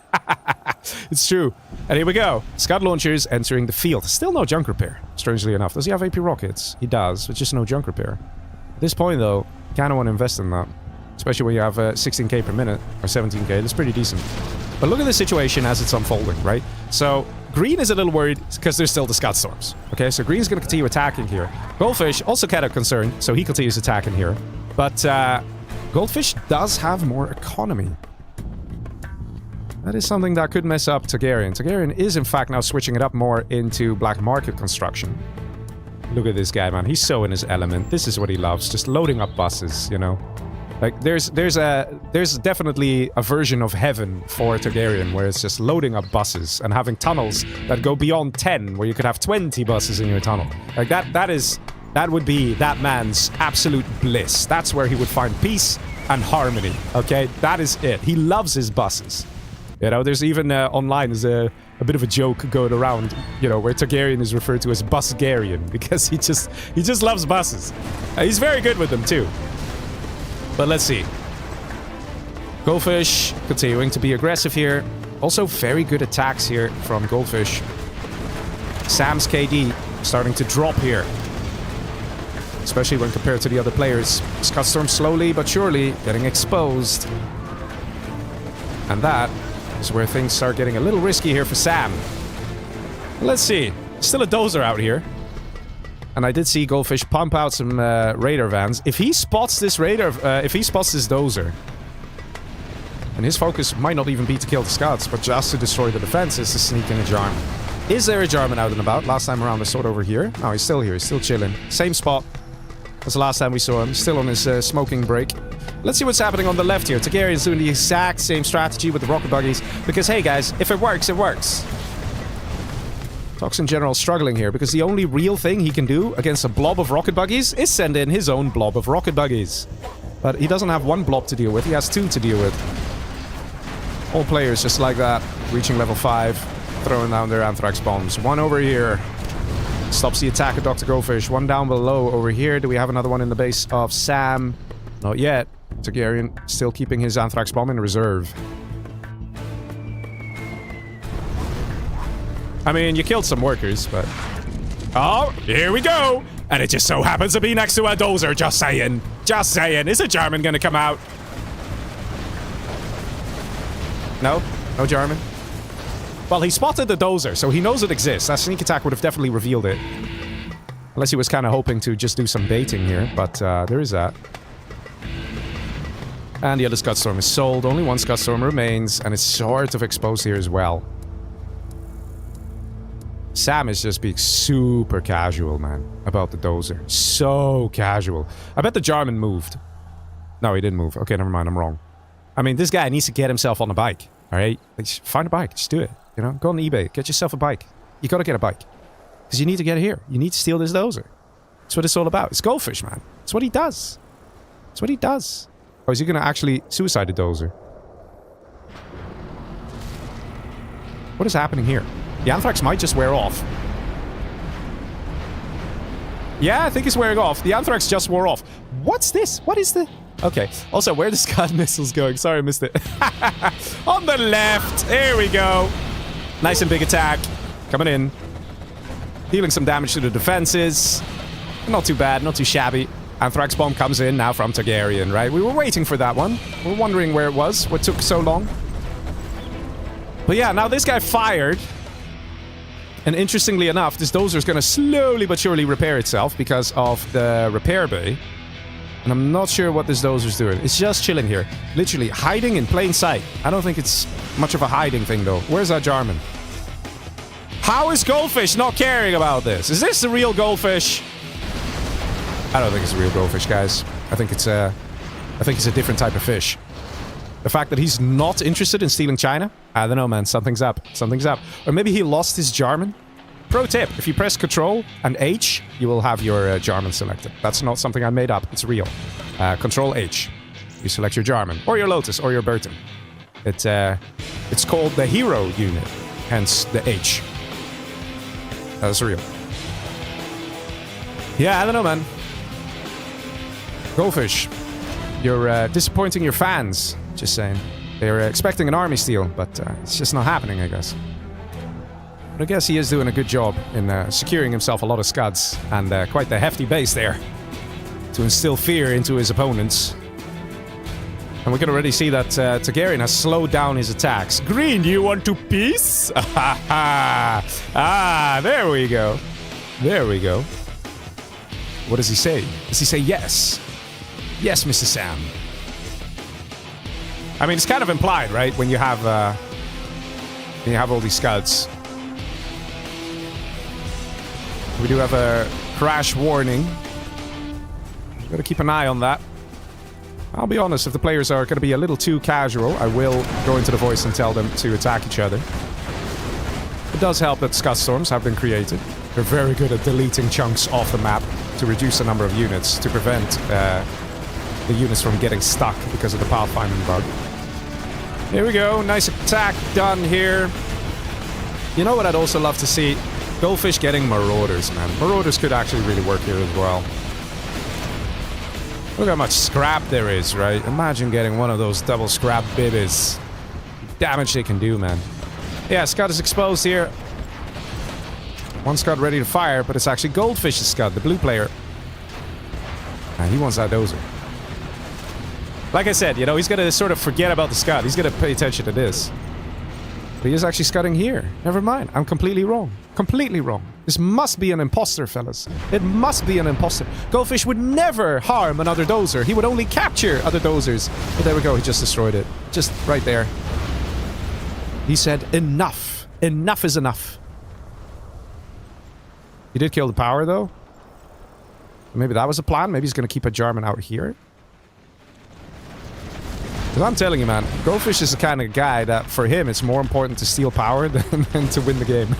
It's true. And here we go. Scud launchers entering the field. Still no junk repair, strangely enough. Does he have AP rockets? He does, but just no junk repair. At this point, though, you kind of want to invest in that. Especially when you have 16k per minute, or 17k. That's pretty decent. But look at the situation as it's unfolding, right? So, green is a little worried because there's still the Scud Storms. Okay, so green's going to continue attacking here. Goldfish also kind of concerned, so he continues attacking here. But Goldfish does have more economy. That is something that could mess up Targaryen. Targaryen is, in fact, now switching it up more into black market construction. Look at this guy, man. He's so in his element. This is what he loves. Just loading up buses, you know? Like, there's definitely a version of heaven for Targaryen where it's just loading up buses and having tunnels that go beyond 10, where you could have 20 buses in your tunnel. Like, that would be that man's absolute bliss. That's where he would find peace and harmony, okay? That is it. He loves his buses. You know, there's even online there's a bit of a joke going around, you know, where Targaryen is referred to as Busgarian because he just loves buses. He's very good with them too. But let's see. Goldfish continuing to be aggressive here. Also very good attacks here from Goldfish. Sam's KD starting to drop here. Especially when compared to the other players. Scud Storm slowly but surely getting exposed. And that is where things start getting a little risky here for Sam. Let's see. Still a dozer out here. And I did see Goldfish pump out some radar vans. If he spots this radar, if he spots this dozer, and his focus might not even be to kill the Scuds, but just to destroy the defenses to sneak in a Jarman. Is there a Jarman out and about? Last time around I saw it over here. No, he's still here. He's still chilling. Same spot as the last time we saw him. Still on his smoking break. Let's see what's happening on the left here. Targaryen's doing the exact same strategy with the rocket buggies. Because, hey guys, if it works, it works. Toxin General struggling here because the only real thing he can do against a blob of rocket buggies is send in his own blob of rocket buggies. But he doesn't have one blob to deal with. He has 2 to deal with. All players just like that. Reaching level 5. Throwing down their anthrax bombs. One over here. Stops the attack of Dr. Goldfish. One down below over here. Do we have another one in the base of Sam? Not yet. Targaryen still keeping his anthrax bomb in reserve. I mean, you killed some workers, but... Oh, here we go! And it just so happens to be next to a dozer, just saying. Just saying. Is a Jarman gonna come out? No? No Jarman? Well, he spotted the dozer, so he knows it exists. That sneak attack would have definitely revealed it. Unless he was kind of hoping to just do some baiting here, but there is that. And the other Scud Storm is sold. Only one Scud Storm remains, and it's sort of exposed here as well. Sam is just being super casual, man, about the dozer. So casual. I bet the Jarman moved. No, he didn't move. Okay, never mind, I'm wrong. I mean, this guy needs to get himself on a bike, Alright? Like, find a bike. Just do it. You know? Go on eBay. Get yourself a bike. You gotta get a bike. Because you need to get here. You need to steal this dozer. That's what it's all about. It's Goldfish, man. That's what he does. That's what he does. Oh, is he gonna actually suicide the dozer? What is happening here? The Anthrax might just wear off. Yeah, I think it's wearing off. The Anthrax just wore off. What's this? What is the... Okay. Also, where are the Scud missiles going? Sorry, I missed it. On the left. Here we go. Nice and big attack. Coming in. Dealing some damage to the defenses. Not too bad. Not too shabby. Anthrax bomb comes in now from Targaryen, right? We were waiting for that one. We're wondering where it was. What took so long? But yeah, now this guy fired. And interestingly enough, this dozer is going to slowly but surely repair itself because of the repair bay. And I'm not sure what this dozer is doing. It's just chilling here. Literally hiding in plain sight. I don't think it's much of a hiding thing, though. Where's that Jarman? How is Goldfish not caring about this? Is this the real Goldfish? I don't think it's a real Goldfish, guys. I think it's a different type of fish. The fact that he's not interested in stealing China? I don't know, man. Something's up. Something's up. Or maybe he lost his Jarman? Pro tip, if you press Control and H, you will have your Jarman selected. That's not something I made up. It's real. Control H. You select your Jarman. Or your Lotus. Or your Burton. It's called the Hero Unit. Hence the H. That's real. Yeah, I don't know, man. Goldfish. You're disappointing your fans. Just saying. They're expecting an army steal, but it's just not happening, I guess. But I guess he is doing a good job in securing himself a lot of scuds and quite the hefty base there to instill fear into his opponents. And we can already see that Targaryen has slowed down his attacks. Green, do you want to peace? Ah, there we go. There we go. What does he say? Does he say yes? Yes, Mr. Sam. I mean, it's kind of implied, right? When you have all these scuds. We do have a crash warning. Gotta keep an eye on that. I'll be honest, if the players are going to be a little too casual, I will go into the voice and tell them to attack each other. It does help that Scud Storms have been created. They're very good at deleting chunks off the map to reduce the number of units, to prevent the units from getting stuck because of the pathfinding bug. Here we go, nice attack done here. You know what I'd also love to see? Goldfish getting Marauders, man. Marauders could actually really work here as well. Look how much scrap there is, right? Imagine getting one of those double scrap bibbies. Damage they can do, man. Yeah, Scud is exposed here. One Scud ready to fire, but it's actually Goldfish's Scud, the blue player. And he wants that dozer. Like I said, you know, he's gonna sort of forget about the Scud. He's gonna pay attention to this. But he is actually scudding here. Never mind. I'm completely wrong. Completely wrong. This must be an imposter, fellas. It must be an imposter. Goldfish would never harm another dozer. He would only capture other dozers. But there we go. He just destroyed it. Just right there. He said, enough. Enough is enough. He did kill the power, though. Maybe that was a plan. Maybe he's going to keep a Jarman out here. Because I'm telling you, man, Goldfish is the kind of guy that, for him, it's more important to steal power than to win the game.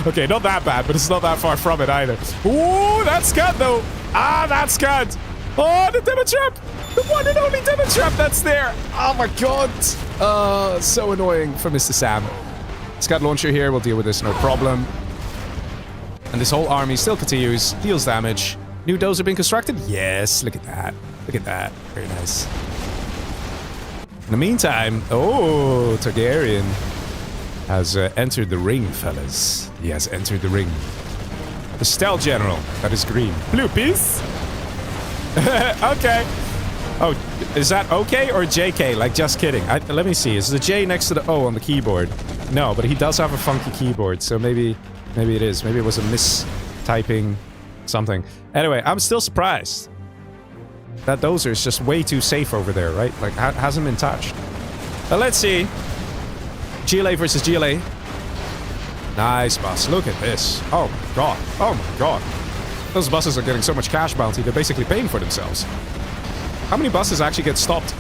Okay, not that bad, but it's not that far from it either. Ooh, that's Scud, though. Ah, that's Scud. Oh, the Demon Trap. The one and only Demon Trap that's there. Oh, my God. So annoying for Mr. Sam. Scud Launcher here. We'll deal with this, no problem. And this whole army still continues. Deals damage. New dozer being constructed? Yes, look at that. Look at that. Very nice. In the meantime, oh, Targaryen has entered the ring, fellas. He has entered the ring. The Stealth General. That is green. Blue piece? Okay. Oh, is that okay or JK? Like, just kidding. Let me see. Is the J next to the O on the keyboard? No, but he does have a funky keyboard, so maybe it is. Maybe it was a mistyping something. Anyway, I'm still surprised. That dozer is just way too safe over there, right? Like, hasn't been touched. But let's see. GLA versus GLA. Nice boss. Look at this. Oh my god. Oh my god. Those buses are getting so much cash bounty, they're basically paying for themselves. How many buses actually get stopped?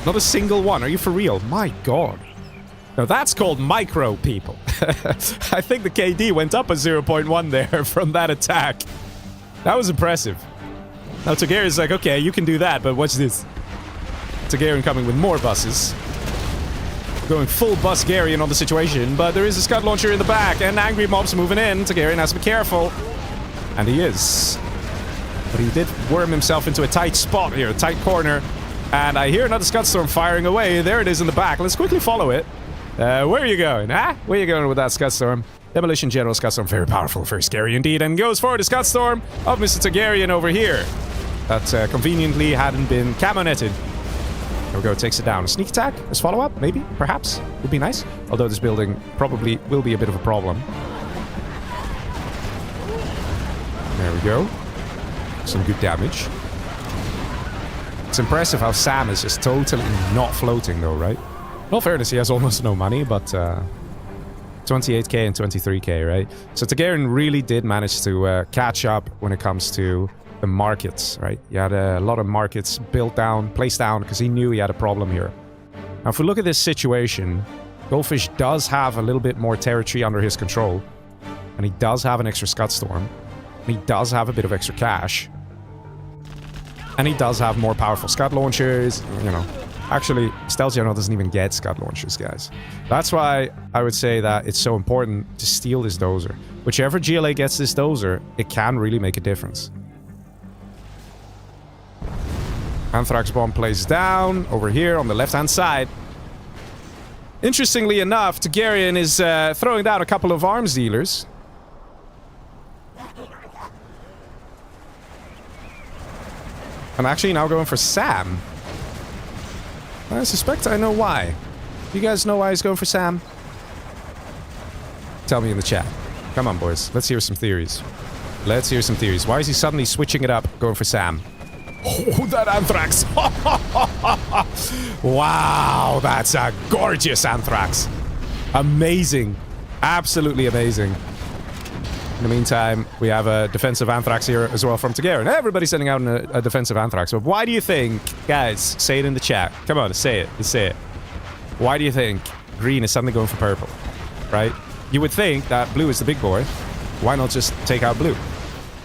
Not a single one. Are you for real? My god. Now that's called micro, people. I think the KD went up a 0.1 there from that attack. That was impressive. Now Targaryen's like, okay, you can do that, but watch this. Targaryen coming with more buses. Going full Busgarian on the situation, but there is a Scud Launcher in the back, and angry mobs moving in. Targaryen has to be careful. And he is. But he did worm himself into a tight spot here, a tight corner. And I hear another Scud Storm firing away. There it is in the back. Let's quickly follow it. Where are you going? Where are you going with that Scud Storm? Demolition General Scud Storm, very powerful, very scary indeed. And goes for the Scud Storm of Mr. Targaryen over here. That conveniently hadn't been camonetted. There we go, takes it down. A sneak attack as follow-up, maybe, perhaps. Would be nice. Although this building probably will be a bit of a problem. There we go. Some good damage. It's impressive how Sam is just totally not floating though, right? In all fairness, he has almost no money, but 28k and 23k, right? So Targaryen really did manage to catch up when it comes to the markets, right? He had a lot of markets built down, placed down, because he knew he had a problem here. Now, if we look at this situation, Goldfish does have a little bit more territory under his control, and he does have an extra Scud Storm, and he does have a bit of extra cash, and he does have more powerful Scud Launchers, you know. Actually, Stealth General doesn't even get Scud Launchers, guys. That's why I would say that it's so important to steal this dozer. Whichever GLA gets this dozer, it can really make a difference. Anthrax Bomb plays down over here on the left-hand side. Interestingly enough, Targaryen is throwing down a couple of arms dealers. I'm actually now going for Sam. I suspect I know why. You guys know why he's going for Sam? Tell me in the chat. Come on, boys. Let's hear some theories. Let's hear some theories. Why is he suddenly switching it up, going for Sam? Oh, that Anthrax! Wow, that's a gorgeous Anthrax. Amazing. Absolutely amazing. In the meantime, we have a defensive Anthrax here as well from Targaryen. Everybody's sending out a defensive Anthrax. But why do you think, guys, say it in the chat. Come on, say it. Let's say it. Why do you think green is suddenly going for purple? Right? You would think that blue is the big boy. Why not just take out blue?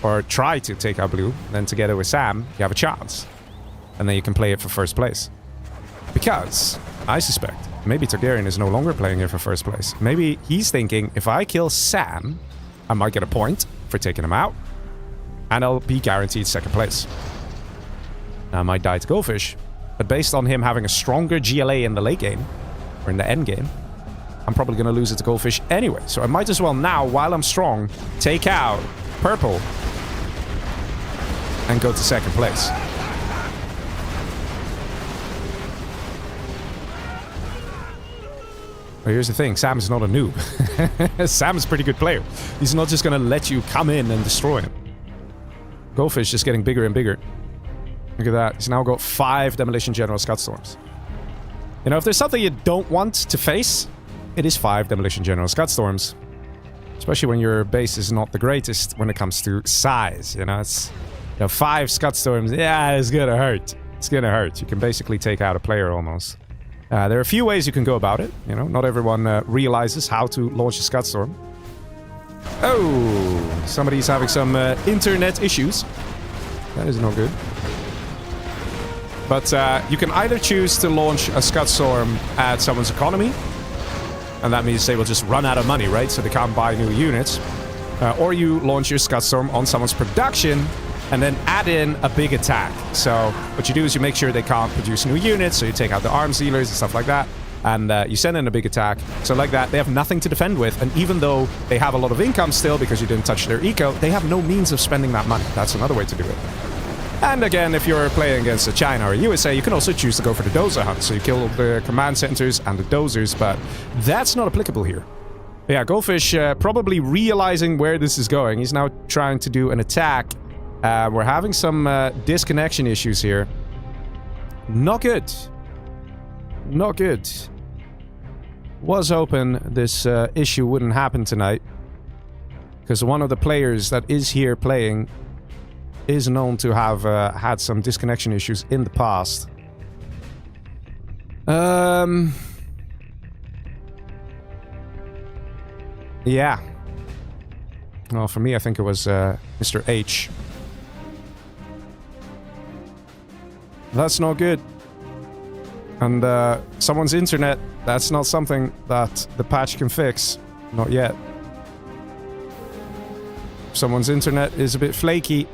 Or try to take out blue. Then together with Sam, you have a chance. And then you can play it for first place. Because, I suspect, maybe Targaryen is no longer playing here for first place. Maybe he's thinking, if I kill Sam, I might get a point for taking him out, and I'll be guaranteed second place. Now, I might die to Goldfish, but based on him having a stronger GLA in the late game, or in the end game, I'm probably going to lose it to Goldfish anyway. So I might as well now, while I'm strong, take out purple and go to second place. But here's the thing, Sam is not a noob. Sam is a pretty good player. He's not just gonna let you come in and destroy him. Goldfish is just getting bigger and bigger. Look at that, he's now got 5 Demolition General Scud Storms. You know, if there's something you don't want to face, it is 5 Demolition General Scud Storms. Especially when your base is not the greatest when it comes to size, you know, it's... You know, 5 Scud Storms, yeah, it's gonna hurt. It's gonna hurt. You can basically take out a player almost. There are a few ways you can go about it. You know, not everyone realizes how to launch a Scud Storm. Oh, somebody's having some internet issues. That is not good. But you can either choose to launch a Scud Storm at someone's economy, and that means they will just run out of money, right? So they can't buy new units. Or you launch your Scud Storm on someone's production, and then add in a big attack. So what you do is you make sure they can't produce new units, so you take out the arms dealers and stuff like that, and you send in a big attack. So like that, they have nothing to defend with, and even though they have a lot of income still because you didn't touch their eco, they have no means of spending that money. That's another way to do it. And again, if you're playing against a China or a USA, you can also choose to go for the dozer hunt, so you kill the command centers and the dozers, but that's not applicable here. Yeah, Goldfish probably realizing where this is going. He's now trying to do an attack. We're having some disconnection issues here. Not good. Not good. Was hoping this issue wouldn't happen tonight, because one of the players that is here playing is known to have had some disconnection issues in the past. Yeah. Well, for me, I think it was Mr. H. That's not good. And someone's internet, that's not something that the patch can fix. Not yet. If someone's internet is a bit flaky,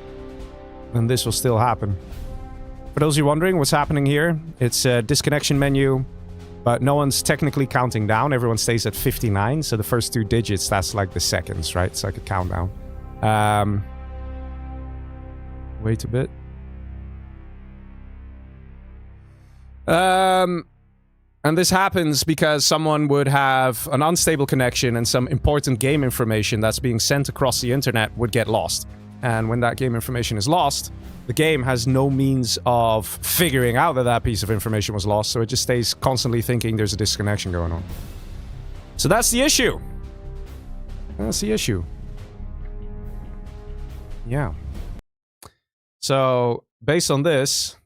then this will still happen. For those of you wondering what's happening here, it's a disconnection menu, but no one's technically counting down. Everyone stays at 59, so the first 2 digits, that's like the seconds, right? It's like a countdown. Wait a bit. And this happens because someone would have an unstable connection and some important game information that's being sent across the internet would get lost. And when that game information is lost, the game has no means of figuring out that that piece of information was lost, so it just stays constantly thinking there's a disconnection going on. So that's the issue. That's the issue. Yeah. So, based on this...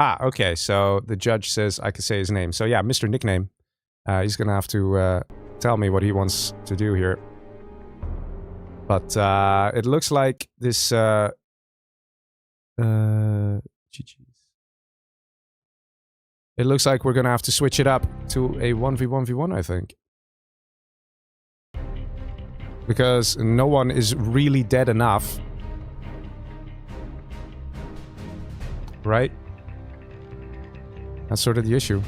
okay, so the judge says I can say his name. So yeah, Mr. Nickname. He's gonna have to tell me what he wants to do here. But it looks like this... GG's. It looks like we're gonna have to switch it up to a 1v1v1, I think. Because no one is really dead enough. Right? That's sort of the issue.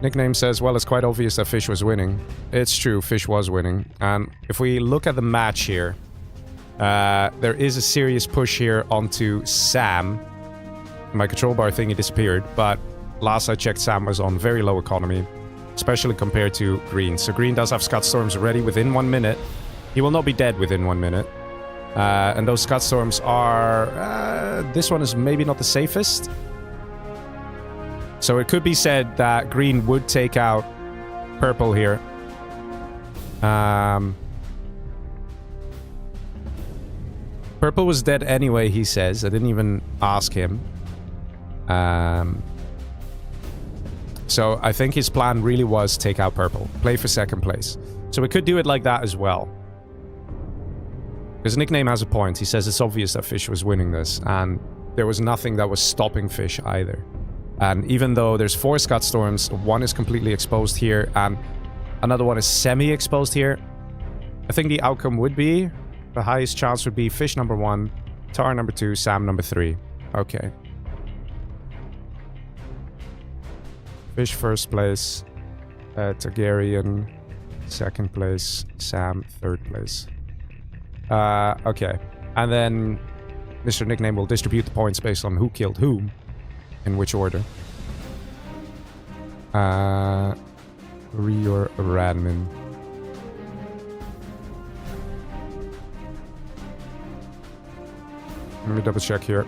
Nickname says, well, it's quite obvious that Fish was winning. It's true, Fish was winning. And if we look at the match here, there is a serious push here onto Sam. My control bar thingy disappeared, but last I checked, Sam was on very low economy, especially compared to Green. So Green does have Scud Storms ready within 1 minute. He will not be dead within 1 minute. And those Scud Storms are... this one is maybe not the safest. So it could be said that Green would take out Purple here. Purple was dead anyway, he says. I didn't even ask him. So I think his plan really was take out Purple. Play for second place. So we could do it like that as well. Because Nickname has a point. He says it's obvious that Fish was winning this, and there was nothing that was stopping Fish either. And even though there's 4 Scud Storms, one is completely exposed here, and another one is semi-exposed here, I think the outcome would be, the highest chance would be Fish number 1, Tar number 2, Sam number 3. Okay. Fish first place, Targaryen second place, Sam third place. Okay. And then Mr. Nickname will distribute the points based on who killed whom, in which order. Rior Radman. Let me double check here.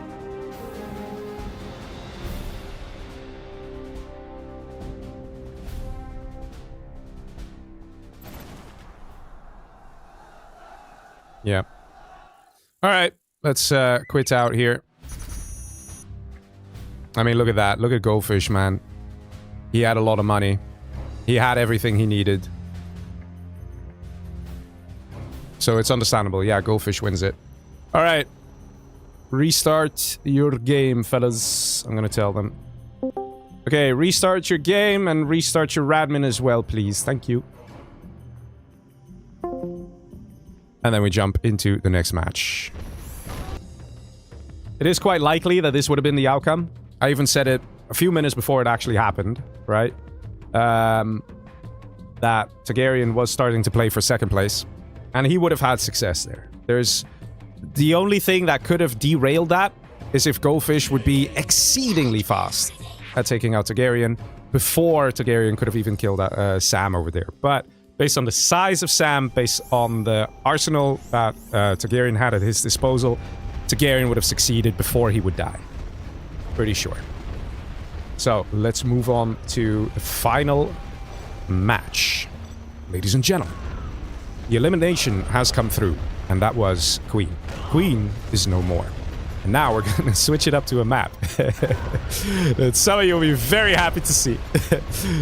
Yeah. Alright, let's quit out here. I mean, look at that. Look at Goldfish, man. He had a lot of money. He had everything he needed. So it's understandable. Yeah, Goldfish wins it. Alright. Restart your game, fellas. I'm gonna tell them. Okay, restart your game and restart your Radmin as well, please. Thank you. And then we jump into the next match. It is quite likely that this would have been the outcome. I even said it a few minutes before it actually happened, right? That Targaryen was starting to play for second place. And he would have had success there. There's... The only thing that could have derailed that is if Goldfish would be exceedingly fast at taking out Targaryen before Targaryen could have even killed Sam over there. But based on the size of Sam, based on the arsenal that Targaryen had at his disposal, Targaryen would have succeeded before he would die. Pretty sure. So, let's move on to the final match. Ladies and gentlemen, the elimination has come through, and that was Queen. Queen is no more. And now we're going to switch it up to a map. That some of you will be very happy to see.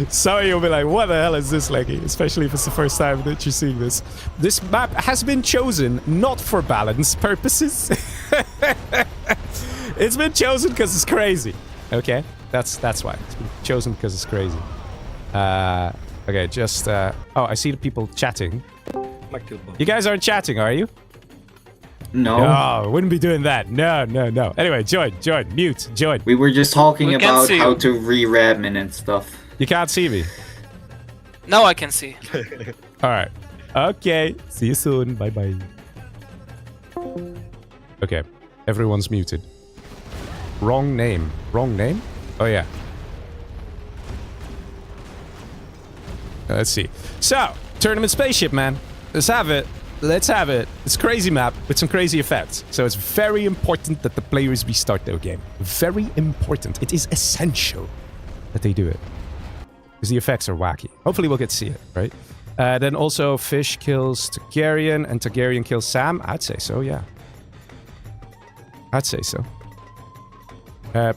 Some of you will be like, what the hell is this, Leggy? Especially if it's the first time that you're seeing this. This map has been chosen not for balance purposes. It's been chosen because it's crazy. Okay? That's why. It's been chosen because it's crazy. Okay, just... oh, I see the people chatting. You guys aren't chatting, are you? No. No, wouldn't be doing that. No. Anyway, join, mute, join. We were just talking about how to re-admin and stuff. You can't see me. Now I can see. Alright. Okay. See you soon. Bye-bye. Okay. Everyone's muted. Wrong name. Wrong name? Oh, yeah. Let's see. So, Tournament Spaceship, man. Let's have it. Let's have it. It's a crazy map with some crazy effects. So it's very important that the players restart their game. Very important. It is essential that they do it. Because the effects are wacky. Hopefully we'll get to see it, right? Then also Fish kills Targaryen and Targaryen kills Sam. I'd say so, yeah. I'd say so.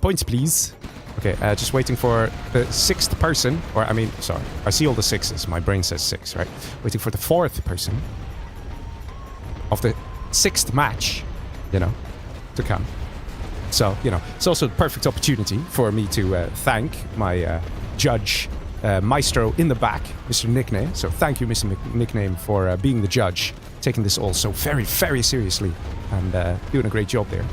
Points, please. Okay, just waiting for the 6th person. Or, I mean, sorry. I see all the 6s. My brain says 6, right? Waiting for the 4th person of the 6th match, you know, to come. So, you know, it's also a perfect opportunity for me to thank my judge, maestro in the back, Mr. Nickname. So thank you, Mr. Nickname, for being the judge, taking this all so very, very seriously, and doing a great job there.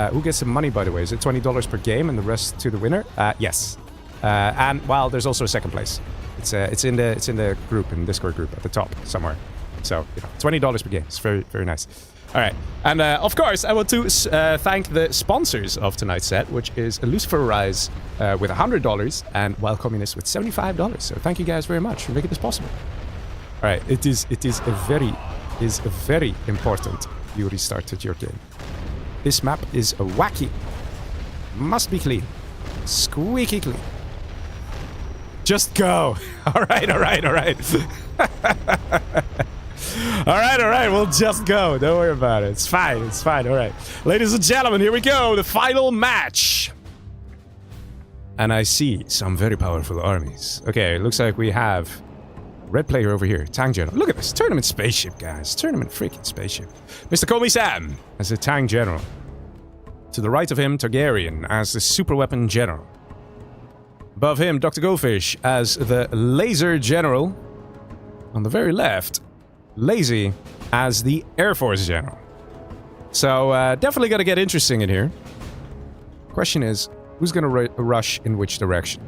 Who gets some money, by the way? Is it $20 per game and the rest to the winner? Yes. And, well, there's also a 2nd place. It's in the group, in the Discord group at the top somewhere. So, you know, $20 per game. It's very, very nice. All right. And, of course, I want to thank the sponsors of tonight's set, which is Lucifer Rise with $100 and Wild Communist with $75. So thank you guys very much for making this possible. All right. It is very important you restarted your game. This map is wacky. Must be clean. Squeaky clean. Just go. All right. All right, we'll just go. Don't worry about it. It's fine, all right. Ladies and gentlemen, here we go. The final match. And I see some very powerful armies. Okay, it looks like we have red player over here, Tank General. Look at this, Tournament Spaceship, guys. Tournament freaking Spaceship. Mr. Call Me Sam as the Tank General. To the right of him, Targaryen as the Super Weapon General. Above him, Dr. Goldfish as the Laser General. On the very left, Lazy as the Air Force General. So, definitely gonna get interesting in here. Question is, who's gonna rush in which direction?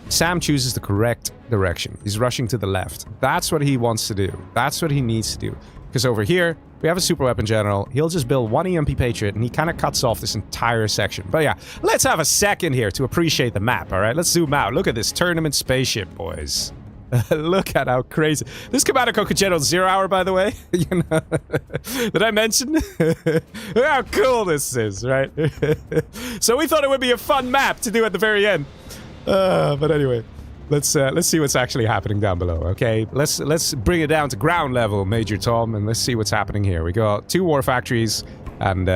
Sam chooses the correct direction. He's rushing to the left. That's what he wants to do. That's what he needs to do. Because over here, we have a Super Weapon General. He'll just build one EMP Patriot, and he kind of cuts off this entire section. But yeah, let's have a second here to appreciate the map, all right? Let's zoom out. Look at this Tournament Spaceship, boys. Look at how crazy. This Commander Coco General 0 hour, by the way. You know, did I mention? Look how cool this is, right? So we thought it would be a fun map to do at the very end. But anyway, let's see what's actually happening down below. Okay, let's bring it down to ground level, Major Tom, and let's see what's happening here. We got 2 war factories and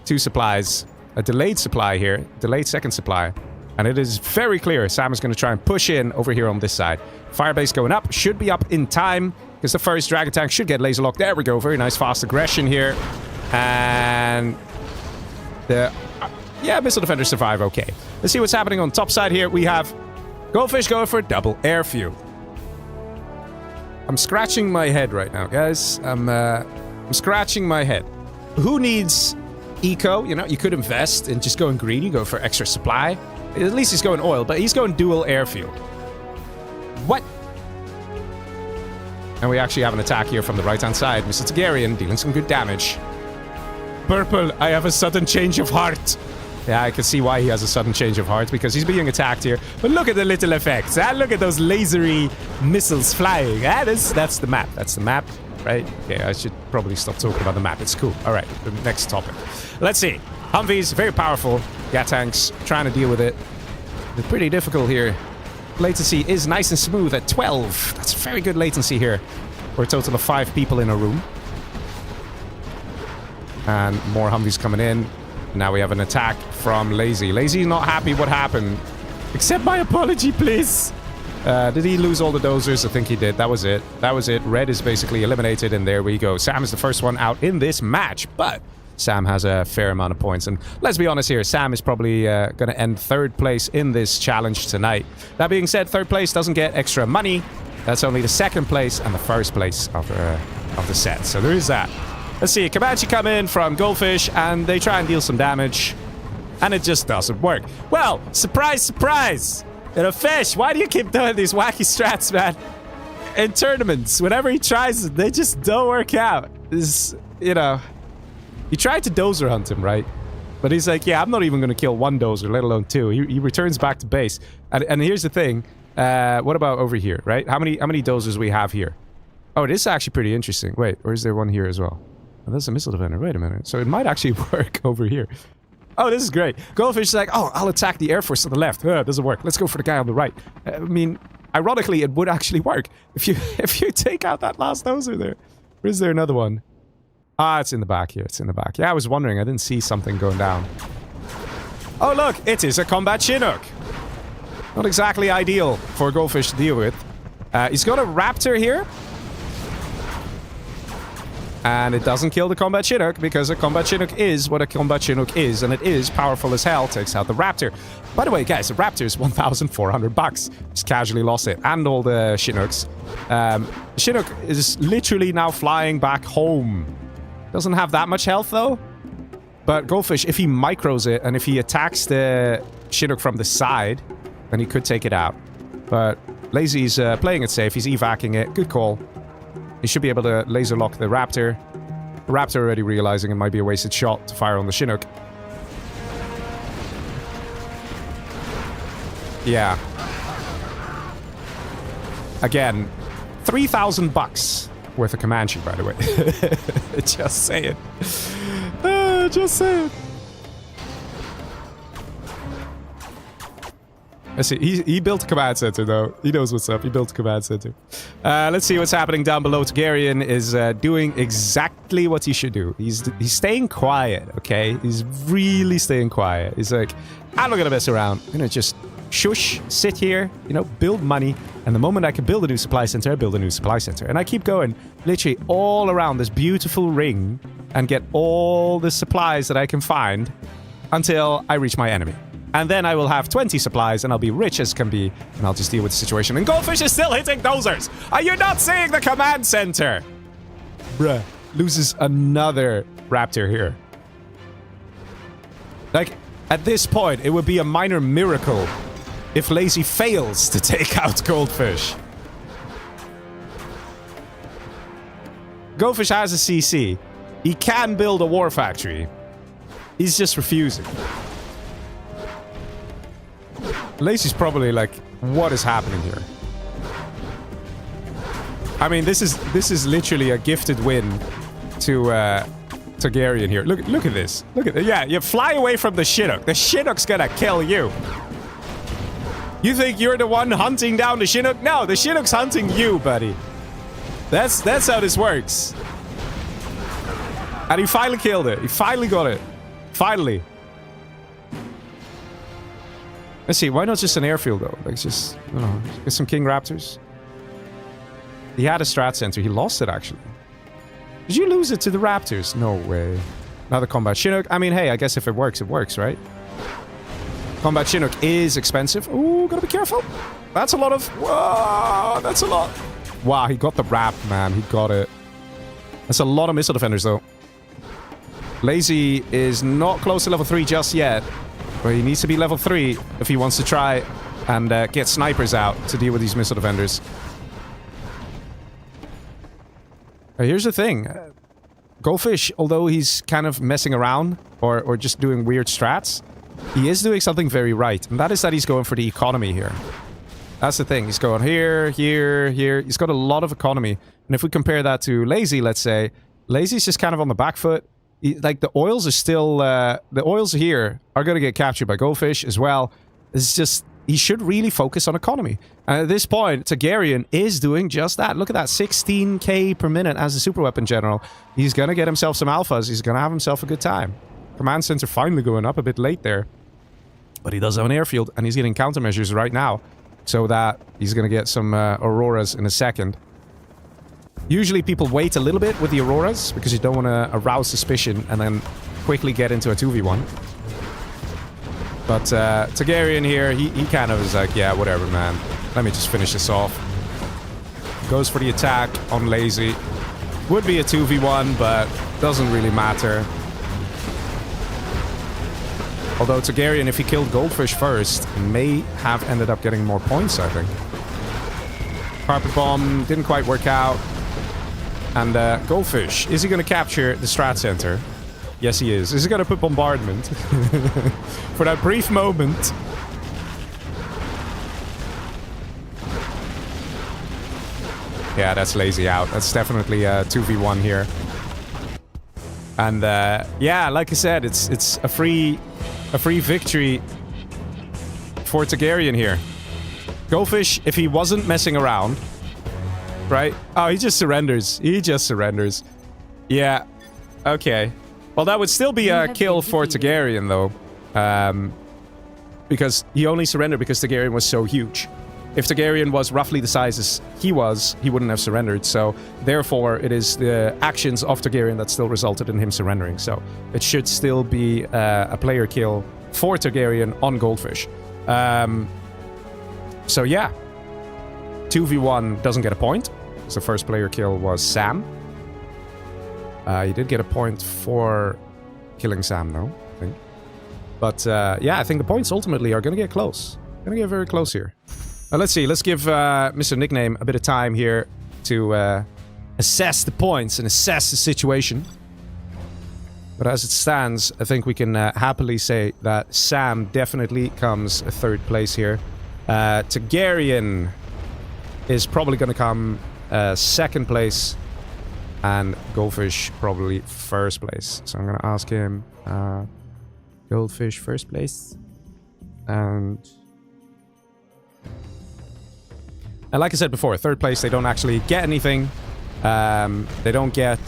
2 supplies, a delayed supply here, delayed 2nd supply. And it is very clear Sam is going to try and push in over here on this side. Firebase going up. Should be up in time. Because the first Dragon Tank should get laser locked. There we go. Very nice fast aggression here. And the... yeah, Missile Defenders survive okay. Let's see what's happening on top side here. We have Goldfish going for double air fuel. I'm scratching my head right now, guys. I'm scratching my head. Who needs eco? You know, you could invest in just going greedy, go for extra supply. At least he's going oil, but he's going dual airfield. What? And we actually have an attack here from the right-hand side. Mr. Targaryen dealing some good damage. Purple, I have a sudden change of heart. Yeah, I can see why he has a sudden change of heart, because he's being attacked here. But look at the little effects. Look at those lasery missiles flying. That's the map. That's the map, right? Okay, I should probably stop talking about the map. It's cool. All right, the next topic. Let's see. Humvees, very powerful. Gat tanks, trying to deal with it. It's pretty difficult here. Latency is nice and smooth at 12. That's very good latency here. For a total of 5 people in a room. And more Humvees coming in. Now we have an attack from Lazy. Lazy's not happy what happened. Accept my apology, please. Did he lose all the dozers? I think he did. That was it. That was it. Red is basically eliminated, and there we go. Sam is the first one out in this match, but Sam has a fair amount of points. And let's be honest here, Sam is probably going to end 3rd place in this challenge tonight. That being said, 3rd place doesn't get extra money. That's only the 2nd place and the 1st place of the set. So there is that. Let's see. Comanche come in from Goldfish, and they try and deal some damage. And it just doesn't work. Well, surprise, surprise! You know, Fish, why do you keep doing these wacky strats, man? In tournaments, whenever he tries it, they just don't work out. This, you know... You tried to dozer hunt him, right? But he's like, yeah, I'm not even going to kill 1 dozer, let alone 2. He returns back to base. And here's the thing. What about over here, right? How many dozers we have here? Oh, this is actually pretty interesting. Wait, or is there one here as well? Oh, there's a missile defender. Wait a minute. So it might actually work over here. Oh, this is great. Goldfish is like, oh, I'll attack the Air Force to the left. It doesn't work. Let's go for the guy on the right. I mean, ironically, it would actually work. If you take out that last dozer there. Or is there another one? Ah, it's in the back here. It's in the back. Yeah, I was wondering. I didn't see something going down. Oh, look. It is a combat Chinook. Not exactly ideal for Goldfish to deal with. He's got a Raptor here. And it doesn't kill the combat Chinook because a combat Chinook is what a combat Chinook is, and it is powerful as hell. Takes out the Raptor. By the way, guys, the Raptor is 1,400 bucks. Just casually lost it, and all the Chinooks. The Chinook is literally now flying back home. Doesn't have that much health though. But Goldfish, if he micros it and if he attacks the Chinook from the side, then he could take it out. But Lazy's playing it safe. He's evacing it. Good call. He should be able to laser lock the Raptor. The Raptor already realizing it might be a wasted shot to fire on the Chinook. Yeah. Again, 3,000 bucks worth of Comanche, by the way. Just saying. Just saying. Let's see. He built a command center, though. He knows what's up. He built a command center. Let's see what's happening down below. Targaryen is doing exactly what he should do. He's staying quiet, okay? He's really staying quiet. He's like, I'm not gonna mess around. I'm gonna just shush, sit here, you know, build money. And the moment I can build a new supply center, I build a new supply center. And I keep going literally all around this beautiful ring and get all the supplies that I can find until I reach my enemy. And then I will have 20 supplies and I'll be rich as can be. And I'll just deal with the situation. And Goldfish is still hitting dozers. Are you not seeing the command center? Bruh. Loses another Raptor here. Like, at this point, it would be a minor miracle if Lazy fails to take out Goldfish. Goldfish has a CC. He can build a war factory. He's just refusing. Lazy's probably like, what is happening here? I mean, this is literally a gifted win to Targaryen here. Look at this. Look at it. Yeah, you fly away from the Chinook. The Chinook's gonna kill you. You think you're the one hunting down the Chinook? No, the Chinook's hunting you, buddy. That's how this works. And he finally killed it. He finally got it. Finally. Let's see, why not just an airfield though? Like just, I don't know, get some King Raptors. He had a strat center. He lost it actually. Did you lose it to the Raptors? No way. Another combat Chinook. I mean, hey, I guess if it works, right? Combat Chinook is expensive. Ooh, gotta be careful. That's a lot of... Whoa, that's a lot. Wow, he got the wrap, man. He got it. That's a lot of missile defenders, though. Lazy is not close to level 3 just yet. But he needs to be level 3 if he wants to try and get snipers out to deal with these missile defenders. Here's the thing. Goldfish, although he's kind of messing around or just doing weird strats, he is doing something very right. And that is that he's going for the economy here. That's the thing. He's going here, here, here. He's got a lot of economy. And if we compare that to Lazy, let's say, Lazy's just kind of on the back foot. Like, the oils are still... the oils here are going to get captured by Goldfish as well. It's just... he should really focus on economy. And at this point, Targaryen is doing just that. Look at that, 16k per minute as a super weapon general. He's going to get himself some alphas. He's going to have himself a good time. Command center finally going up a bit late there. But he does have an airfield, and he's getting countermeasures right now. So that he's going to get some Auroras in a second. Usually people wait a little bit with the Auroras, because you don't want to arouse suspicion and then quickly get into a 2v1. But Targaryen here, he kind of is like, yeah, whatever, man. Let me just finish this off. Goes for the attack on lazy. Would be a 2v1, but doesn't really matter. Although Targaryen, if he killed Goldfish first, may have ended up getting more points, I think. Carpet Bomb didn't quite work out. And Goldfish, is he going to capture the Strat Center? Yes, he is. Is he going to put Bombardment? For that brief moment. Yeah, that's lazy out. That's definitely a 2v1 here. And yeah, like I said, it's a free victory for Targaryen here. Goldfish, if he wasn't messing around, right? Oh, he just surrenders. He just surrenders. Yeah. Okay. Well, that would still be a kill for Targaryen, though. Because he only surrendered because Targaryen was so huge. If Targaryen was roughly the size as he was, he wouldn't have surrendered. So, therefore, it is the actions of Targaryen that still resulted in him surrendering. So, it should still be a player kill for Targaryen on Goldfish. So, yeah. 2v1 doesn't get a point. So, the first player kill was Sam. He did get a point for killing Sam, though, I think. But, yeah, I think the points ultimately are going to get close. Going to get very close here. Let's see. Let's give Mr. Nickname a bit of time here to assess the points and assess the situation. But as it stands, I think we can happily say that Sam definitely comes third place here. Targaryen is probably going to come second place. And Goldfish probably first place. So I'm going to ask him, Goldfish first place. And like I said before, third place, they don't actually get anything. They don't get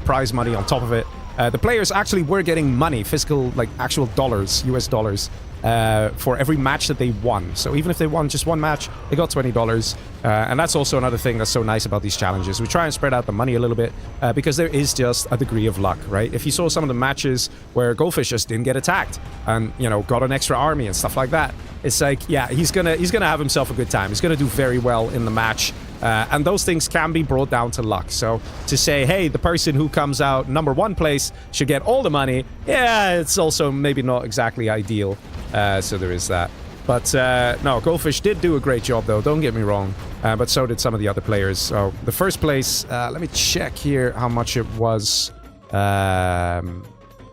prize money on top of it. The players actually were getting money, physical, like actual dollars, US dollars, for every match that they won. So even if they won just one match, they got $20. And that's also another thing that's so nice about these challenges. We try and spread out the money a little bit because there is just a degree of luck, right? If you saw some of the matches where Goldfish just didn't get attacked and, you know, got an extra army and stuff like that, it's like, yeah, he's gonna have himself a good time. He's gonna do very well in the match. And those things can be brought down to luck. So to say, hey, the person who comes out number one place should get all the money, yeah, it's also maybe not exactly ideal. So there is that. But no, Goldfish did do a great job, though. Don't get me wrong. But so did some of the other players. So the first place, let me check here how much it was.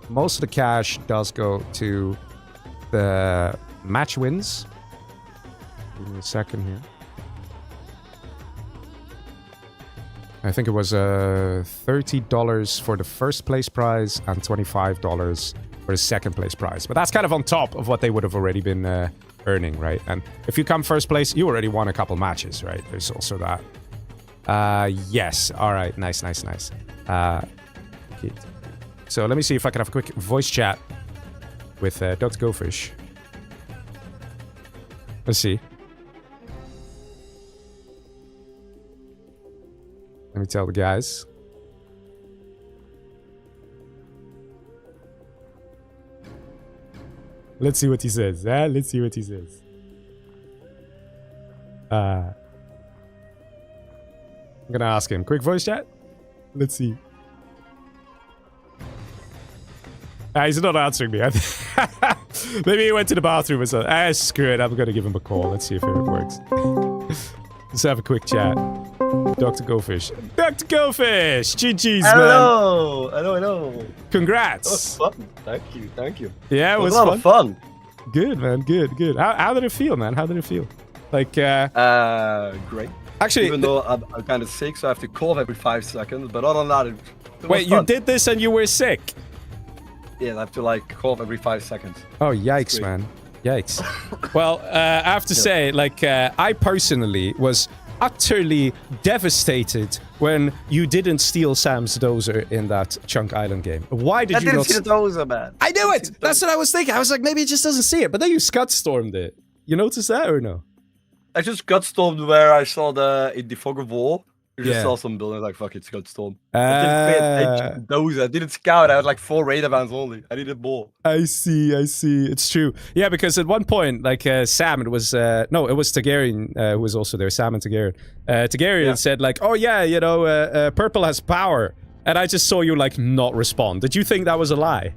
Most of the cash does go to the match wins. Give me a second here. I think it was $30 for the first place prize and $25 for the second place prize. But that's kind of on top of what they would have already been earning, right? And if you come first place, you already won a couple matches, right? There's also that. Yes. All right. Nice. Okay. So let me see if I can have a quick voice chat with Dr. Goldfish. Let's see. Let me tell the guys. Let's see what he says. Let's see what he says. I'm gonna ask him. Quick voice chat? Let's see. He's not answering me. Maybe he went to the bathroom or something. Screw it. I'm gonna give him a call. Let's see if it works. Let's have a quick chat. Dr. Goldfish. Dr. Goldfish! GG's, man. Hello. Congrats. That was fun. Thank you. Yeah, it was a lot of fun. Good, man. Good. How did it feel, man? How did it feel? Like, great. Actually, even though I'm kind of sick, so I have to cough every 5 seconds. But other than that, it was wait, fun. you did this and you were sick? Yeah, I have to like cough every 5 seconds. Oh, yikes, man. Yikes. Well, I have to say, like, I personally was utterly devastated when you didn't steal Sam's dozer in that Chunk Island game. Why did you not? I didn't see the dozer, man. I knew it! That's what I was thinking. I was like, maybe he just doesn't see it. But then you Scud Stormed it. You noticed that or no? I just got stormed where I saw the fog of war. I just Yeah. saw some buildings like, fuck it, Scud Storm. I didn't pay attention to those. I didn't scout. I had like 4 radar vans only. I needed more. I see. It's true. Yeah, because at one point, like, Sam, it was Targaryen who was also there, Sam and Targaryen. Targaryen said, like, oh yeah, you know, purple has power. And I just saw you, like, not respond. Did you think that was a lie?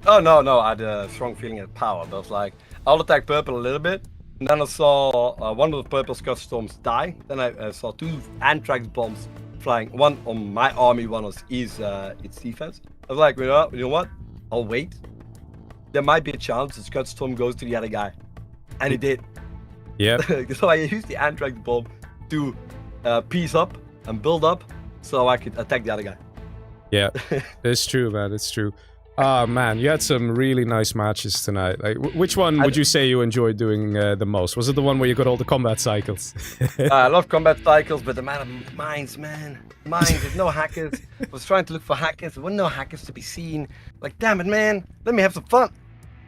Oh, no, I had a strong feeling of power. But I was like, I'll attack purple a little bit. And then I saw one of the purple Scud Storms die. Then I saw 2 anthrax bombs flying. One on my army, one on its defense. I was like, you know what? I'll wait. There might be a chance the Scud Storm goes to the other guy. And it did. Yeah. So I used the anthrax bomb to piece up and build up so I could attack the other guy. Yeah, it's true, man. It's true. Oh man, you had some really nice matches tonight. Like, which one would you say you enjoyed doing the most? Was it the one where you got all the combat cycles? I love combat cycles, but the amount of mines, man. Mines, there's no hackers. I was trying to look for hackers. There were no hackers to be seen. Like, damn it, man. Let me have some fun.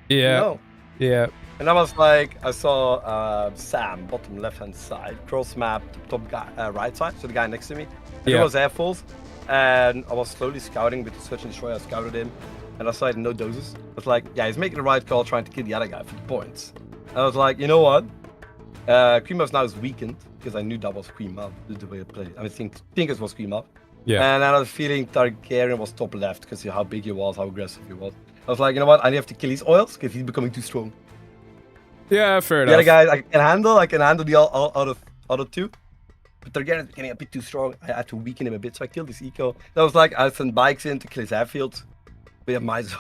Yeah. You know? Yeah. And I was like, I saw Sam, bottom left-hand side, cross map, top guy, right side, so the guy next to me. And it was Air Force. And I was slowly scouting with the search and destroy. I scouted him. And I saw no doses. I was like, yeah, he's making the right call trying to kill the other guy for the points. I was like, you know what? Queen Mouth now is weakened because I knew that was Queen Mouth, the way I played. I think it was Queen Mouth. Yeah. And I was feeling Targaryen was top left because how big he was, how aggressive he was. I was like, you know what? I have to kill his oils because he's becoming too strong. Yeah, fair enough. The other guys I can handle the all out of 2. But Targaryen is getting a bit too strong. I had to weaken him a bit, so I killed his eco. That was like, I sent bikes in to kill his airfield. We have mines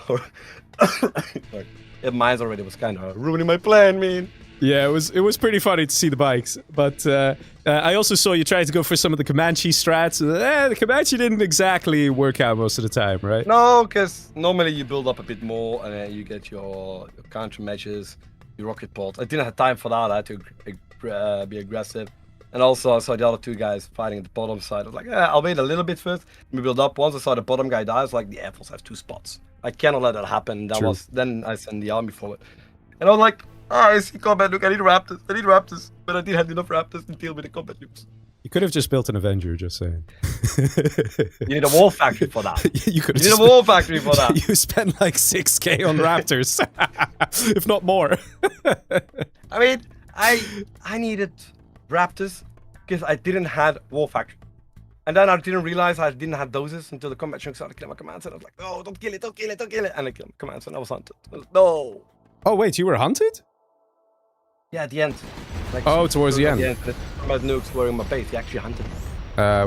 already was kind of ruining my plan, man. Yeah, it was pretty funny to see the bikes, but I also saw you try to go for some of the Comanche strats. The Comanche didn't exactly work out most of the time, right? No, because normally you build up a bit more and then you get your countermeasures, your rocket pods. I didn't have time for that. I had to be aggressive. And also I saw the other 2 guys fighting at the bottom side. I was like, I'll wait a little bit first. We build up. Once I saw the bottom guy die, I was like, the Air Force has 2 spots. I cannot let that happen. Then I sent the army forward. And I was like, I see combat nuke. I need raptors. But I didn't have enough raptors to deal with the combat nukes. You could have just built an Avenger, just saying. You need a wall factory for that. you need a wall factory for that. You spent like 6k on raptors, if not more. I mean, I needed raptors because I didn't have war factory, and then I didn't realize I didn't have doses until the combat chunk started killing my commands, and I was like, oh, don't kill it, and I killed my commands, and I was hunted. No. Oh wait, you were hunted? Yeah, at the end. Like, towards the end. The combat nukes were in my base. He actually hunted.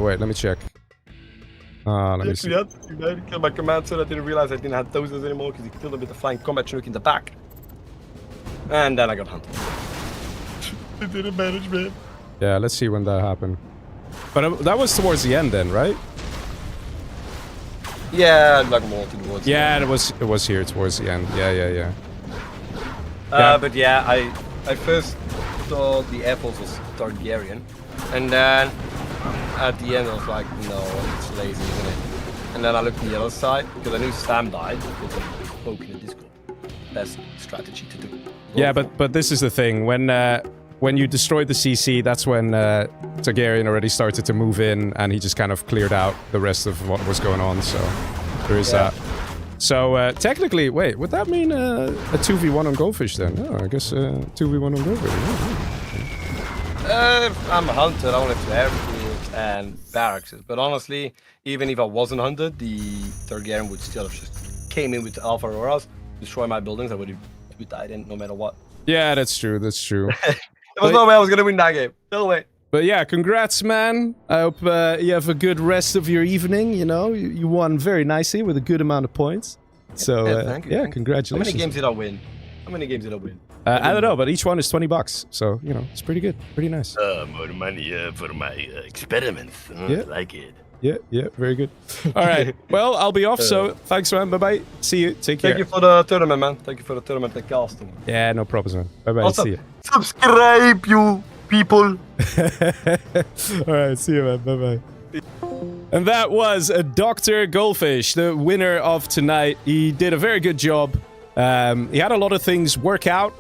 Wait, let me check. Let me see. He killed my commands, and I didn't realize I didn't have doses anymore because he killed him with a flying combat chunk in the back, and then I got hunted. I didn't manage, man. Yeah, let's see when that happened. But that was towards the end then, right? Yeah, like more towards the end. it was here towards the end. Yeah. But yeah, I first thought the Air Force was Targaryen. And then at the end I was like, no, it's lazy, isn't it? And then I looked at the other side because I knew Sam died because I spoke in the Discord. That's strategy to do. Yeah, but this is the thing. When you destroyed the CC, that's when Targaryen already started to move in, and he just kind of cleared out the rest of what was going on, so there is that. So, technically, wait, would that mean a 2v1 on Goldfish then? No, I guess 2v1 on Goldfish. I'm hunted, I only have 2 airfields and barracks, but honestly, even if I wasn't hunted, the Targaryen would still have just came in with Alpha Auroras, destroy my buildings, I would have died in no matter what. Yeah, that's true. There was no way I was gonna win that game. No way. But yeah, congrats, man. I hope you have a good rest of your evening. You know, you won very nicely with a good amount of points. So, thank you. Congratulations. How many games did I win? I don't know, but each one is $20. So, you know, it's pretty good. Pretty nice. More money for my experiments. Yeah. I like it. Yeah, very good. All right, well, I'll be off, so thanks, man. Bye-bye. See you. Take care. Thank you for the tournament, man. Thank you for the tournament and casting. Yeah, no problems, man. Bye-bye. Also, See you. subscribe, you people. All right, see you, man. Bye-bye. And that was Dr. Goldfish, the winner of tonight. He did a very good job. He had a lot of things work out,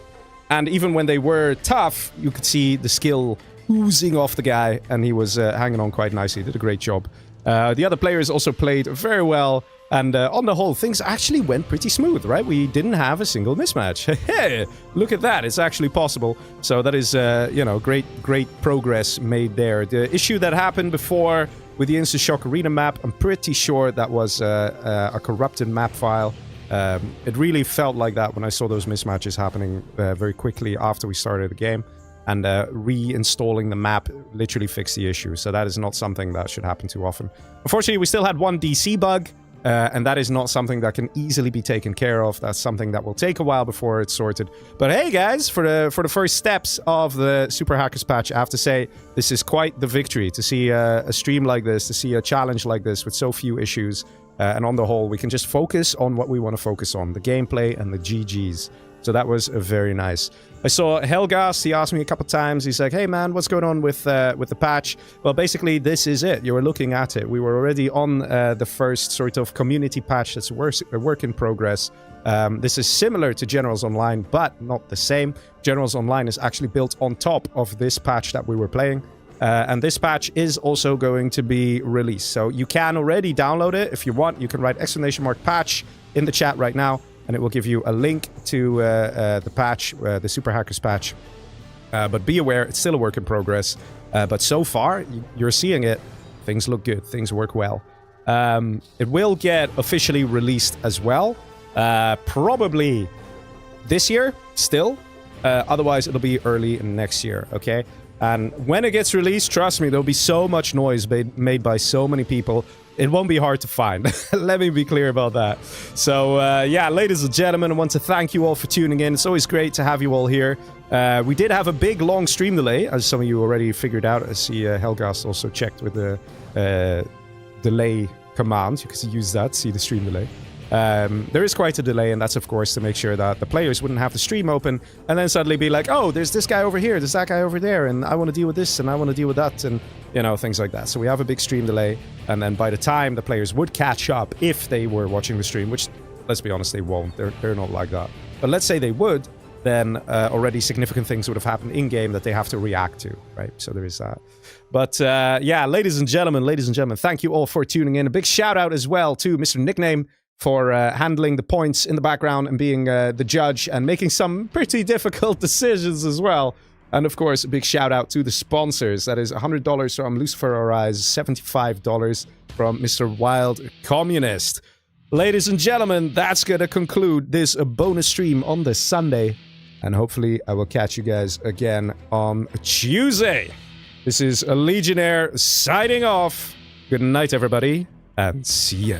and even when they were tough, you could see the skill oozing off the guy, and he was hanging on quite nicely. He did a great job. The other players also played very well, and on the whole, things actually went pretty smooth, right? We didn't have a single mismatch. Hey, look at that. It's actually possible. So that is, you know, great progress made there. The issue that happened before with the Insta-Shock Arena map, I'm pretty sure that was a corrupted map file. It really felt like that when I saw those mismatches happening very quickly after we started the game. And reinstalling the map literally fixed the issue. So that is not something that should happen too often. Unfortunately, we still had one DC bug. And that is not something that can easily be taken care of. That's something that will take a while before it's sorted. But hey, guys, for the first steps of the Super Hackers patch, I have to say, this is quite the victory. To see a stream like this, to see a challenge like this with so few issues. And on the whole, we can just focus on what we want to focus on. The gameplay and the GGs. So that was very nice. I saw Helgas, he asked me a couple times, he's like, hey man, what's going on with the patch? Well, basically, this is it. You were looking at it. We were already on the first sort of community patch that's a work in progress. This is similar to Generals Online, but not the same. Generals Online is actually built on top of this patch that we were playing. And this patch is also going to be released. So you can already download it if you want. You can write !patch in the chat right now. And it will give you a link to the patch, the Super Hackers patch. But be aware, it's still a work in progress. But so far, you're seeing it. Things look good. Things work well. It will get officially released as well. Probably this year, still. Otherwise, it'll be early next year, okay? And when it gets released, trust me, there'll be so much noise made by so many people. It won't be hard to find. Let me be clear about that. So, yeah, ladies and gentlemen, I want to thank you all for tuning in. It's always great to have you all here. We did have a big, long stream delay, as some of you already figured out. I see Helgast also checked with the delay command. You can use that, see the stream delay. There is quite a delay, and that's, of course, to make sure that the players wouldn't have the stream open and then suddenly be like, oh, there's this guy over here, there's that guy over there, and I want to deal with this, and I want to deal with that, and, you know, things like that. So we have a big stream delay, and then by the time the players would catch up, if they were watching the stream, which, let's be honest, they won't. They're not like that. But let's say they would, then already significant things would have happened in-game that they have to react to, right? So there is that. But, yeah, ladies and gentlemen, thank you all for tuning in. A big shout-out as well to Mr. Nickname, for handling the points in the background and being the judge and making some pretty difficult decisions as well. And of course, a big shout out to the sponsors. That is $100 from Lucifer Arise, $75 from Mr. Wild Communist. Ladies and gentlemen, that's gonna conclude this bonus stream on this Sunday. And hopefully I will catch you guys again on Tuesday. This is a Legionnaire signing off. Good night, everybody, and see ya.